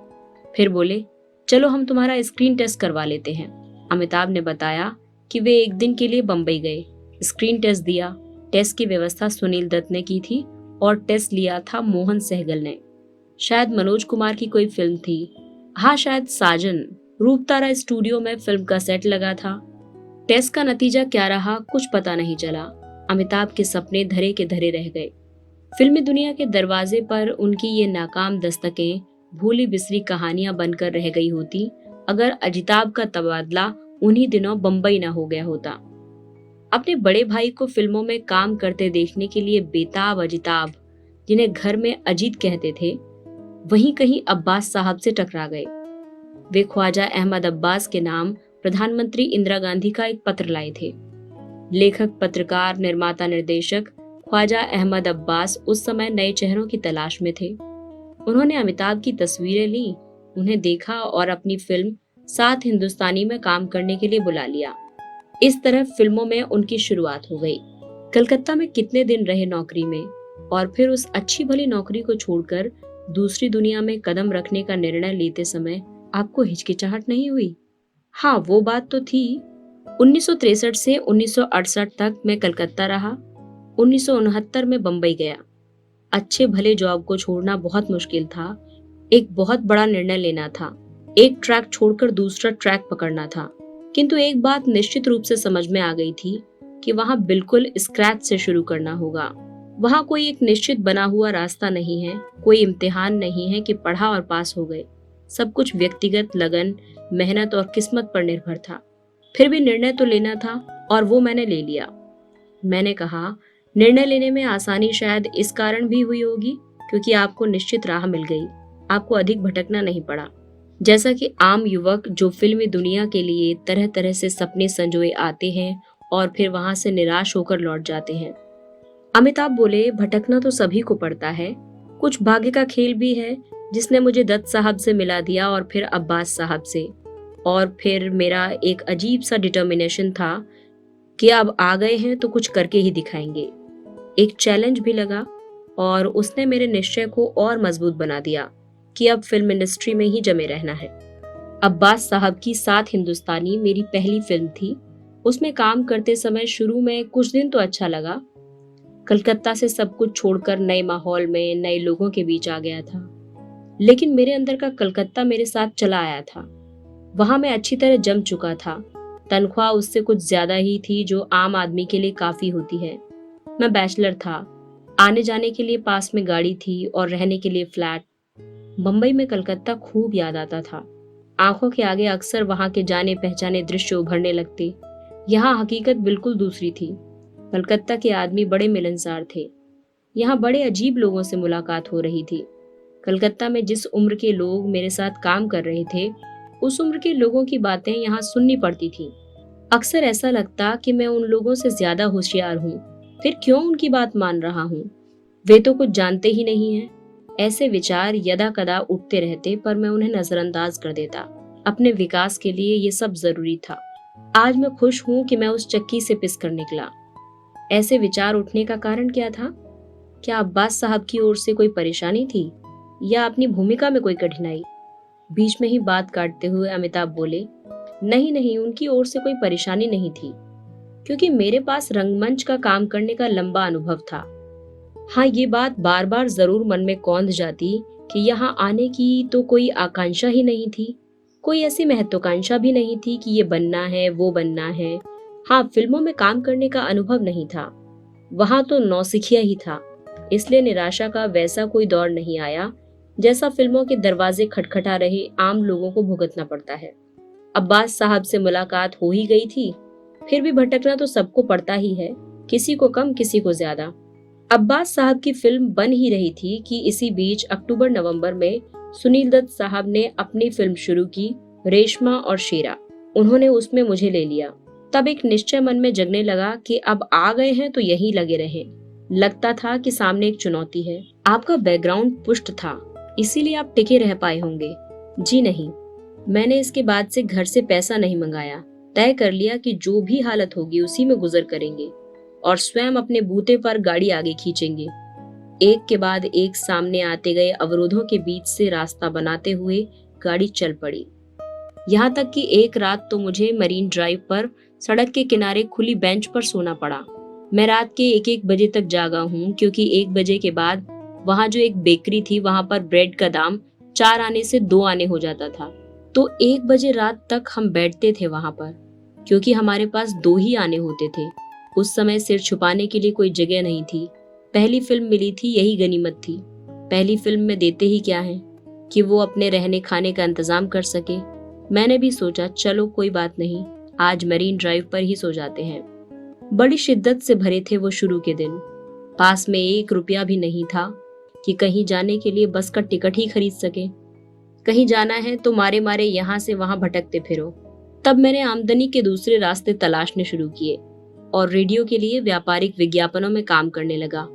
फिर बोले चलो हम तुम्हारा स्क्रीन टेस्ट करवा लेते हैं। अमिताभ ने बताया कि वे एक दिन के लिए बंबई गए, स्क्रीन टेस्ट दिया। टेस्ट की व्यवस्था सुनील दत्त ने की थी और टेस्ट लिया था मोहन सहगल ने। शायद मनोज कुमार की कोई फिल्म थी, हाँ शायद साजन। रूपतारा स्टूडियो में फिल्म का सेट लगा था। टेस्ट का नतीजा क्या रहा कुछ पता नहीं चला। अमिताभ के सपने धरे के धरे रह गए। फिल्मी दुनिया के दरवाजे पर उनकी ये नाकाम दस्तकें भूली बिसरी कहानियां बनकर रह गई होती अगर अजिताभ का तबादला उन्हीं दिनों बंबई न हो गया होता। अपने बड़े भाई को फिल्मों में काम करते देखने के लिए बेताब अजिताभ, जिन्हें घर में अजीत कहते थे, वहीं कहीं अब्बास साहब से टकरा गए। वे ख्वाजा अहमद अब्बास के नाम प्रधानमंत्री इंदिरा गांधी का एक पत्र लाए थे। लेखक, पत्रकार, निर्माता, निर्देशक ख्वाजा अहमद अब्बास उस समय नए चेहरों की तलाश में थे। उन्होंने अमिताभ की तस्वीरें ली, उन्हें देखा और अपनी फिल्म सात हिंदुस्तानी में काम करने के लिए बुला लिया। इस तरह फिल्मों में उनकी शुरुआत हो गई। कलकत्ता में कितने दिन रहे नौकरी में, और फिर उस अच्छी भली नौकरी को छोड़कर दूसरी दुनिया में कदम रखने का निर्णय लेते समय आपको हिचकिचाहट नहीं हुई? हाँ, वो बात तो थी। 1963 से 1968 तक मैं कलकत्ता रहा। 1969 में बंबई गया। अच्छे भले जॉब को छोड़ना बहुत मुश्किल था। एक बहुत बड़ा निर्णय लेना था। एक ट्रैक छोड़कर दूसरा ट्रैक पकड़ना था। किंतु एक बात निश्चित रूप से समझ में आ गई थी कि वहां बिल्कुल स्क्रैच से शुरू करना होगा। वहां कोई एक निश्चित बना हुआ रास्ता नहीं है, कोई इम्तिहान नहीं है कि पढ़ा और पास हो गए। सब कुछ व्यक्तिगत लगन, मेहनत और किस्मत पर निर्भर था। फिर भी निर्णय तो लेना था और वो मैंने ले लिया। मैंने कहा निर्णय लेने में आसानी शायद इस कारण भी हुई होगी क्योंकि आपको निश्चित राह मिल गई, आपको अधिक भटकना नहीं पड़ा, जैसा कि आम युवक जो फिल्मी दुनिया के लिए तरह तरह से सपने संजोए आते हैं और फिर वहां से निराश होकर लौट जाते हैं। अमिताभ बोले भटकना तो सभी को पड़ता है, कुछ भाग्य का खेल भी है जिसने मुझे दत्त साहब से मिला दिया और फिर अब्बास साहब से। और फिर मेरा एक अजीब सा डिटर्मिनेशन था कि अब आ गए हैं तो कुछ करके ही दिखाएंगे। एक चैलेंज भी लगा और उसने मेरे निश्चय को और मजबूत बना दिया कि अब फिल्म इंडस्ट्री में ही जमे रहना है। अब्बास साहब की सात हिंदुस्तानी मेरी पहली फिल्म थी। उसमें काम करते समय शुरू में कुछ दिन तो अच्छा लगा। कलकत्ता से सब कुछ छोड़कर नए माहौल में नए लोगों के बीच आ गया था, लेकिन मेरे अंदर का कलकत्ता मेरे साथ चला आया था। वहां मैं अच्छी तरह जम चुका था। तनख्वाह उससे कुछ ज्यादा ही थी जो आम आदमी के लिए काफी होती है। मैं बैचलर था। आने जाने के लिए पास में गाड़ी थी और रहने के लिए फ्लैट। बंबई में कलकत्ता खूब याद आता था। आंखों के आगे अक्सर वहां के जाने पहचाने दृश्य उभरने लगते। यहाँ हकीकत बिल्कुल दूसरी थी। कलकत्ता के आदमी बड़े मिलनसार थे। यहाँ बड़े अजीब लोगों से मुलाकात हो रही थी। कलकत्ता में जिस उम्र के लोग मेरे साथ काम कर रहे थे, उस उम्र के लोगों की बातें यहाँ सुननी पड़ती थी। अक्सर ऐसा लगता कि मैं उन लोगों से ज्यादा होशियार हूँ, फिर क्यों उनकी बात मान रहा हूँ? वे तो कुछ जानते ही नहीं हैं। ऐसे विचार यदा कदा उठते रहते, पर मैं उन्हें नजरअंदाज कर देता। अपने विकास के लिए ये सब जरूरी था। आज मैं खुश हूँ कि मैं उस चक्की से पिस कर निकला। ऐसे विचार उठने का कारण क्या था? क्या अब्बास साहब की ओर से कोई परेशानी थी, या अपनी भूमिका में कोई कठिनाई? बीच में ही बात काटते हुए अमिताभ बोले, नहीं नहीं, उनकी ओर से कोई परेशानी नहीं थी, क्योंकि मेरे पास रंगमंच का काम करने का लंबा अनुभव था। हाँ, ये बात बार बार जरूर मन में कौंध जाती कि यहाँ आने की तो कोई आकांक्षा ही नहीं थी, कोई ऐसी महत्वाकांक्षा भी नहीं थी कि ये बनना है वो बनना है। हाँ, फिल्मों में काम करने का अनुभव नहीं था, वहां तो नौसिखिया ही था, इसलिए निराशा का वैसा कोई दौर नहीं आया जैसा फिल्मों के दरवाजे खटखटा रहे आम लोगों को भुगतना पड़ता है। अब्बास साहब से मुलाकात हो ही गई थी, फिर भी भटकना तो सबको पड़ता ही है, किसी को कम किसी को ज्यादा। अब्बास साहब की फिल्म बन ही रही थी कि इसी बीच अक्टूबर नवंबर में सुनील दत्त साहब ने अपनी फिल्म शुरू की, रेशमा और शेरा। उन्होंने उसमें मुझे ले लिया। तब एक निश्चय मन में जगने लगा कि अब आ गए हैं तो यहीं लगे रहें। लगता था कि सामने एक चुनौती है। आपका बैकग्राउंड पुष्ट था, इसीलिए आप टिके रह पाए होंगे। जी नहीं, मैंने इसके बाद से घर से पैसा नहीं मंगाया। तय कर लिया कि जो भी हालत होगी उसी में गुजर करेंगे और स्वयं अपने बूते पर गाड़ी आगे खींचेंगे। एक के बाद एक सामने आते गए अवरोधों के बीच से रास्ता बनाते हुए गाड़ी चल पड़ी। यहाँ तक कि एक रात तो मुझे मरीन ड्राइव पर सड़क के किनारे खुली बेंच पर सोना पड़ा। मैं रात के 1-1 बजे तक जागा हूँ, क्योंकि 1 बजे के बाद वहाँ जो एक बेकरी थी, वहां पर ब्रेड का दाम 4 आने से 2 आने हो जाता था। तो 1 बजे रात तक हम बैठते थे वहां पर, क्योंकि हमारे पास 2 ही आने होते थे। उस समय सिर छुपाने के लिए कोई जगह नहीं थी। पहली फिल्म मिली थी, यही गनीमत थी। पहली फिल्म में देते ही क्या है कि वो अपने रहने खाने का इंतजाम कर सके। मैंने भी सोचा, चलो कोई बात नहीं, आज मरीन ड्राइव पर ही सो जाते हैं। बड़ी शिद्दत से भरे थे वो शुरू के दिन। पास में 1 रुपया भी नहीं था कि कहीं जाने के लिए बस का टिकट ही खरीद सके। कहीं जाना है तो मारे मारे यहाँ से वहां भटकते फिरो। तब मैंने आमदनी के दूसरे रास्ते तलाशने शुरू किए और रेडियो के लिए व्यापारिक विज्ञापनों में काम करने लगा।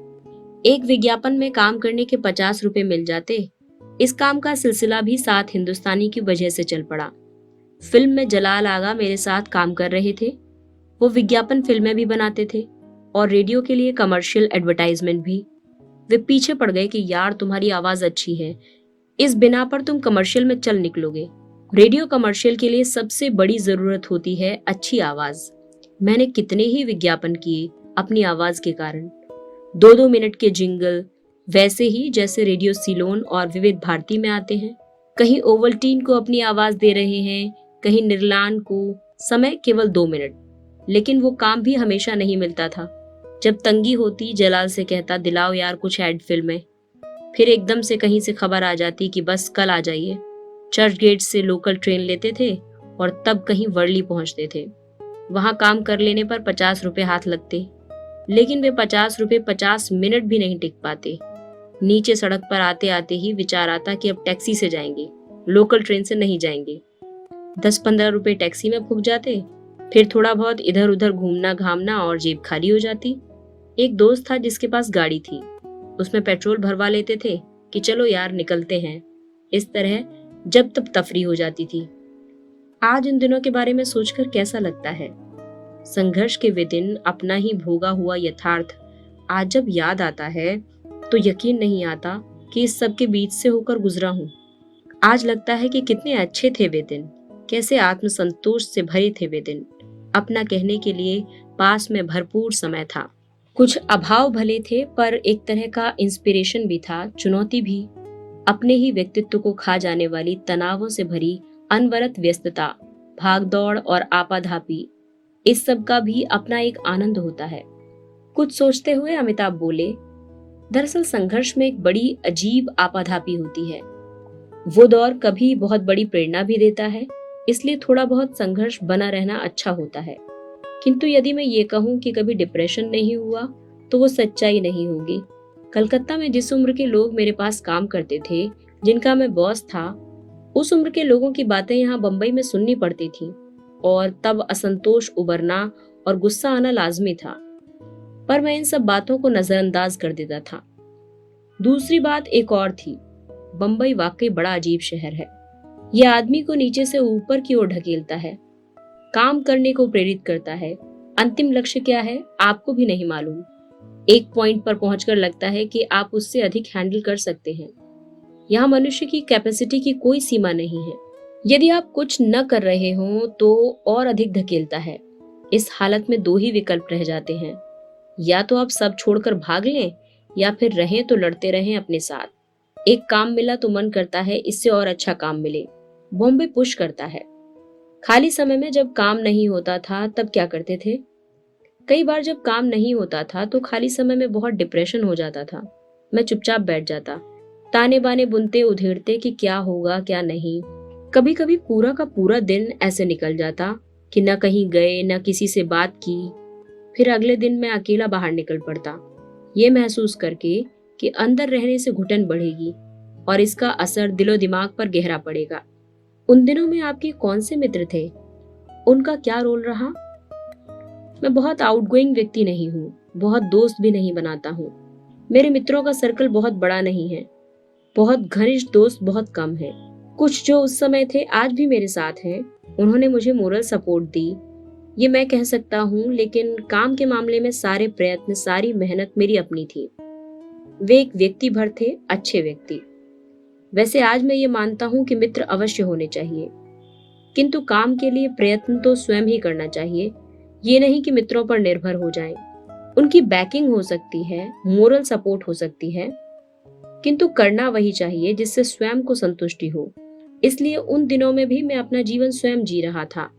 एक विज्ञापन में काम करने के 50 रुपए मिल जाते। इस काम का सिलसिला भी साथ हिंदुस्तानी की वजह से चल पड़ा। फिल्म में जलाल आगा मेरे साथ काम कर रहे थे। वो विज्ञापन फिल्में भी बनाते थे और रेडियो के लिए कमर्शियल एडवर्टाइजमेंट भी। वे पीछे पड़ गए कि यार, तुम्हारी आवाज अच्छी है, इस बिना पर तुम कमर्शियल में चल निकलोगे। रेडियो कमर्शियल के लिए सबसे बड़ी जरूरत होती है अच्छी आवाज। मैंने कितने ही विज्ञापन किए अपनी आवाज के कारण। 2-2 मिनट के जिंगल, वैसे ही जैसे रेडियो सिलोन और विविध भारती में आते हैं। कहीं ओवल्टीन को अपनी आवाज दे रहे हैं, कहीं निर्लान को। समय केवल 2 मिनट, लेकिन वो काम भी हमेशा नहीं मिलता था। जब तंगी होती, जलाल से कहता, दिलाओ यार कुछ ऐड फिल्में। फिर एकदम से कहीं से खबर आ जाती कि बस कल आ जाइए। चर्च गेट से लोकल ट्रेन लेते थे और तब कहीं वर्ली पहुंचते थे। वहां काम कर लेने पर 50 रुपए हाथ लगते, लेकिन वे 50 रुपए 50 मिनट भी नहीं टिक पाते। नीचे सड़क पर आते आते ही विचार आता कि अब टैक्सी से जाएंगे, लोकल ट्रेन से नहीं जाएंगे। 10-15 रुपए टैक्सी में फूक जाते, फिर थोड़ा बहुत इधर उधर घूमना घामना और जेब खाली हो जाती। एक दोस्त था जिसके पास गाड़ी थी, उसमें पेट्रोल भरवा लेते थे कि चलो यार निकलते हैं। इस तरह जब तब तफरी हो जाती थी। आज इन दिनों के बारे में सोचकर कैसा लगता है। संघर्ष के वे दिन, अपना ही भोगा हुआ यथार्थ आज जब याद आता है तो यकीन नहीं आता कि इस सब के बीच से होकर गुजरा हूँ। आज लगता है कि कितने अच्छे थे वे दिन, कैसे आत्मसंतोष से भरे थे वे दिन। अपना कहने के लिए पास में भरपूर समय था। कुछ अभाव भले थे, पर एक तरह का इंस्पिरेशन भी था, चुनौती भी। अपने ही व्यक्तित्व को खा जाने वाली तनावों से भरी अनवरत व्यस्तता, भागदौड़ और आपाधापी, इस सब का भी अपना एक आनंद होता है। कुछ सोचते हुए अमिताभ बोले, दरअसल संघर्ष में एक बड़ी अजीब आपाधापी होती है। वो दौर कभी बहुत बड़ी प्रेरणा भी देता है, इसलिए थोड़ा बहुत संघर्ष बना रहना अच्छा होता है। किंतु यदि मैं ये कहूँ कि कभी डिप्रेशन नहीं हुआ, तो वो सच्चाई नहीं होगी। कलकत्ता में जिस उम्र के लोग मेरे पास काम करते थे, जिनका मैं बॉस था, उस उम्र के लोगों की बातें यहाँ बंबई में सुननी पड़ती थी, और तब असंतोष उबरना और गुस्सा आना लाजमी था। पर मैं इन सब बातों को नजरअंदाज कर देता था। दूसरी बात एक और थी। बंबई वाकई बड़ा अजीब शहर है। यह आदमी को नीचे से ऊपर की ओर ढकेलता है, काम करने को प्रेरित करता है। अंतिम लक्ष्य क्या है आपको भी नहीं मालूम। एक पॉइंट पर पहुंचकर लगता है कि आप उससे अधिक हैंडल कर सकते हैं। यहाँ मनुष्य की कैपेसिटी की कोई सीमा नहीं है। यदि आप कुछ न कर रहे हो तो और अधिक धकेलता है। इस हालत में दो ही विकल्प रह जाते हैं, या तो आप सब छोड़कर भाग लें, या फिर रहें तो लड़ते रहें अपने साथ। एक काम मिला तो मन करता है इससे और अच्छा काम मिले। बॉम्बे पुश करता है। खाली समय में जब काम नहीं होता था तब क्या करते थे? कई बार जब काम नहीं होता था तो खाली समय में बहुत डिप्रेशन हो जाता था। मैं चुपचाप बैठ जाता, ताने बाने बुनते उधेड़ते कि क्या होगा क्या नहीं। कभी कभी पूरा का पूरा दिन ऐसे निकल जाता कि न कहीं गए न किसी से बात की। फिर अगले दिन मैं अकेला बाहर निकल पड़ता, ये महसूस करके कि अंदर रहने से घुटन बढ़ेगी और इसका असर दिलो दिमाग पर गहरा पड़ेगा। उन दिनों में आपके कौन से मित्र थे? उनका क्या रोल रहा? मैं बहुत आउटगोइंग व्यक्ति नहीं हूँ, बहुत दोस्त भी नहीं बनाता हूँ। मेरे मित्रों का सर्कल बहुत बड़ा नहीं है, बहुत घनिष्ठ दोस्त बहुत कम है। कुछ जो उस समय थे आज भी मेरे साथ हैं। उन्होंने मुझे मोरल सपोर्ट दी, ये मैं कह सकता हूँ, लेकिन काम के मामले में सारे प्रयत्न सारी मेहनत मेरी अपनी थी। वे एक व्यक्ति भर थे, अच्छे व्यक्ति। वैसे आज मैं ये मानता हूँ कि मित्र अवश्य होने चाहिए, किंतु काम के लिए प्रयत्न तो स्वयं ही करना चाहिए। ये नहीं कि मित्रों पर निर्भर हो जाएं। उनकी बैकिंग हो सकती है, मोरल सपोर्ट हो सकती है, किंतु करना वही चाहिए जिससे स्वयं को संतुष्टि हो। इसलिए उन दिनों में भी मैं अपना जीवन स्वयं जी रहा था।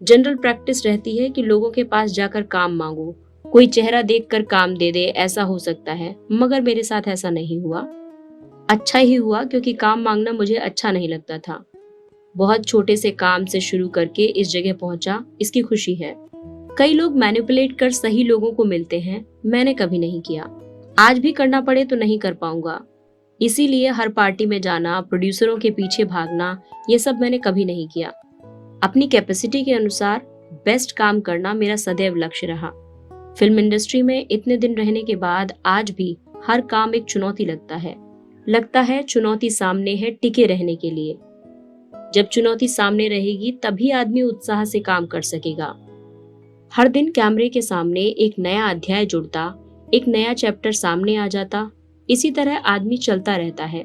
जनरल प्रैक्टिस रहती है कि लोगों के पास जाकर काम मांगो, कोई चेहरा देखकर काम दे दे, ऐसा हो सकता है, मगर मेरे साथ ऐसा नहीं हुआ। अच्छा ही हुआ, क्योंकि काम मांगना मुझे अच्छा नहीं लगता था। बहुत छोटे से काम से शुरू करके इस जगह पहुंचा, इसकी खुशी है। कई लोग मैनिपुलेट कर सही लोगों को मिलते हैं, मैंने कभी नहीं किया। आज भी करना पड़े तो नहीं कर पाऊंगा। इसीलिए हर पार्टी में जाना, प्रोड्यूसरों के पीछे भागना, ये सब मैंने कभी नहीं किया। अपनी कैपेसिटी के अनुसार बेस्ट काम करना मेरा सदैव लक्ष्य रहा। फिल्म इंडस्ट्री में इतने दिन रहने के बाद आज भी हर काम एक चुनौती लगता है चुनौती सामने है टिके रहने के लिए। जब चुनौती सामने रहेगी तभी आदमी उत्साह से काम कर सकेगा। हर दिन कैमरे के सामने एक नया अध्याय जुड़ता, एक नया चैप्टर सामने आ जाता। इसी तरह आदमी चलता रहता है।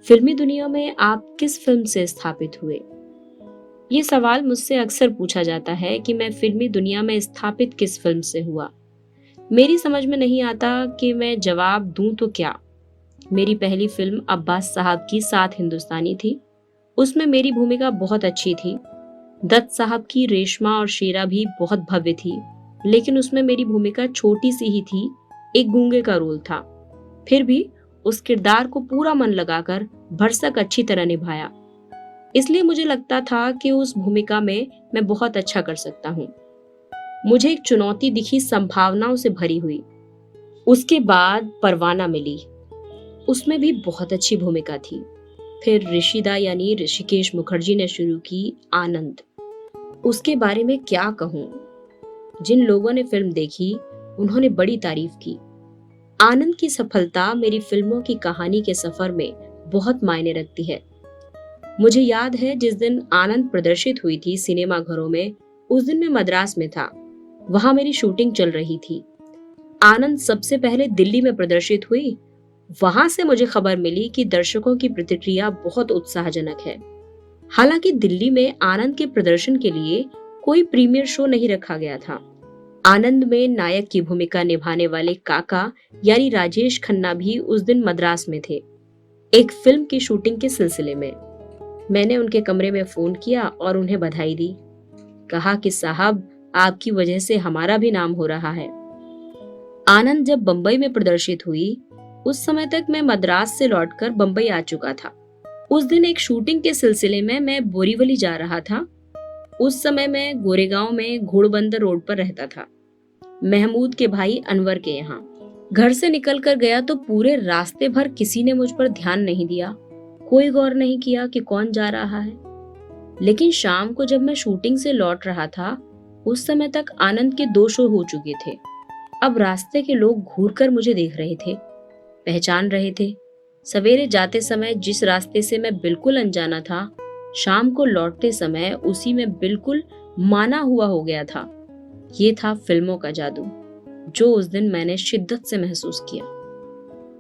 फिल्मी दुनिया में आप किस फिल्म से स्थापित हुए? ये सवाल मुझसे अक्सर पूछा जाता है कि मैं फिल्मी दुनिया में स्थापित किस फिल्म से हुआ। मेरी समझ में नहीं आता कि मैं जवाब दूं तो क्या। मेरी पहली फिल्म अब्बास साहब की 7 हिंदुस्तानी थी। उसमें मेरी भूमिका बहुत अच्छी थी। दत्त साहब की रेशमा और शेरा भी बहुत भव्य थी, लेकिन उसमें मेरी भूमिका छोटी सी ही थी, एक गूंगे का रोल था। फिर भी उस किरदार को पूरा मन लगाकर भरसक अच्छी तरह निभाया। इसलिए मुझे लगता था कि उस भूमिका में मैं बहुत अच्छा कर सकता हूँ। मुझे एक चुनौती दिखी, संभावनाओं से भरी हुई। उसके बाद परवाना मिली, उसमें भी बहुत अच्छी भूमिका थी। फिर ऋषिदा यानी ऋषिकेश मुखर्जी ने शुरू की आनंद। उसके बारे में क्या कहूँ, जिन लोगों ने फिल्म देखी उन्होंने बड़ी तारीफ की। आनंद की सफलता मेरी फिल्मों की कहानी के सफर में बहुत मायने रखती है। मुझे याद है जिस दिन आनंद प्रदर्शित हुई थी सिनेमा घरों में, उस दिन मैं मद्रास में था। वहां मेरी शूटिंग चल रही थी। आनंद सबसे पहले दिल्ली में प्रदर्शित हुई। वहां से मुझे खबर मिली कि दर्शकों की प्रतिक्रिया बहुत उत्साहजनक है। हालांकि दिल्ली में आनंद के प्रदर्शन के लिए कोई प्रीमियर शो नहीं रखा गया था। आनंद में नायक की भूमिका निभाने वाले काका यानी राजेश खन्ना भी उस दिन मद्रास में थे, एक फिल्म की शूटिंग के सिलसिले में। मैंने उनके कमरे में फोन किया और उन्हें बधाई दी। कहा कि साहब, आपकी वजह से हमारा भी नाम हो रहा है। आनंद जब बंबई में प्रदर्शित हुई, उस समय तक मैं मद्रास से लौटकर बंबई आ चुका था। उस दिन एक शूटिंग के सिलसिले में मैं बोरीवली जा रहा था। उस समय मैं गोरेगांव में घोड़बंदर रोड पर रहता था, महमूद के भाई अनवर के यहाँ। घर से निकल कर गया तो पूरे रास्ते भर किसी ने मुझ पर ध्यान नहीं दिया, कोई गौर नहीं किया कि कौन जा रहा है। लेकिन शाम को जब मैं शूटिंग से लौट रहा था, उस समय तक आनंद के 2 शो हो चुके थे। अब रास्ते के लोग घूरकर मुझे देख रहे थे, पहचान रहे थे। सवेरे जाते समय जिस रास्ते से मैं बिल्कुल अनजाना था, शाम को लौटते समय उसी में बिल्कुल माना हुआ हो गया था। ये था फिल्मों का जादू, जो उस दिन मैंने शिद्दत से महसूस किया।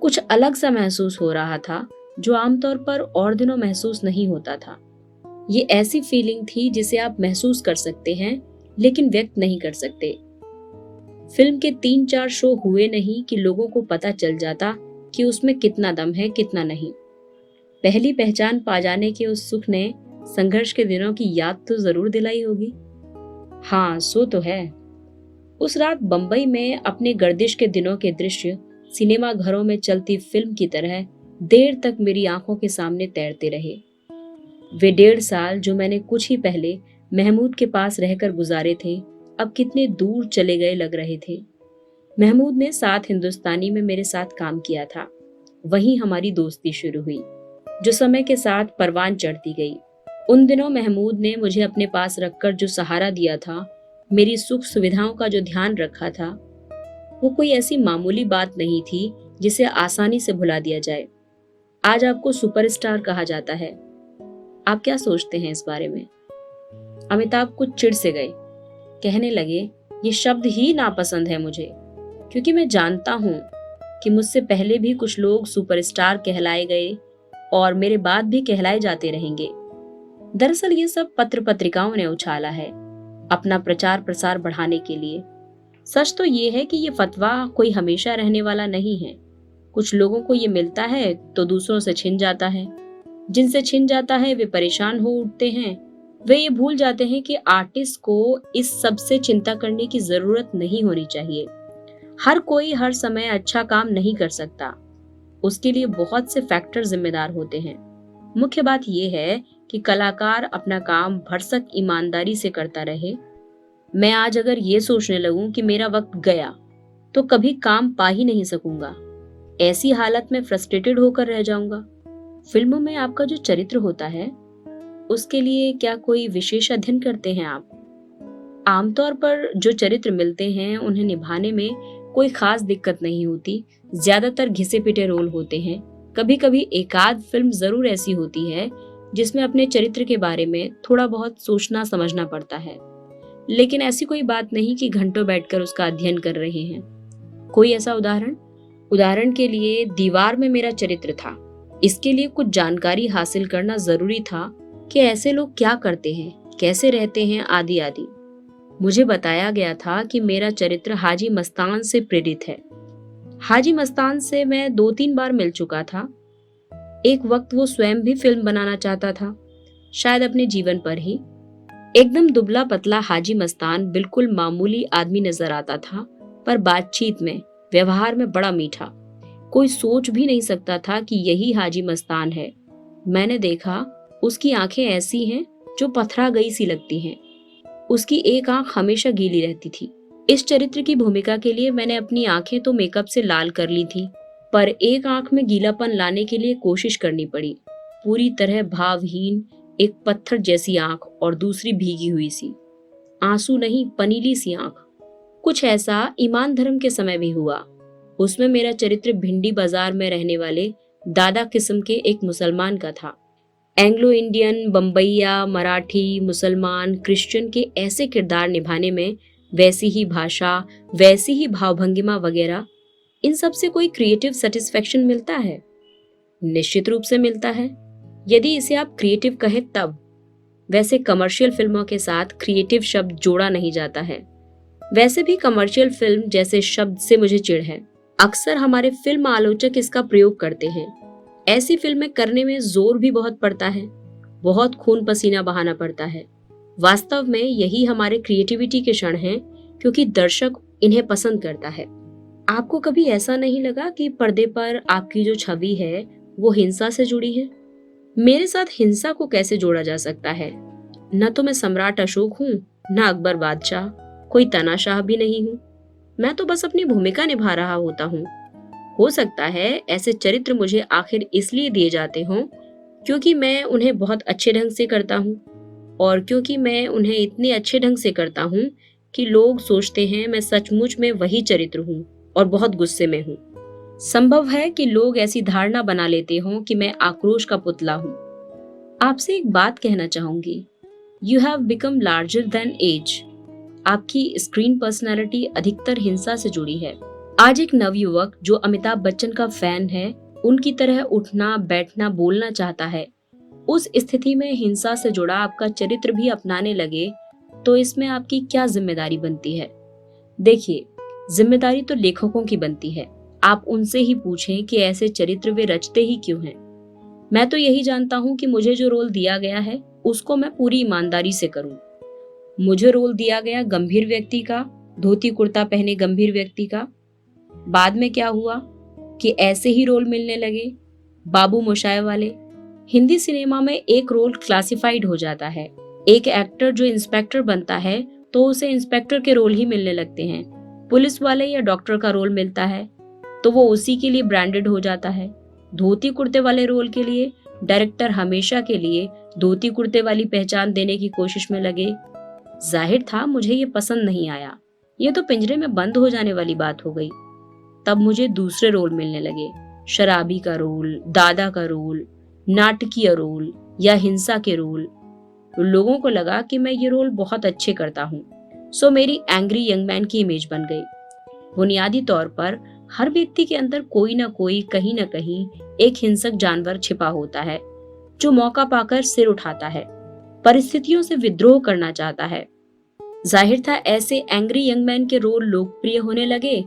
कुछ अलग सा महसूस हो रहा था, जो आमतौर पर और दिनों महसूस नहीं होता था। ये ऐसी फीलिंग थी जिसे आप महसूस कर सकते हैं, लेकिन व्यक्त नहीं कर सकते। फिल्म के 3-4 शो हुए नहीं कि लोगों को पता चल जाता कि उसमें कितना दम है, कितना नहीं। पहली पहचान पा जाने के उस सुख ने संघर्ष के दिनों की याद तो जरूर दिलाई होगी। हाँ, सो तो है। उस रात बंबई में अपने गर्दिश के दिनों के दृश्य सिनेमा घरों में चलती फिल्म की तरह देर तक मेरी आंखों के सामने तैरते रहे। वे 1.5 साल जो मैंने कुछ ही पहले महमूद के पास रहकर गुजारे थे, अब कितने दूर चले गए लग रहे थे। महमूद ने 7 हिंदुस्तानी में मेरे साथ काम किया था। वहीं हमारी दोस्ती शुरू हुई, जो समय के साथ परवान चढ़ती गई। उन दिनों महमूद ने मुझे अपने पास रखकर जो सहारा दिया था, मेरी सुख सुविधाओं का जो ध्यान रखा था, वो कोई ऐसी मामूली बात नहीं थी जिसे आसानी से भुला दिया जाए। आज आपको सुपरस्टार कहा जाता है। आप क्या सोचते हैं इस बारे में? अमिताभ कुछ चिढ़ से गए, कहने लगे, ये शब्द ही नापसंद है मुझे, क्योंकि मैं जानता हूं कि मुझसे पहले भी कुछ लोग सुपरस्टार कहलाए गए और मेरे बाद भी कहलाए जाते रहेंगे। दरअसल ये सब पत्र पत्रिकाओं ने उछाला है, अपना प्रचार प्रसार बढ़ाने के लिए। सच तो ये है कि ये फतवा कोई हमेशा रहने वाला नहीं है। कुछ लोगों को ये मिलता है तो दूसरों से छिन जाता है। जिनसे छिन जाता है वे परेशान हो उठते हैं। वे ये भूल जाते हैं कि आर्टिस्ट को इस सब से चिंता करने की जरूरत नहीं होनी चाहिए। हर कोई हर समय अच्छा काम नहीं कर सकता, उसके लिए बहुत से फैक्टर जिम्मेदार होते हैं। मुख्य बात यह है कि कलाकार अपना काम भरसक ईमानदारी से करता रहे। मैं आज अगर ये सोचने लगूं कि मेरा वक्त गया तो कभी काम पा ही नहीं सकूंगा। ऐसी हालत में फ्रस्ट्रेटेड होकर रह जाऊंगा। फिल्मों में आपका जो चरित्र होता है, उसके लिए क्या कोई विशेष अध्ययन करते हैं आप? आमतौर पर जो चरित्र मिलते हैं उन्हें निभाने में कोई खास दिक्कत नहीं होती। ज्यादातर घिसे पिटे रोल होते हैं। कभी कभी एकाध फिल्म जरूर ऐसी होती है जिसमें अपने चरित्र के बारे में थोड़ा बहुत सोचना समझना पड़ता है, लेकिन ऐसी कोई बात नहीं कि घंटों बैठकर उसका अध्ययन कर रहे हैं। कोई ऐसा उदाहरण के लिए दीवार में मेरा चरित्र था। इसके लिए कुछ जानकारी हासिल करना जरूरी था कि ऐसे लोग क्या करते हैं, कैसे रहते हैं, आदि आदि। मुझे बताया गया था कि मेरा चरित्र हाजी मस्तान से प्रेरित है। हाजी मस्तान से मैं 2-3 बार मिल चुका था। एक वक्त वो स्वयं भी फिल्म बनाना चाहता था, शायद अपने जीवन पर ही। एकदम दुबला पतला हाजी मस्तान बिल्कुल मामूली आदमी नजर आता था, पर बातचीत में, व्यवहार में बड़ा मीठा। कोई सोच भी नहीं सकता था कि यही हाजी मस्तान है। मैंने देखा उसकी आंखें ऐसी हैं जो पथरा गई सी लगती हैं। उसकी एक आंख हमेशा गीली रहती थी। इस चरित्र की भूमिका के लिए मैंने अपनी आंखें तो मेकअप से लाल कर ली थी, पर एक आंख में गीलापन लाने के लिए कोशिश करनी पड़ी। पूरी तरह भावहीन एक पत्थर जैसी आंख और दूसरी भीगी हुई सी, आंसू नहीं पनीली सी आंख। कुछ ऐसा ईमान धर्म के समय भी हुआ। उसमें मेरा चरित्र भिंडी बाजार में रहने वाले दादा किस्म के एक मुसलमान का था। एंग्लो इंडियन, बम्बईया, मराठी, मुसलमान, क्रिश्चियन के ऐसे किरदार निभाने में वैसी ही भाषा, वैसी ही भावभंगिमा वगैरह, इन सब से कोई क्रिएटिव सेटिस्फेक्शन मिलता है? निश्चित रूप से मिलता है, यदि इसे आप क्रिएटिव कहें तब। वैसे कमर्शियल फिल्मों के साथ क्रिएटिव शब्द जोड़ा नहीं जाता है। वैसे भी कमर्शियल फिल्म जैसे शब्द से मुझे चिढ़ है। अक्सर हमारे फिल्म आलोचक इसका प्रयोग करते हैं। ऐसी फिल्में करने में जोर भी बहुत पड़ता है, बहुत खून पसीना बहाना पड़ता है। वास्तव में यही हमारे क्रिएटिविटी के क्षण हैं, क्योंकि दर्शक इन्हें पसंद करता है। आपको कभी ऐसा नहीं लगा कि पर्दे पर आपकी जो छवि है वो हिंसा से जुड़ी है? मेरे साथ हिंसा को कैसे जोड़ा जा सकता है? न तो मैं सम्राट अशोक हूँ, न अकबर बादशाह, कोई तानाशाह भी नहीं हूँ। मैं तो बस अपनी भूमिका निभा रहा होता हूँ। हो सकता है ऐसे चरित्र मुझे आखिर इसलिए दिए जाते हों क्योंकि मैं उन्हें बहुत अच्छे ढंग से करता हूँ, और क्योंकि मैं उन्हें इतने अच्छे ढंग से करता हूँ कि लोग सोचते हैं मैं सचमुच में वही चरित्र हूँ और बहुत गुस्से में हूँ। संभव है कि लोग ऐसी धारणा बना लेते हों कि मैं आक्रोश का पुतला हूँ। आपसे एक बात कहना चाहूंगी। You have become larger than age. आपकी स्क्रीन पर्सनैलिटी अधिकतर हिंसा से जुड़ी है। आज एक नवयुवक जो अमिताभ बच्चन का फैन है, उनकी तरह उठना, बैठना, बोलना चाहता है। उस स्थिति में हिंसा से जुड़ा आपका चरित्र भी अपनाने लगे, तो इसमें आपकी क्या जिम्मेदारी बनती है? देखिए, जिम्मेदारी तो लेखकों की बनती है। आप उनसे ही पूछें कि ऐसे चरित्र वे रचते ही क्यों हैं। मैं तो यही जानता हूँ कि मुझे जो रोल दिया गया है, उसको मैं पूरी ईमानदारी से करूँ। मुझे रोल दिया गया गंभीर व्यक्ति का, धोती कुर्ता पहने गंभीर व्यक्ति का। बाद में क्या हुआ कि ऐसे ही रोल मिलने लगे, बाबू मोशाय वाले। हिंदी सिनेमा में एक रोल क्लासिफाइड हो जाता है। एक एक्टर जो इंस्पेक्टर बनता है तो उसे इंस्पेक्टर के रोल ही मिलने लगते हैं। पुलिस वाले या डॉक्टर का रोल मिलता है तो वो उसी के लिए ब्रांडेड हो जाता है। धोती कुर्ते वाले रोल के लिए डायरेक्टर हमेशा के लिए धोती कुर्ते वाली पहचान देने की कोशिश में लगे। जाहिर था मुझे ये पसंद नहीं आया। ये तो पिंजरे में बंद हो जाने वाली बात हो गई। तब मुझे दूसरे रोल मिलने लगे, शराबी का रोल, दादा का रोल, नाटकीय रोल या हिंसा के रोल। लोगों को लगा कि मैं ये रोल बहुत अच्छे करता हूँ, सो मेरी एंग्री यंग मैन की इमेज बन गई। बुनियादी तौर पर हर व्यक्ति के अंदर कोई ना कोई, कहीं ना कहीं एक हिंसक जानवर छिपा होता है जो मौका पाकर सिर उठाता है, परिस्थितियों से विद्रोह करना चाहता है। जाहिर था ऐसे एंग्री यंग मैन के रोल लोकप्रिय होने लगे,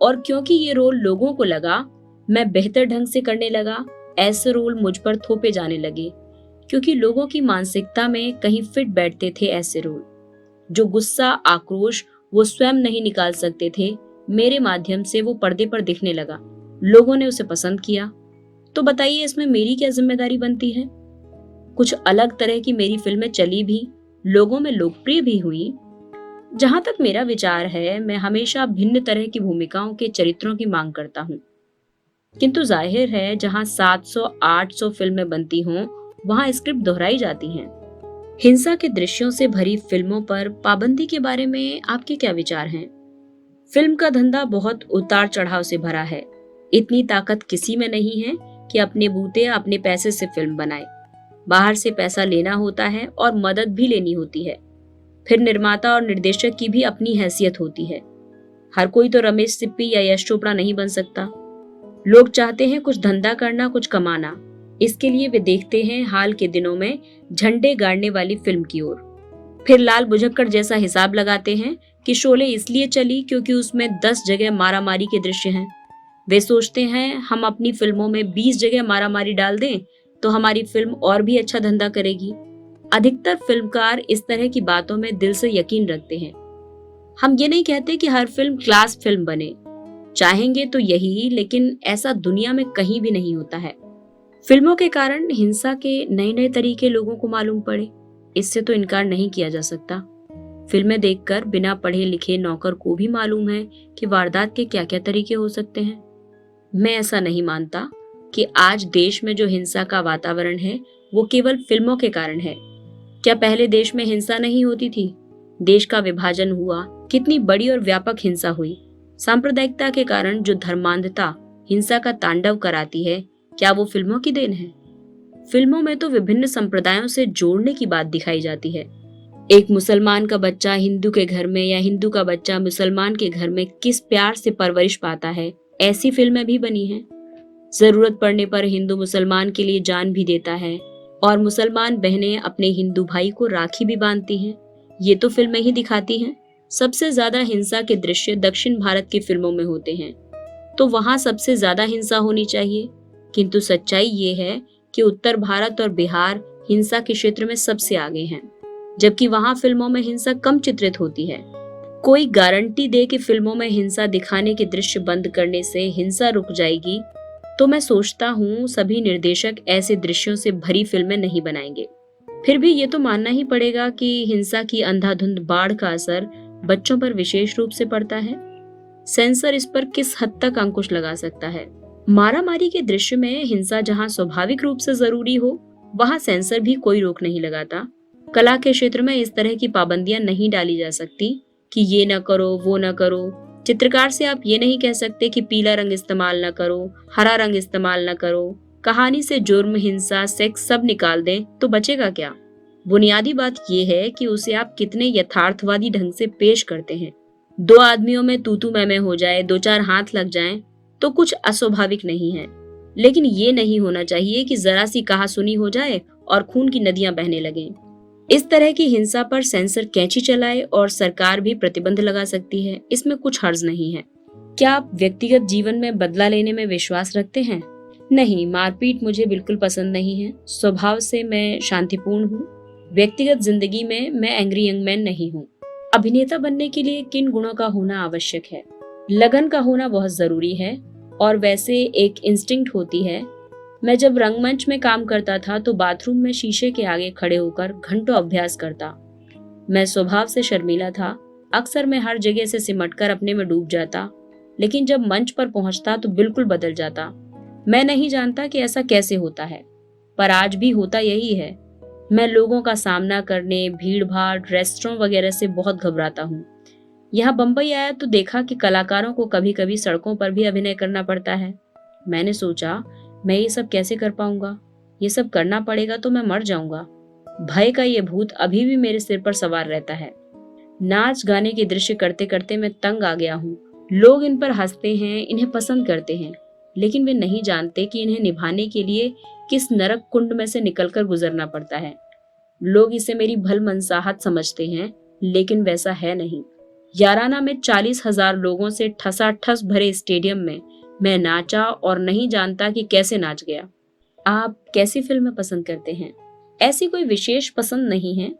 और क्योंकि ये रोल लोगों को लगा मैं बेहतर ढंग से करने लगा, ऐसे रोल मुझ पर थोपे जाने लगे क्योंकि लोगों की मानसिकता में कहीं फिट बैठते थे ऐसे रोल। जो गुस्सा, आक्रोश वो स्वयं नहीं निकाल सकते थे, मेरे माध्यम से वो पर्दे पर दिखने लगा। लोगों ने उसे पसंद किया। तो बताइए इसमें मेरी क्या जिम्मेदारी बनती है? कुछ अलग तरह की मेरी फिल्में चली भी, लोगों में लोकप्रिय भी हुई। जहां तक मेरा विचार है, मैं हमेशा भिन्न तरह की भूमिकाओं के चरित्रों की मांग करता हूँ। किंतु जाहिर है जहां 700-800 फिल्में बनती हों, वहां स्क्रिप्ट दोहराई जाती हैं। हिंसा के दृश्यों से भरी फिल्मों पर पाबंदी के बारे में आपके क्या विचार हैं? फिल्म का धंधा बहुत उतार चढ़ाव से भरा है। इतनी ताकत किसी में नहीं है कि अपने बूते अपने पैसे से फिल्म बनाए। बाहर से पैसा लेना होता है और मदद भी लेनी होती है। फिर निर्माता और निर्देशक की भी अपनी हैसियत होती है। हर कोई तो रमेश सिप्पी या यश चोपड़ा नहीं बन सकता। लोग चाहते हैं कुछ धंधा करना, कुछ कमाना। इसके लिए वे देखते हैं हाल के दिनों में झंडे गाड़ने वाली फिल्म की ओर। फिर लाल बुझक्कड़ जैसा हिसाब लगाते हैं कि शोले इसलिए चली क्योंकि उसमें 10 जगह मारामारी के दृश्य हैं। वे सोचते हैं हम अपनी फिल्मों में 20 जगह मारामारी डाल दें तो हमारी फिल्म और भी अच्छा धंधा करेगी। अधिकतर फिल्मकार इस तरह की बातों में दिल से यकीन रखते हैं। हम ये नहीं कहते कि हर फिल्म क्लास फिल्म बने, चाहेंगे तो यही, लेकिन ऐसा दुनिया में कहीं भी नहीं होता है। फिल्मों के कारण हिंसा के नए नए तरीके लोगों को मालूम पड़े, इससे तो इनकार नहीं किया जा सकता। फिल्में देखकर बिना पढ़े लिखे नौकर को भी मालूम है कि वारदात के क्या क्या तरीके हो सकते हैं। मैं ऐसा नहीं मानता कि आज देश में जो हिंसा का वातावरण है वो केवल फिल्मों के कारण है। क्या पहले देश में हिंसा नहीं होती थी? देश का विभाजन हुआ, कितनी बड़ी और व्यापक हिंसा हुई। सांप्रदायिकता के कारण जो धर्मांधता हिंसा का तांडव कराती है, क्या वो फिल्मों की देन है? फिल्मों में तो विभिन्न संप्रदायों से जोड़ने की बात दिखाई जाती है। एक मुसलमान का बच्चा हिंदू के घर में या हिंदू का बच्चा मुसलमान के घर में किस प्यार से परवरिश पाता है, ऐसी फिल्में भी बनी हैं। जरूरत पड़ने पर हिंदू मुसलमान के लिए जान भी देता है, और मुसलमान बहनें अपने हिंदू भाई को राखी भी बांधती हैं। ये तो फिल्में ही दिखाती हैं। सबसे ज्यादा हिंसा के दृश्य दक्षिण भारत की फिल्मों में होते हैं, तो वहां सबसे ज्यादा हिंसा होनी चाहिए। किंतु सच्चाई ये है कि उत्तर भारत और बिहार हिंसा के क्षेत्र में सबसे आगे हैं, जबकि वहां फिल्मों में हिंसा कम चित्रित होती है। कोई गारंटी दे कि फिल्मों में हिंसा दिखाने के दृश्य बंद करने से हिंसा रुक जाएगी, तो मैं सोचता हूँ सभी निर्देशक ऐसे दृश्यों से भरी फिल्में नहीं बनाएंगे। फिर भी ये तो मानना ही पड़ेगा कि हिंसा की अंधाधुंध बाढ़ का असर बच्चों पर विशेष रूप से पड़ता है। सेंसर इस पर किस हद तक अंकुश लगा सकता है? मारामारी के दृश्य में हिंसा जहां स्वाभाविक रूप से जरूरी हो, वहां सेंसर भी कोई रोक नहीं लगाता। कला के क्षेत्र में इस तरह की पाबंदियां नहीं डाली जा सकती कि ये न करो, वो न करो। चित्रकार से आप ये नहीं कह सकते कि पीला रंग इस्तेमाल न करो, हरा रंग इस्तेमाल न करो। कहानी से जुर्म, हिंसा, सेक्स सब निकाल दें तो बचेगा क्या? बुनियादी बात यह है कि उसे आप कितने यथार्थवादी ढंग से पेश करते हैं। दो आदमियों में तू तू मैं हो जाए, दो चार हाथ लग जाएं, तो कुछ अस्वाभाविक नहीं है। लेकिन ये नहीं होना चाहिए कि जरा सी कहासुनी हो जाए और खून की नदियां बहने लगें। इस तरह की हिंसा पर सेंसर कैंची चलाए और सरकार भी प्रतिबंध लगा सकती है, इसमें कुछ हर्ज नहीं है। क्या आप व्यक्तिगत जीवन में बदला लेने में विश्वास रखते हैं? नहीं, मारपीट मुझे बिल्कुल पसंद नहीं है। स्वभाव से मैं शांतिपूर्ण हूँ। व्यक्तिगत जिंदगी में मैं एंग्री यंग मैन नहीं हूँ। अभिनेता बनने के लिए किन गुणों का होना आवश्यक है? लगन का होना बहुत जरूरी है, और वैसे एक इंस्टिंक्ट होती है। मैं जब रंगमंच में काम करता था तो बाथरूम में शीशे के आगे खड़े होकर घंटों अभ्यास करता। मैं स्वभाव से शर्मीला था। अक्सर मैं हर जगह से सिमटकर अपने में डूब जाता, लेकिन जब मंच पर पहुंचता तो बिल्कुल बदल जाता। मैं नहीं जानता कि ऐसा कैसे होता है, पर आज भी होता यही है। मैं लोगों का सामना करने, भीड़ भाड़, रेस्टोरेंट वगैरह से बहुत घबराता हूँ। यहाँ बम्बई आया तो देखा कि कलाकारों को कभी कभी सड़कों पर भी अभिनय करना पड़ता है। मैंने सोचा, मैं ये सब कैसे कर पाऊंगा? ये सब करना पड़ेगा तो मैं मर जाऊंगा। भय का ये भूत अभी भी मेरे सिर पर सवार रहता है। नाच गाने के दृश्य करते करते मैं तंग आ गया हूँ। लोग इन पर हंसते हैं, इन्हें पसंद करते हैं, लेकिन वे नहीं जानते कि इन्हें निभाने के लिए किस नरक कुंड में से निकलकर गुजरना पड़ता है। लोग इसे मेरी भलमनसाहत समझते हैं, लेकिन वैसा है नहीं। याराना में 40,000 लोगों से ठसाठस भरे स्टेडियम में मैं नाचा और नहीं जानता कि कैसे नाच गया। आप कैसी फिल्में पसंद करते हैं? ऐसी कोई विशेष पसंद नहीं है।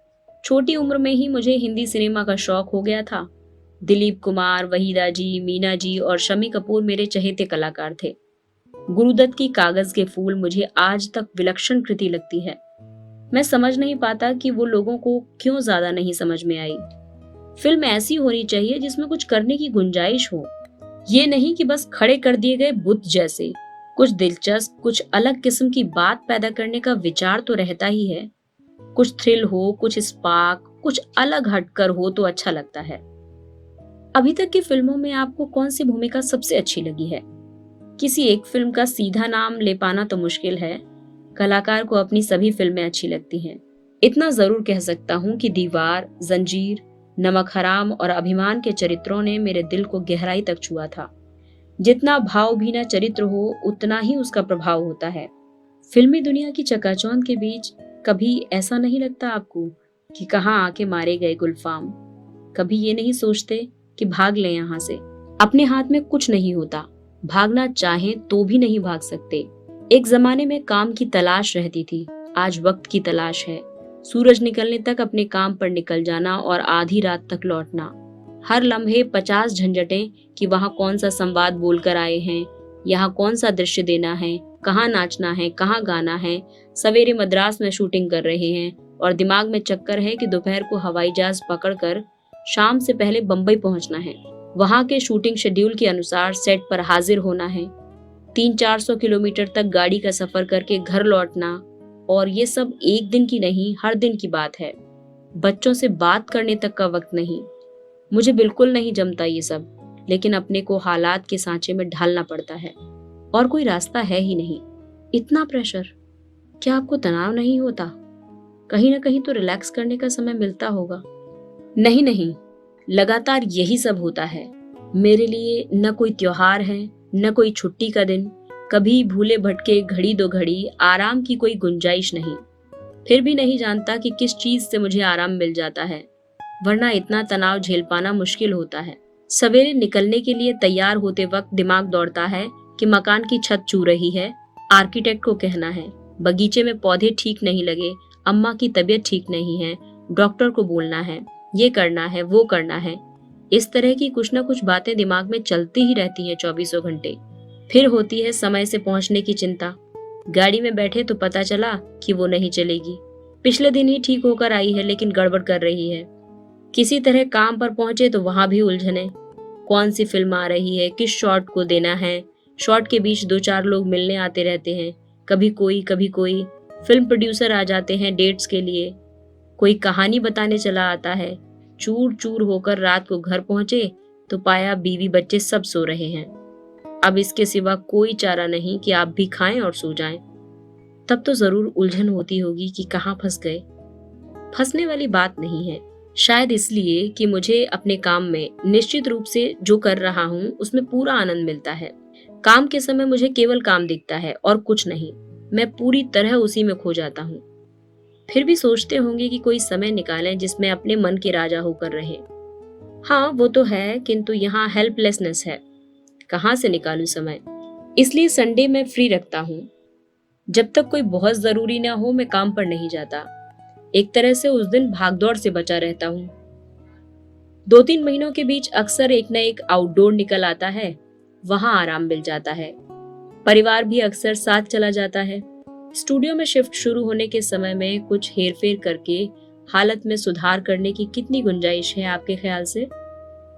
छोटी उम्र में ही मुझे हिंदी सिनेमा का शौक हो गया था। दिलीप कुमार, वहीदा जी, मीना जी और शम्मी कपूर मेरे चहेते कलाकार थे। गुरुदत्त की कागज के फूल मुझे आज तक विलक्षण कृति लगती है। मैं समझ नहीं पाता कि वो लोगों को क्यों ज्यादा नहीं समझ में आई। फिल्म ऐसी होनी चाहिए जिसमें कुछ करने की गुंजाइश हो, ये नहीं कि बस खड़े कर दिए गए बुत जैसे। कुछ दिलचस्प, कुछ अलग किस्म की बात पैदा करने का विचार तो रहता ही है। कुछ थ्रिल हो, कुछ स्पार्क, कुछ अलग हटकर हो तो अच्छा लगता है। अभी तक की फिल्मों में आपको कौन सी भूमिका सबसे अच्छी लगी है? किसी एक फिल्म का सीधा नाम ले पाना तो मुश्किल है। कलाकार को अपनी सभी फिल्में अच्छी लगती हैं। इतना जरूर कह सकता हूँ कि दीवार, जंजीर, नमक हराम और अभिमान के चरित्रों ने मेरे दिल को गहराई तक छुआ था। जितना भावभीना चरित्र हो, उतना ही उसका प्रभाव होता है। फिल्मी दुनिया की चकाचौंध के बीच कभी ऐसा नहीं लगता आपको कि कहाँ आके मारे गए गुलफाम? कभी ये नहीं सोचते कि भाग लें यहाँ से? अपने हाथ में कुछ नहीं होता, भागना चाहें तो भी नहीं भाग सकते। एक जमाने में काम की तलाश रहती थी, आज वक्त की तलाश है। सूरज निकलने तक अपने काम पर निकल जाना और आधी रात तक लौटना। हर लम्हे 50 झंझटें कि वहाँ कौन सा संवाद बोलकर आए हैं, यहाँ कौन सा दृश्य देना है, कहाँ नाचना है, कहाँ गाना है। सवेरे मद्रास में शूटिंग कर रहे हैं और दिमाग में चक्कर है कि दोपहर को हवाई जहाज पकड़कर शाम से पहले बम्बई पहुंचना है। वहाँ के शूटिंग शेड्यूल के अनुसार सेट पर हाजिर होना है। 300-400 किलोमीटर तक गाड़ी का सफर करके घर लौटना, और ये सब एक दिन की नहीं, हर दिन की बात है। बच्चों से बात करने तक का वक्त नहीं। मुझे बिल्कुल नहीं जमता ये सब, लेकिन अपने को हालात के सांचे में ढालना पड़ता है और कोई रास्ता है ही नहीं। इतना प्रेशर। क्या आपको तनाव नहीं होता? कहीं ना कहीं तो रिलैक्स करने का समय मिलता होगा। नहीं नहीं, लगातार यही सब होता है। मेरे लिए न कोई त्योहार है, न कोई छुट्टी का दिन। कभी भूले भटके घड़ी दो घड़ी आराम की कोई गुंजाइश नहीं। फिर भी नहीं जानता कि किस चीज से मुझे आराम मिल जाता है, वरना इतना तनाव झेल पाना मुश्किल होता है। सवेरे निकलने के लिए तैयार होते वक्त दिमाग दौड़ता है कि मकान की छत चू रही है, आर्किटेक्ट को कहना है, बगीचे में पौधे ठीक नहीं लगे, अम्मा की तबीयत ठीक नहीं है, डॉक्टर को बोलना है, ये करना है, वो करना है। इस तरह की कुछ न कुछ बातें दिमाग में चलती ही रहती हैं 24 घंटे। फिर होती है समय से पहुंचने की चिंता। गाड़ी में बैठे तो पता चला कि वो नहीं चलेगी। पिछले दिन ही ठीक होकर आई है लेकिन गड़बड़ कर रही है। किसी तरह काम पर पहुंचे तो वहां भी उलझने। कौन सी फिल्म आ रही है, किस शॉट को देना है। शॉट के बीच दो चार लोग मिलने आते रहते हैं, कभी कोई कभी कोई। फिल्म प्रोड्यूसर आ जाते हैं डेट्स के लिए। कोई कहानी बताने चला आता है। चूर चूर होकर रात को घर पहुंचे तो पाया बीवी बच्चे सब सो रहे हैं। अब इसके सिवा कोई चारा नहीं कि आप भी खाएं और सो जाएं। तब तो जरूर उलझन होती होगी कि कहाँ फंस गए। फंसने वाली बात नहीं है, शायद इसलिए कि मुझे अपने काम में निश्चित रूप से जो कर रहा हूँ उसमें पूरा आनंद मिलता है। काम के समय मुझे केवल काम दिखता है और कुछ नहीं। मैं पूरी तरह उसी में खो जाता हूँ। फिर भी सोचते होंगे कि कोई समय निकालें जिसमें अपने मन के राजा होकर रहें। हाँ वो तो है, किंतु यहाँ हेल्पलेसनेस है। कहाँ से निकालूं समय। इसलिए संडे में फ्री रखता हूँ। जब तक कोई बहुत जरूरी ना हो मैं काम पर नहीं जाता। एक तरह से उस दिन भागदौड़ से बचा रहता हूँ। 2-3 महीनों के बीच अक्सर एक न एक आउटडोर निकल आता है, वहां आराम मिल जाता है। परिवार भी अक्सर साथ चला जाता है। स्टूडियो में शिफ्ट शुरू होने के समय में कुछ हेरफेर करके हालत में सुधार करने की कितनी गुंजाइश है आपके ख्याल से?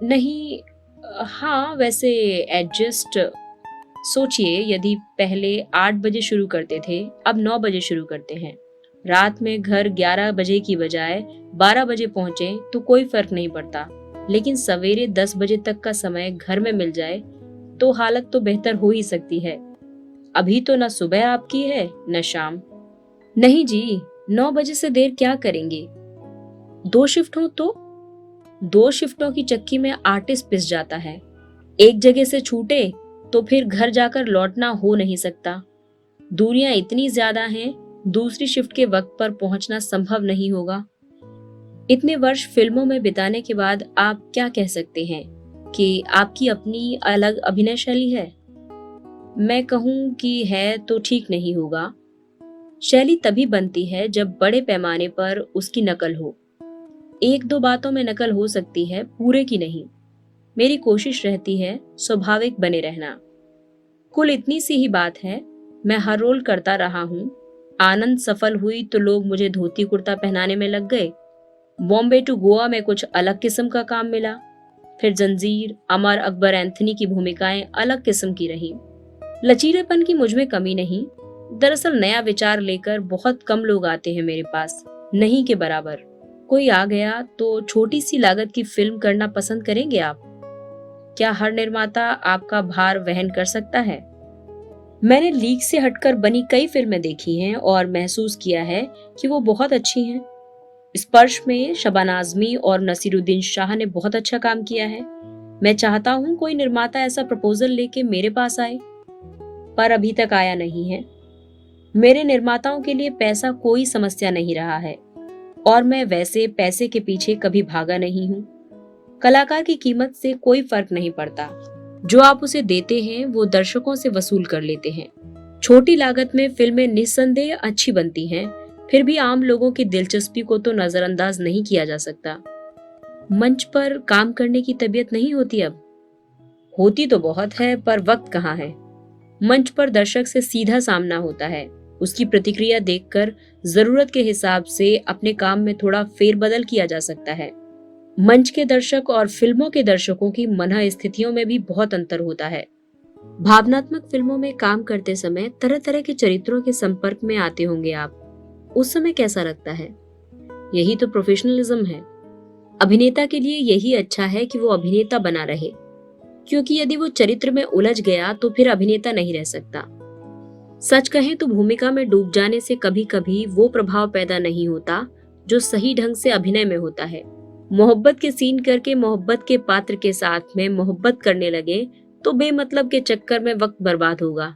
नहीं, हाँ वैसे एडजस्ट। सोचिए, यदि पहले 8 बजे शुरू करते थे, अब 9 बजे शुरू करते हैं। रात में घर 11 बजे की बजाय 12 बजे पहुंचे तो कोई फर्क नहीं पड़ता, लेकिन सवेरे 10 बजे तक का समय घर में मिल जाए तो हालत तो बेहतर हो ही सकती है। अभी तो न सुबह आपकी है न शाम। नहीं जी, 9 बजे से देर क्या करेंगे। 2 शिफ्ट हो तो 2 शिफ्टों की चक्की में आर्टिस्ट पिस जाता है। एक जगह से छूटे तो फिर घर जाकर लौटना हो नहीं सकता। दूरियां इतनी ज्यादा हैं, दूसरी शिफ्ट के वक्त पर पहुंचना संभव नहीं होगा। इतने वर्ष फिल्मों में बिताने के बाद आप क्या कह सकते हैं कि आपकी अपनी अलग अभिनय शैली है? मैं कहूं कि है तो ठीक नहीं होगा। शैली तभी बनती है जब बड़े पैमाने पर उसकी नकल हो। 1-2 बातों में नकल हो सकती है, पूरे की नहीं। मेरी कोशिश रहती है स्वाभाविक बने रहना। कुल इतनी सी ही बात है। मैं हर रोल करता रहा हूँ। आनंद सफल हुई तो लोग मुझे धोती कुर्ता पहनाने में लग गए। बॉम्बे टू गोवा में कुछ अलग किस्म का काम मिला। फिर जंजीर, अमर अकबर एंथनी की भूमिकाएं अलग किस्म की रही। लचीलेपन की मुझमें कमी नहीं। दरअसल नया विचार लेकर बहुत कम लोग आते हैं मेरे पास, नहीं के बराबर। कोई आ गया तो छोटी सी लागत की फिल्म करना पसंद करेंगे आप? क्या हर निर्माता आपका भार वहन कर सकता है? मैंने लीक से हटकर बनी कई फिल्में देखी हैं और महसूस किया है कि वो बहुत अच्छी हैं। स्पर्श में शबाना आजमी और नसीरुद्दीन शाह ने बहुत अच्छा काम किया है। मैं चाहता हूँ कोई निर्माता ऐसा प्रपोजल लेके मेरे पास आए, पर अभी तक आया नहीं है। मेरे निर्माताओं के लिए पैसा कोई समस्या नहीं रहा है और मैं वैसे पैसे के पीछे कभी भागा नहीं हूँ। कलाकार की कीमत से कोई फर्क नहीं पड़ता। जो आप उसे देते हैं वो दर्शकों से वसूल कर लेते हैं। छोटी लागत में फिल्में निस्संदेह अच्छी बनती हैं, फिर भी आम लोगों की दिलचस्पी को तो नजरअंदाज नहीं किया जा सकता। मंच पर काम करने की तबीयत नहीं होती अब। होती तो बहुत है पर वक्त कहाँ है। मंच पर दर्शक से सीधा सामना होता है। उसकी प्रतिक्रिया देखकर जरूरत के हिसाब से अपने काम में थोड़ा फेरबदल किया जा सकता है। मंच के दर्शक और फिल्मों के दर्शकों की मनः स्थितियों में भी बहुत अंतर होता है। भावनात्मक फिल्मों में काम करते समय तरह तरह के चरित्रों के संपर्क में आते होंगे आप। उस समय कैसा लगता है? यही तो प्रोफेशनलिज्म है। अभिनेता के लिए यही अच्छा है कि वो अभिनेता बना रहे, क्योंकि यदि वो चरित्र में उलझ गया तो फिर अभिनेता नहीं रह सकता। सच कहें तो भूमिका में डूब जाने से कभी कभी वो प्रभाव पैदा नहीं होता जो सही ढंग से अभिनय में होता है। मोहब्बत के सीन करके मोहब्बत के पात्र के साथ में मोहब्बत करने लगे तो बेमतलब के चक्कर में वक्त बर्बाद होगा।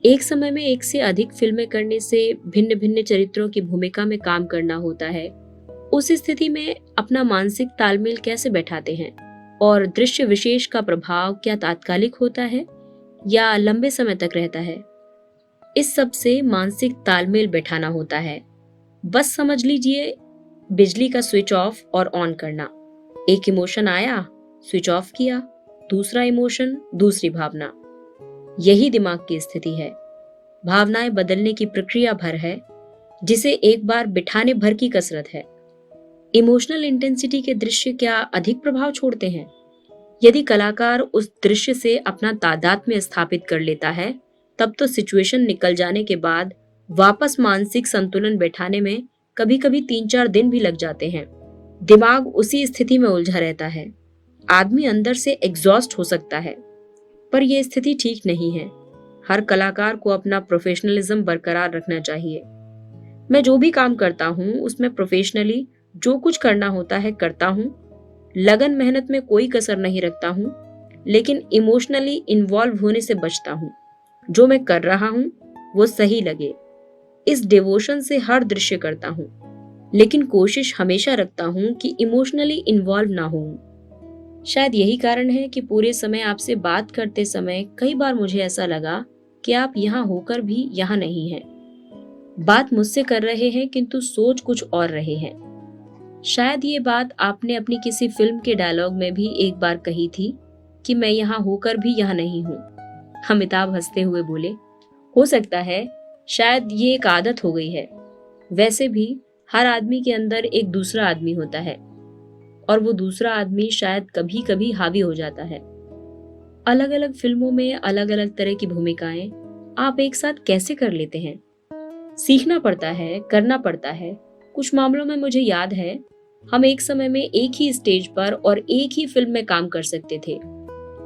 एक समय में एक से अधिक फिल्में करने से भिन्न भिन्न चरित्रों की भूमिका में काम करना होता है। उस स्थिति में अपना मानसिक तालमेल कैसे बैठाते हैं? और दृश्य विशेष का प्रभाव क्या तात्कालिक होता है या लंबे समय तक रहता है? इस सब से मानसिक तालमेल बैठाना होता है। बस समझ लीजिए, बिजली का स्विच ऑफ और ऑन करना। एक इमोशन आया, स्विच ऑफ किया, दूसरा इमोशन, दूसरी भावना। यही दिमाग की स्थिति है। भावनाएं बदलने की प्रक्रिया भर है, जिसे एक बार बिठाने भर की कसरत है। इमोशनल इंटेंसिटी के दृश्य क्या अधिक प्रभाव छोड़ते हैं? यदि कलाकार उस दृश्य से अपना तादात्म्य स्थापित कर लेता है, तब तो सिचुएशन निकल जाने के बाद वापस मानसिक संतुलन बैठाने में कभी कभी 3-4 दिन भी लग जाते हैं। दिमाग उसी स्थिति में उलझा रहता है। आदमी अंदर से एग्जॉस्ट हो सकता है, पर यह स्थिति ठीक नहीं है। हर कलाकार को अपना प्रोफेशनलिज्म बरकरार रखना चाहिए। मैं जो भी काम करता हूँ उसमें प्रोफेशनली जो कुछ करना होता है करता हूँ, लगन मेहनत में कोई कसर नहीं रखता हूँ, लेकिन इमोशनली इन्वॉल्व होने से बचता हूँ। जो मैं कर रहा हूँ वो सही लगे, इस डिवोशन से हर दृश्य करता हूँ, लेकिन कोशिश हमेशा रखता हूँ कि इमोशनली इन्वॉल्व ना हूँ। शायद यही कारण है कि पूरे समय आपसे बात करते समय कई बार मुझे ऐसा लगा कि आप यहाँ होकर भी यहाँ नहीं हैं। बात मुझसे कर रहे हैं किंतु सोच कुछ और रहे हैं। शायद ये बात आपने अपनी किसी फिल्म के डायलॉग में भी एक बार कही थी कि मैं यहाँ होकर भी यहाँ नहीं हूँ। अमिताभ हंसते हुए बोले, हो सकता है शायद ये एक आदत हो गई है। वैसे भी हर आदमी के अंदर एक दूसरा आदमी होता है, और वो दूसरा आदमी शायद कभी कभी हावी हो जाता है। अलग अलग फिल्मों में अलग अलग तरह की भूमिकाएं आप एक साथ कैसे कर लेते हैं? सीखना पड़ता है, करना पड़ता है। कुछ मामलों में मुझे याद है हम एक समय में एक ही स्टेज पर और एक ही फिल्म में काम कर सकते थे।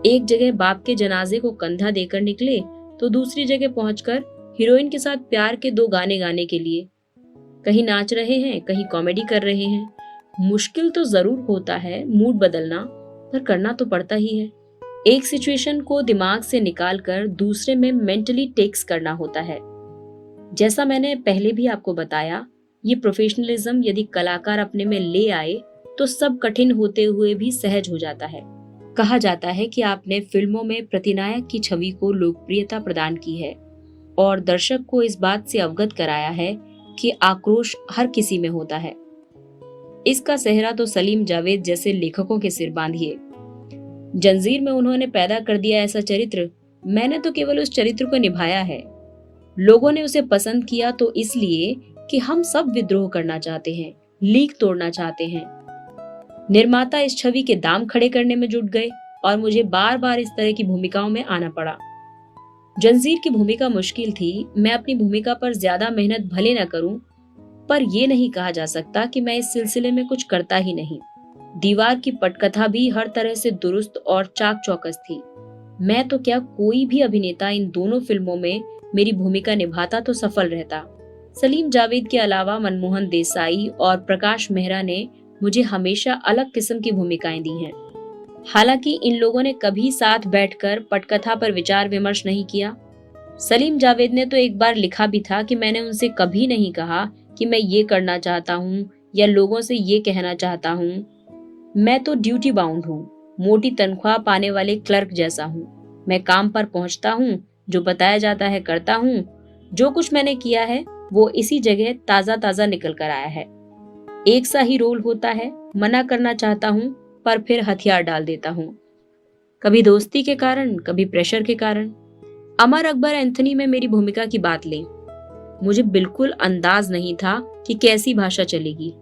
एक जगह बाप के जनाजे को कंधा देकर निकले तो दूसरी जगह पहुंचकर हीरोइन के साथ प्यार के 2 गाने गाने के लिए। कहीं नाच रहे हैं, कहीं कॉमेडी कर रहे हैं। मुश्किल तो जरूर होता है मूड बदलना, पर करना तो पड़ता ही है। एक सिचुएशन को दिमाग से निकालकर दूसरे में मेंटली टेक्स करना होता है। जैसा मैंने पहले भी आपको बताया, ये प्रोफेशनलिज्म यदि कलाकार अपने में ले आए तो सब कठिन होते हुए भी सहज हो जाता है। कहा जाता है कि आपने फिल्मों में प्रतिनायक की छवि को लोकप्रियता प्रदान की है और दर्शक को इस बात से अवगत कराया है कि आक्रोश हर किसी में होता है। इसका सेहरा तो सलीम जावेद जैसे लेखकों के सिर बांधिए। जंजीर में उन्होंने पैदा कर दिया ऐसा चरित्र, मैंने तो केवल उस चरित्र को निभाया है। लोगों ने उसे पसंद किया तो इसलिए कि हम सब विद्रोह करना चाहते हैं, लीक तोड़ना चाहते हैं। निर्माता इस छवि के दाम खड़े करने में जुट गए और मुझे बार बार इस तरह की भूमिकाओं में आना पड़ा। जंजीर की भूमिका मुश्किल थी। मैं अपनी भूमिका पर ज्यादा मेहनत भले न करूं, पर यह नहीं कहा जा सकता कि मैं इस सिलसिले में कुछ करता ही नहीं। दीवार की पटकथा भी हर तरह से दुरुस्त और चाक चौकस थी। मैं तो क्या, कोई भी अभिनेता इन दोनों फिल्मों में मेरी भूमिका निभाता तो सफल रहता। सलीम जावेद के अलावा मनमोहन देसाई और प्रकाश मेहरा ने मुझे हमेशा अलग किस्म की भूमिकाएं दी हैं। हालांकि इन लोगों ने कभी साथ बैठकर पटकथा पर विचार विमर्श नहीं किया। सलीम जावेद ने तो एक बार लिखा भी था कि मैंने उनसे कभी नहीं कहा कि मैं ये करना चाहता हूँ या लोगों से ये कहना चाहता हूँ। मैं तो ड्यूटी बाउंड हूँ, मोटी तनख्वाह पाने वाले क्लर्क जैसा हूँ। मैं काम पर पहुंचता हूँ, जो बताया जाता है करता हूँ। जो कुछ मैंने किया है वो इसी जगह ताजा ताजा निकल कर आया है। एक सा ही रोल होता है, मना करना चाहता हूँ पर फिर हथियार डाल देता हूँ, कभी दोस्ती के कारण, कभी प्रेशर के कारण। अमर अकबर एंथनी में मेरी भूमिका की बात लें, मुझे बिल्कुल अंदाज नहीं था कि कैसी भाषा चलेगी।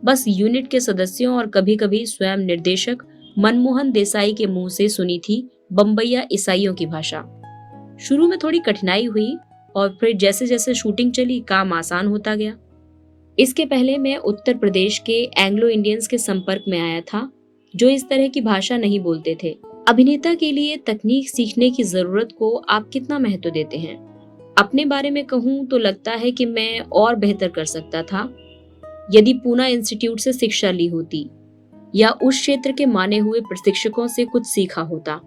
बस यूनिट के सदस्यों और कभी कभी स्वयं निर्देशक मनमोहन देसाई के मुंह से सुनी थी बम्बईया ईसाइयों की भाषा। शुरू में थोड़ी कठिनाई हुई और फिर जैसे जैसे शूटिंग चली काम आसान होता गया। इसके पहले मैं उत्तर प्रदेश के एंग्लो इंडियंस के संपर्क में आया था जो इस तरह की भाषा नहीं बोलते थे। अभिनेता के लिए तकनीक सीखने की जरूरत को आप कितना महत्व देते हैं? अपने बारे में कहूँ तो लगता है कि मैं और बेहतर कर सकता था यदि पूना इंस्टीट्यूट से शिक्षा ली होती या उस क्षेत्र के माने हुए प्रशिक्षकों से कुछ सीखा होता।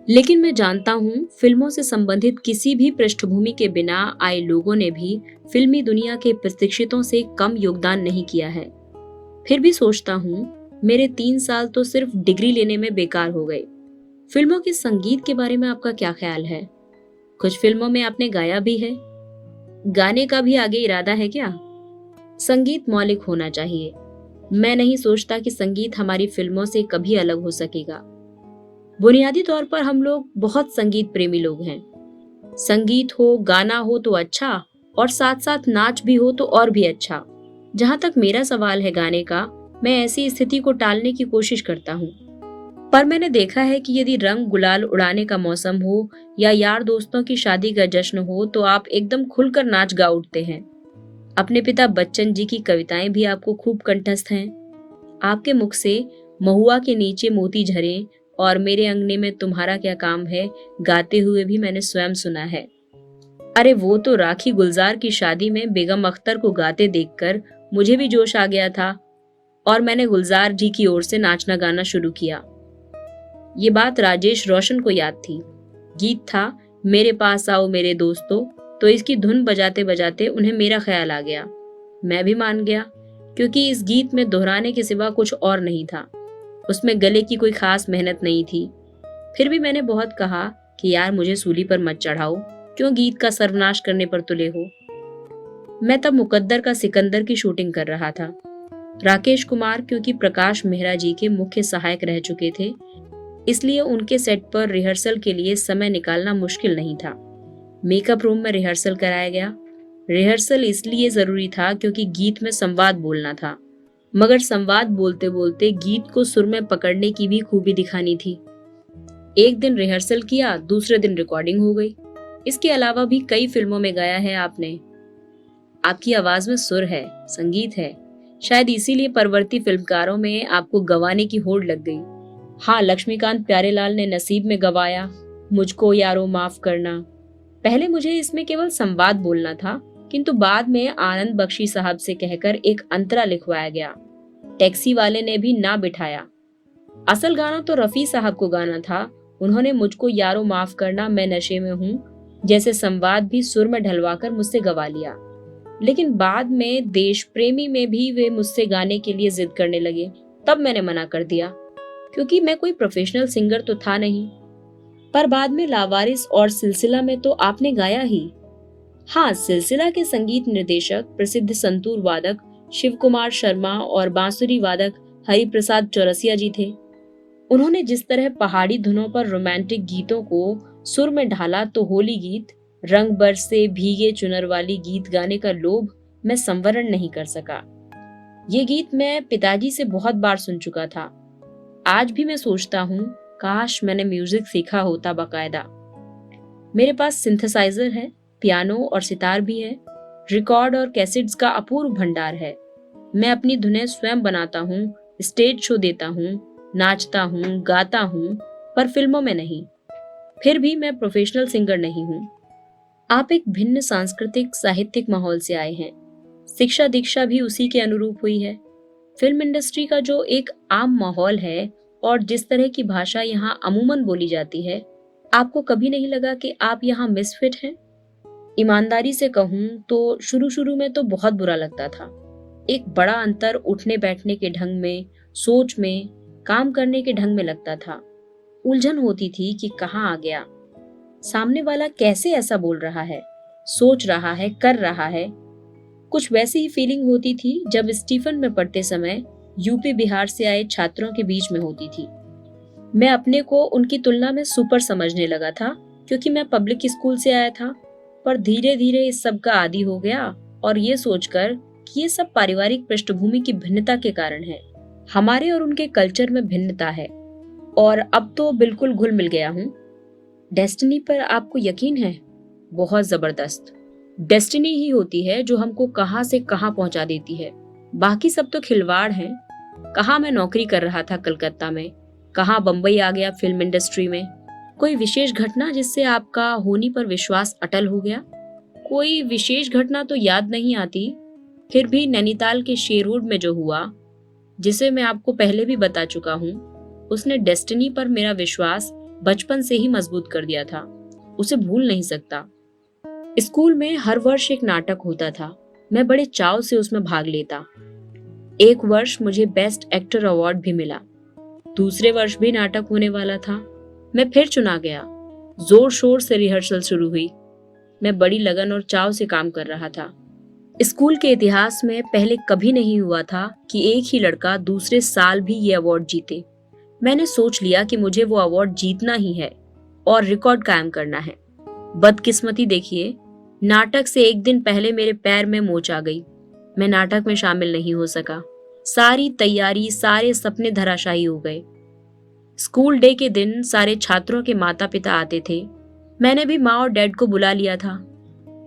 लेकिन मैं जानता हूँ फिल्मों से संबंधित किसी भी पृष्ठभूमि के बिना आए लोगों ने भी फिल्मी दुनिया के प्रशिक्षितों से कम योगदान नहीं किया है। फिर भी सोचता हूँ मेरे 3 साल तो सिर्फ डिग्री लेने में बेकार हो गए। फिल्मों के संगीत के बारे में आपका क्या ख्याल है? कुछ फिल्मों में आपने गाया भी है, गाने का भी आगे इरादा है क्या? संगीत मौलिक होना चाहिए। मैं नहीं सोचता कि संगीत हमारी फिल्मों से कभी अलग हो सकेगा। बुनियादी तौर पर हम लोग बहुत संगीत प्रेमी लोग हैं। संगीत हो, गाना हो तो अच्छा, और साथ साथ नाच भी हो तो और भी अच्छा। जहाँ तक मेरा सवाल है गाने का, मैं ऐसी स्थिति को टालने की कोशिश करता हूँ। पर मैंने देखा है कि यदि रंग गुलाल उड़ाने का मौसम हो या यार दोस्तों की शादी का जश्न हो तो आप एकदम खुलकर नाच गा उठते हैं। अपने पिता बच्चन जी की कविताएं भी आपको खूब कंठस्थ हैं। आपके मुख से महुआ के नीचे मोती झरे और मेरे अंगने में तुम्हारा क्या काम है गाते हुए भी मैंने स्वयं सुना है। अरे वो तो राखी गुलजार की शादी में बेगम अख्तर को गाते देखकर मुझे भी जोश आ गया था और मैंने गुलजार जी की ओर से नाचना गाना शुरू किया। ये बात राजेश रोशन को याद थी। गीत था मेरे पास आओ मेरे दोस्तों, तो इसकी धुन बजाते बजाते उन्हें मेरा ख्याल आ गया। मैं भी मान गया, क्योंकि इस गीत में दोहराने के सिवा कुछ और नहीं था। उसमें गले की कोई खास मेहनत नहीं थी। फिर भी मैंने बहुत कहा कि यार मुझे सूली पर मत चढ़ाओ, क्यों गीत का सर्वनाश करने पर तुले हो। मैं तब मुकद्दर का सिकंदर की शूटिंग कर रहा था। राकेश कुमार क्योंकि प्रकाश मेहरा जी के मुख्य सहायक रह चुके थे, इसलिए उनके सेट पर रिहर्सल के लिए समय निकालना मुश्किल नहीं था। मेकअप रूम में रिहर्सल कराया गया। रिहर्सल इसलिए जरूरी था क्योंकि गीत में संवाद बोलना था, मगर संवाद बोलते बोलते गीत को सुर में पकड़ने की भी खूबी दिखानी थी। एक दिन रिहर्सल किया, दूसरे दिन रिकॉर्डिंग हो गई। इसके अलावा भी कई फिल्मों में गाया है आपने। आपकी आवाज में सुर है, संगीत है। शायद इसीलिए परवर्ती फिल्मकारों में आपको गवाने की होड़ लग गई। हाँ, लक्ष्मीकांत प्यारेलाल ने नसीब में गवाया मुझको यारो माफ करना। पहले मुझे इसमें केवल संवाद बोलना था, किंतु बाद में आनंद बख्शी साहब से कहकर एक अंतरा लिखवाया गया। टैक्सी वाले ने भी ना बिठाया। असल गाना तो रफी साहब को गाना था। उन्होंने मुझको यारो माफ करना, मैं नशे में हूँ जैसे संवाद भी सुर में ढलवाकर मुझसे गवा लिया। लेकिन बाद में देश प्रेमी में भी वे मुझसे गाने के लिए जिद करने लगे। तब मैंने मना कर दिया, क्योंकि मैं कोई प्रोफेशनल सिंगर तो था नहीं। पर बाद में लावारिस और सिलसिला में तो आपने गाया ही। हाँ, सिलसिला के संगीत निर्देशक प्रसिद्ध संतूर वादक शिव कुमार शर्मा और बांसुरी वादक हरिप्रसाद चौरसिया जी थे। उन्होंने जिस तरह पहाड़ी धुनों पर रोमांटिक गीतों को सुर में ढाला, तो होली गीत, रंग बरसे भीगे चुनर वाली गीत गाने का लोभ मैं संवरण नहीं कर सका। ये गीत मैं पिताजी से बहुत बार सुन चुका था। आज भी मैं सोचता हूँ काश मैंने म्यूजिक सीखा होता बाकायदा। मेरे पास सिंथेसाइजर है, पियानो और सितार भी है, रिकॉर्ड और कैसेट्स का अपूर्व भंडार है। मैं अपनी धुनें स्वयं बनाता हूँ, स्टेज शो देता हूँ, नाचता हूँ, गाता हूँ, पर फिल्मों में नहीं। फिर भी मैं प्रोफेशनल सिंगर नहीं हूँ। आप एक भिन्न सांस्कृतिक साहित्यिक माहौल से आए हैं। शिक्षा दीक्षा भी उसी के अनुरूप हुई है। फिल्म इंडस्ट्री का जो एक आम माहौल है और जिस तरह की भाषा यहाँ अमूमन बोली जाती है, आपको कभी नहीं लगा कि आप यहाँ मिसफिट हैं? ईमानदारी से कहूँ तो शुरू शुरू में तो बहुत बुरा लगता था। एक बड़ा अंतर उठने बैठने के ढंग में, सोच में, काम करने के ढंग में लगता था। उलझन होती थी कि कहाँ आ गया, सामने वाला कैसे ऐसा बोल रहा है, सोच रहा है, कर रहा है। कुछ वैसी ही फीलिंग होती थी जब स्टीफन में पढ़ते समय यूपी बिहार से आए छात्रों के बीच में होती थी। मैं अपने को उनकी तुलना में सुपर समझने लगा था, क्योंकि मैं पब्लिक स्कूल से आया था। पर धीरे धीरे इस सब का आदी हो गया और ये सोचकर कि ये सब पारिवारिक पृष्ठभूमि की भिन्नता के कारण है। हमारे और उनके कल्चर में भिन्नता है, और अब तो बिल्कुल घुल मिल गया हूँ। डेस्टिनी पर आपको यकीन है? बहुत जबरदस्त। डेस्टिनी ही होती है जो हमको कहाँ से कहाँ पहुंचा देती है। बाकी सब तो खिलवाड़ हैं। कहाँ मैं नौकरी कर रहा था कलकत्ता में, कहाँ बंबई आ गया फिल्म इंडस्ट्री में। कोई विशेष घटना जिससे आपका होनी पर विश्वास अटल हो गया? कोई विशेष घटना तो याद नहीं आती। फिर भी नैनीताल के शेरवुड में जो हुआ, जिसे मैं आपको पहले भी बता चुका हूँ, उसने डेस्टिनी पर मेरा विश्वास बचपन से ही मजबूत कर दिया था। उसे भूल नहीं सकता। स्कूल में हर वर्ष एक नाटक होता था। मैं बड़े चाव से उसमें भाग लेता। एक वर्ष मुझे बेस्ट एक्टर अवार्ड भी मिला। दूसरे वर्ष भी नाटक होने वाला था। मैं फिर चुना गया। जोर शोर से रिहर्सल शुरू हुई। मैं बड़ी लगन और चाव से काम कर रहा था। स्कूल के इतिहास में पहले कभी नहीं हुआ था कि एक ही लड़का दूसरे साल भी ये अवार्ड जीते। मैंने सोच लिया कि मुझे वो अवार्ड जीतना ही है और रिकॉर्ड कायम करना है। बदकिस्मती देखिए, नाटक से एक दिन पहले मेरे पैर में मोच आ गई। मैं नाटक में शामिल नहीं हो सका। सारी तैयारी, सारे सपने धराशायी हो गए। स्कूल डे के दिन सारे छात्रों के माता पिता आते थे। मैंने भी माँ और डैड को बुला लिया था।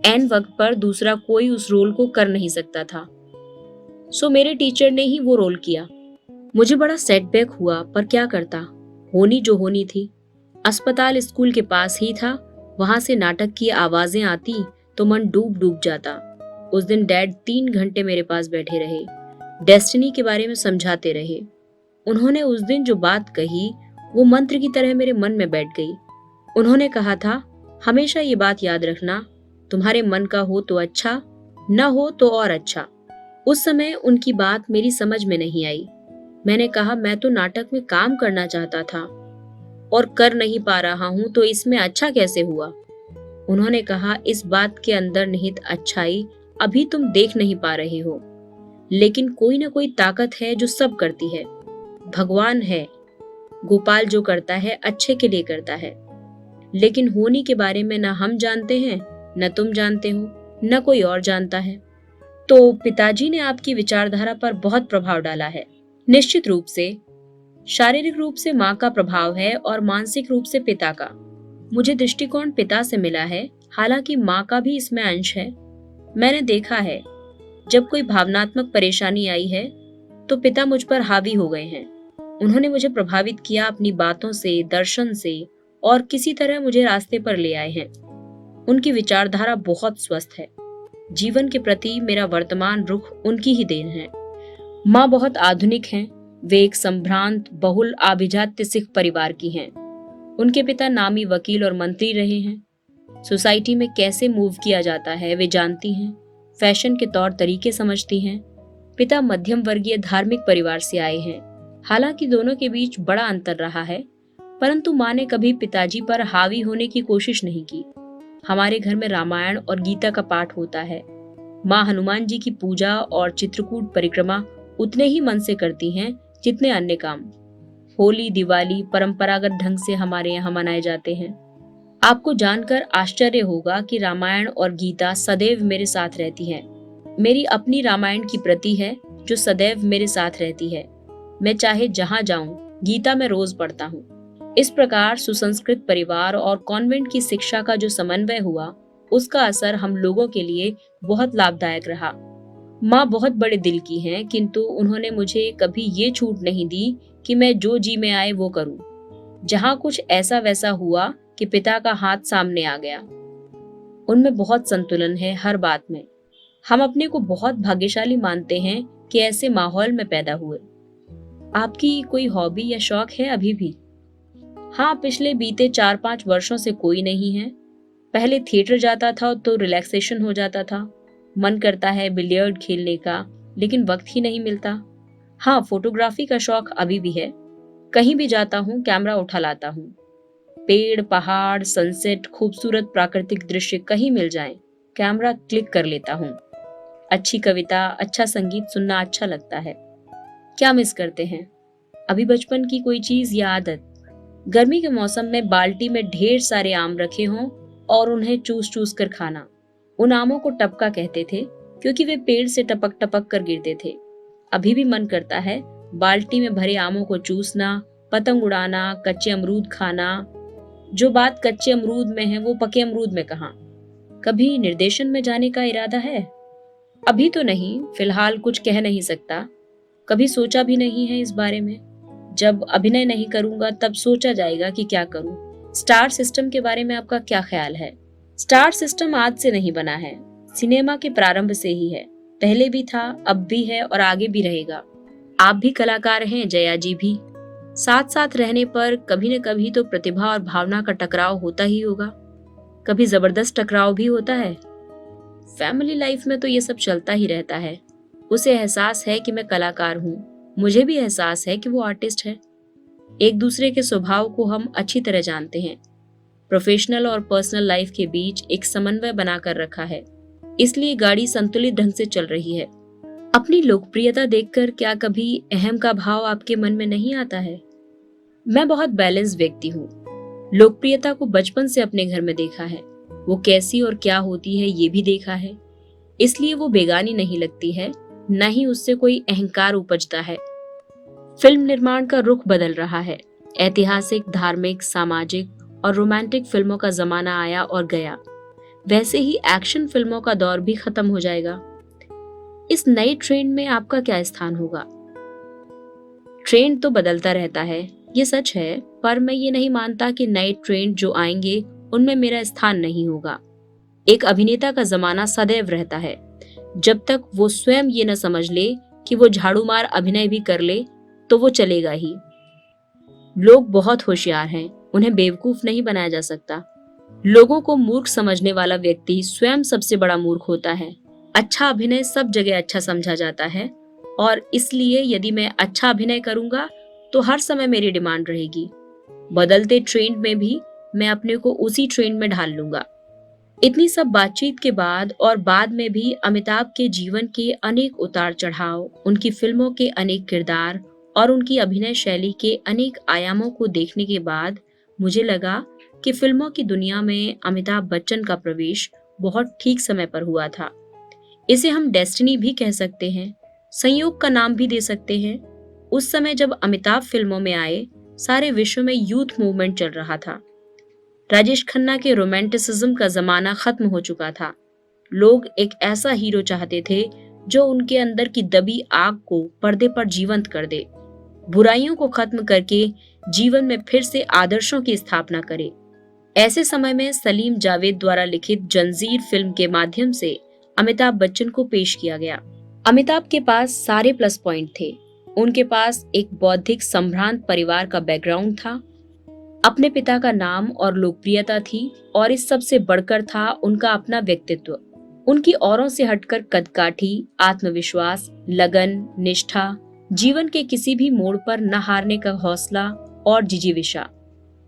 एन वक्त पर दूसरा कोई उस रोल को कर नहीं सकता था, सो मेरे टीचर ने ही वो रोल किया। मुझे बड़ा सेटबैक हुआ, पर क्या करता, होनी जो होनी थी। अस्पताल स्कूल के पास ही था, वहां से नाटक की आवाजें आती तो मन डूब डूब जाता। उस दिन डैड 3 घंटे मेरे पास बैठे रहे, डेस्टिनी के बारे में समझाते रहे। उन्होंने उस दिन जो बात कही वो मंत्र की तरह मेरे मन में बैठ गई। उन्होंने कहा था, हमेशा ये बात याद रखना, तुम्हारे मन का हो तो अच्छा, न हो तो और अच्छा। उस समय उनकी बात मेरी समझ में नहीं आई। मैंने कहा, मैं तो नाटक में काम करना चाहता था और कर नहीं पा रहा हूं, तो इसमें अच्छा कैसे हुआ? उन्होंने कहा, इस बात के अंदर निहित अच्छाई अभी तुम देख नहीं पा रहे हो, लेकिन कोई ना कोई ताकत है जो सब करती है। भगवान है। गोपाल जो करता है अच्छे के लिए करता है, लेकिन होनी के बारे में न हम जानते हैं, न तुम जानते हो, न कोई और जानता है। तो पिताजी ने आपकी विचारधारा पर बहुत प्रभाव डाला है। निश्चित रूप से शारीरिक रूप से माँ का प्रभाव है और मानसिक रूप से पिता का। मुझे दृष्टिकोण पिता से मिला है, हालांकि माँ का भी इसमें अंश है। मैंने देखा है, जब कोई भावनात्मक परेशानी आई है तो पिता मुझ पर हावी हो गए हैं। उन्होंने मुझे प्रभावित किया अपनी बातों से, दर्शन से, और किसी तरह मुझे रास्ते पर ले आए हैं। उनकी विचारधारा बहुत स्वस्थ है। जीवन के प्रति मेरा वर्तमान रुख उनकी ही देन है। माँ बहुत आधुनिक हैं। वे एक संभ्रांत, बहुल आभिजात्य सिख परिवार की हैं। उनके पिता नामी वकील और मंत्री रहे हैं। सोसाइटी में कैसे मूव किया जाता है वे जानती हैं। फैशन के तौर तरीके समझती हैं। पिता मध्यम वर्गीय धार्मिक परिवार से आए हैं। हालांकि दोनों के बीच बड़ा अंतर रहा है, परंतु माँ ने कभी पिताजी पर हावी होने की कोशिश नहीं की। हमारे घर में रामायण और गीता का पाठ होता है। माँ हनुमान जी की पूजा और चित्रकूट परिक्रमा उतने ही मन से करती हैं जितने अन्य काम। होली, दिवाली परंपरागत ढंग से हमारे यहाँ मनाए जाते हैं। आपको जानकर आश्चर्य होगा कि रामायण और गीता सदैव मेरे साथ रहती हैं। मेरी अपनी रामायण की प्रति है जो सदैव मेरे साथ रहती है। मैं चाहे जहाँ जाऊं, गीता में रोज पढ़ता हूँ। इस प्रकार सुसंस्कृत परिवार और कॉन्वेंट की शिक्षा का जो समन्वय हुआ, उसका असर हम लोगों के लिए बहुत लाभदायक रहा। माँ बहुत बड़े दिल की हैं, किंतु उन्होंने मुझे कभी ये छूट नहीं दी कि मैं जो जी में आए वो करूं। जहाँ कुछ ऐसा वैसा हुआ कि पिता का हाथ सामने आ गया। उनमें बहुत संतुलन है हर बात में। हम अपने को बहुत भाग्यशाली मानते हैं कि ऐसे माहौल में पैदा हुए। आपकी कोई हॉबी या शौक है अभी भी? हाँ, पिछले बीते 4-5 वर्षों से कोई नहीं है। पहले थिएटर जाता था तो रिलैक्सेशन हो जाता था। मन करता है बिलियर्ड खेलने का, लेकिन वक्त ही नहीं मिलता। हाँ, फोटोग्राफी का शौक अभी भी है। कहीं भी जाता हूँ कैमरा उठा लाता हूँ। पेड़, पहाड़, सनसेट, खूबसूरत प्राकृतिक दृश्य कहीं मिल जाएं, कैमरा क्लिक कर लेता हूँ। अच्छी कविता, अच्छा संगीत सुनना अच्छा लगता है। क्या मिस करते हैं? अभी बचपन की कोई चीज या आदत? गर्मी के मौसम में बाल्टी में ढेर सारे आम रखे हों और उन्हें चूस चूस कर खाना। उन आमों को टपका कहते थे क्योंकि वे पेड़ से टपक टपक कर गिरते थे। अभी भी मन करता है बाल्टी में भरे आमों को चूसना, पतंग उड़ाना, कच्चे अमरूद खाना। जो बात कच्चे अमरूद में है वो पके अमरूद में कहाँ? कभी निर्देशन में जाने का इरादा है? अभी तो नहीं, फिलहाल कुछ कह नहीं सकता। कभी सोचा भी नहीं है इस बारे में। जब अभिनय नहीं करूंगा तब सोचा जाएगा कि क्या करूं। स्टार सिस्टम के बारे में आपका क्या ख्याल है? स्टार सिस्टम आज से नहीं बना है, सिनेमा के प्रारंभ से ही है। पहले भी था, अब भी है और आगे भी रहेगा। आप भी कलाकार हैं, जया जी भी। साथ साथ रहने पर कभी न कभी तो प्रतिभा और भावना का टकराव होता ही होगा। कभी जबरदस्त टकराव भी होता है। फैमिली लाइफ में तो ये सब चलता ही रहता है। उसे एहसास है कि मैं कलाकार हूँ, मुझे भी एहसास है कि वो आर्टिस्ट है। एक दूसरे के स्वभाव को हम अच्छी तरह जानते हैं। प्रोफेशनल और पर्सनल लाइफ के बीच एक समन्वय बनाकर रखा है, इसलिए गाड़ी संतुलित ढंग से चल रही है। अपनी लोकप्रियता देखकर क्या कभी अहम का भाव आपके मन में नहीं आता है? मैं बहुत बैलेंस व्यक्ति हूँ। लोकप्रियता को बचपन से अपने घर में देखा है। वो कैसी और क्या होती है ये भी देखा है, इसलिए वो बेगानी नहीं लगती है, न ही उससे कोई अहंकार उपजता है। फिल्म निर्माण का रुख बदल रहा है। ऐतिहासिक, धार्मिक, सामाजिक और रोमांटिक फिल्मों का जमाना आया और गया। वैसे ही एक्शन फिल्मों का दौर भी खत्म हो जाएगा। इस नए ट्रेंड में आपका क्या स्थान होगा? ट्रेंड तो बदलता रहता है, ये सच है, पर मैं ये नहीं मानता कि नए ट्रेंड जो आएंगे उनमें मेरा स्थान नहीं होगा। एक अभिनेता का जमाना सदैव रहता है। जब तक वो स्वयं ये न समझ ले कि वो झाड़ू मार अभिनय भी कर ले तो वो चलेगा ही। लोग बहुत होशियार हैं, उन्हें बेवकूफ नहीं बनाया जा सकता। लोगों को मूर्ख समझने वाला व्यक्ति स्वयं सबसे बड़ा मूर्ख होता है। अच्छा अभिनय सब जगह अच्छा समझा जाता है और इसलिए यदि मैं अच्छा अभिनय करूंगा तो हर समय मेरी डिमांड रहेगी। बदलते ट्रेंड में भी मैं अपने को उसी ट्रेंड में ढाल लूंगा। इतनी सब बातचीत के बाद और बाद में भी अमिताभ के जीवन के अनेक उतार चढ़ाव, उनकी फिल्मों के अनेक किरदार और उनकी अभिनय शैली के अनेक आयामों को देखने के बाद मुझे लगा कि फिल्मों की दुनिया में अमिताभ बच्चन का प्रवेश बहुत ठीक समय पर हुआ था। इसे हम डेस्टिनी भी कह सकते हैं, संयोग का नाम भी दे सकते हैं। उस समय जब अमिताभ फिल्मों में आए, सारे विश्व में यूथ मूवमेंट चल रहा था। राजेश खन्ना के रोमांटिसिज्म का जमाना खत्म हो चुका था। लोग एक ऐसा हीरो चाहते थे जो उनके अंदर की दबी आग को पर्दे पर जीवंत कर दे, बुराइयों को खत्म करके जीवन में फिर से आदर्शों की स्थापना करे। ऐसे समय में सलीम जावेद द्वारा लिखित जंजीर फिल्म के माध्यम से अमिताभ बच्चन को पेश किया गया। अमिताभ के पास सारे प्लस पॉइंट थे। उनके पास एक बौद्धिक संभ्रांत परिवार का बैकग्राउंड था, अपने पिता का नाम और लोकप्रियता थी, और इस सब से बढ़कर था उनका अपना व्यक्तित्व। उनकी औरों से हटकर कदकाठी, आत्मविश्वास, लगन, निष्ठा, जीवन के किसी भी मोड़ पर न हारने का हौसला और जिजीविषा,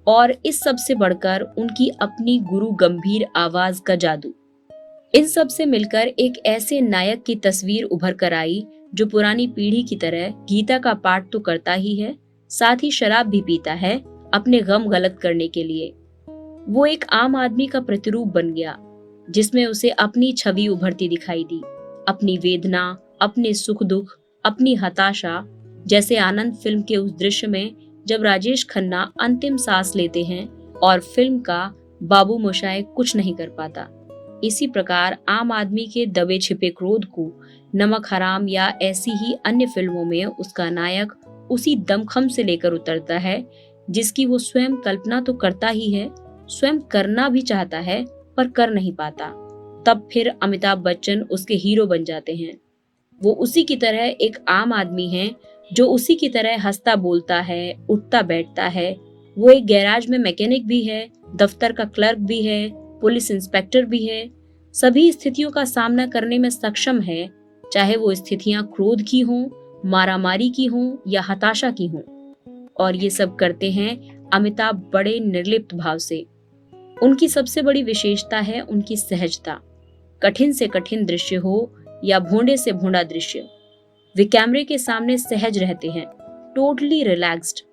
और इस सब से बढ़कर उनकी अपनी गुरु गंभीर आवाज का जादू। इन सब से मिलकर एक ऐसे नायक की तस्वीर उभर कर आई जो पुरानी पीढ़ी की तरह गीता का पाठ तो करता ही है, साथ ही शराब भी पीता है अपने गम गलत करने के लिए। वो एक आम आदमी का प्रतिरूप बन गया, जिसमें उसे अपनी छवि उभरती दिखाई दी, अपनी वेदना, अपने सुख दुख, अपनी हताशा। जैसे आनंद फिल्म के उस दृश्य में जब राजेश खन्ना अंतिम सांस लेते हैं और फिल्म का बाबू मोशाय कुछ नहीं कर पाता। इसी प्रकार आम आदमी के दबे छिपे क्रोध को नमक हराम या ऐसी ही अन्य फिल्मों में उसका नायक उसी दमखम से लेकर उतरता है जिसकी वो स्वयं कल्पना तो करता ही है, स्वयं करना भी चाहता है, पर कर नहीं पाता। तब फिर अमिताभ बच्चन उसके हीरो बन जाते हैं। वो उसी की तरह एक आम आदमी है जो उसी की तरह हंसता बोलता है, उठता बैठता है। वो एक गैराज में मैकेनिक भी है, दफ्तर का क्लर्क भी है, पुलिस इंस्पेक्टर भी है। सभी स्थितियों का सामना करने में सक्षम है, चाहे वो स्थितियां क्रोध की हों, मारामारी की हों या हताशा की हों। और ये सब करते हैं अमिताभ बड़े निर्लिप्त भाव से। उनकी सबसे बड़ी विशेषता है उनकी सहजता। कठिन से कठिन दृश्य हो या भोंडे से भोंडा दृश्य, वे कैमरे के सामने सहज रहते हैं, टोटली रिलैक्स्ड।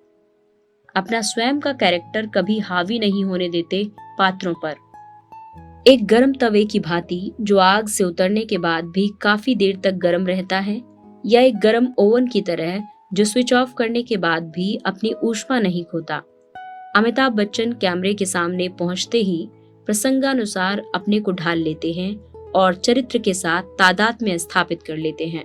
अपना स्वयं का कैरेक्टर कभी हावी नहीं होने देते पात्रों पर। एक गर्म तवे की भांति जो आग से उतरने के बाद भी काफी देर तक गर्म रहता है, या एक गर्म ओवन की तरह जो स्विच ऑफ करने के बाद भी अपनी ऊष्मा नहीं खोता। अमिताभ बच्चन कैमरे के सामने पहुंचते ही प्रसंगानुसार अपने को ढाल लेते हैं और चरित्र के साथ तादाद में स्थापित कर लेते हैं।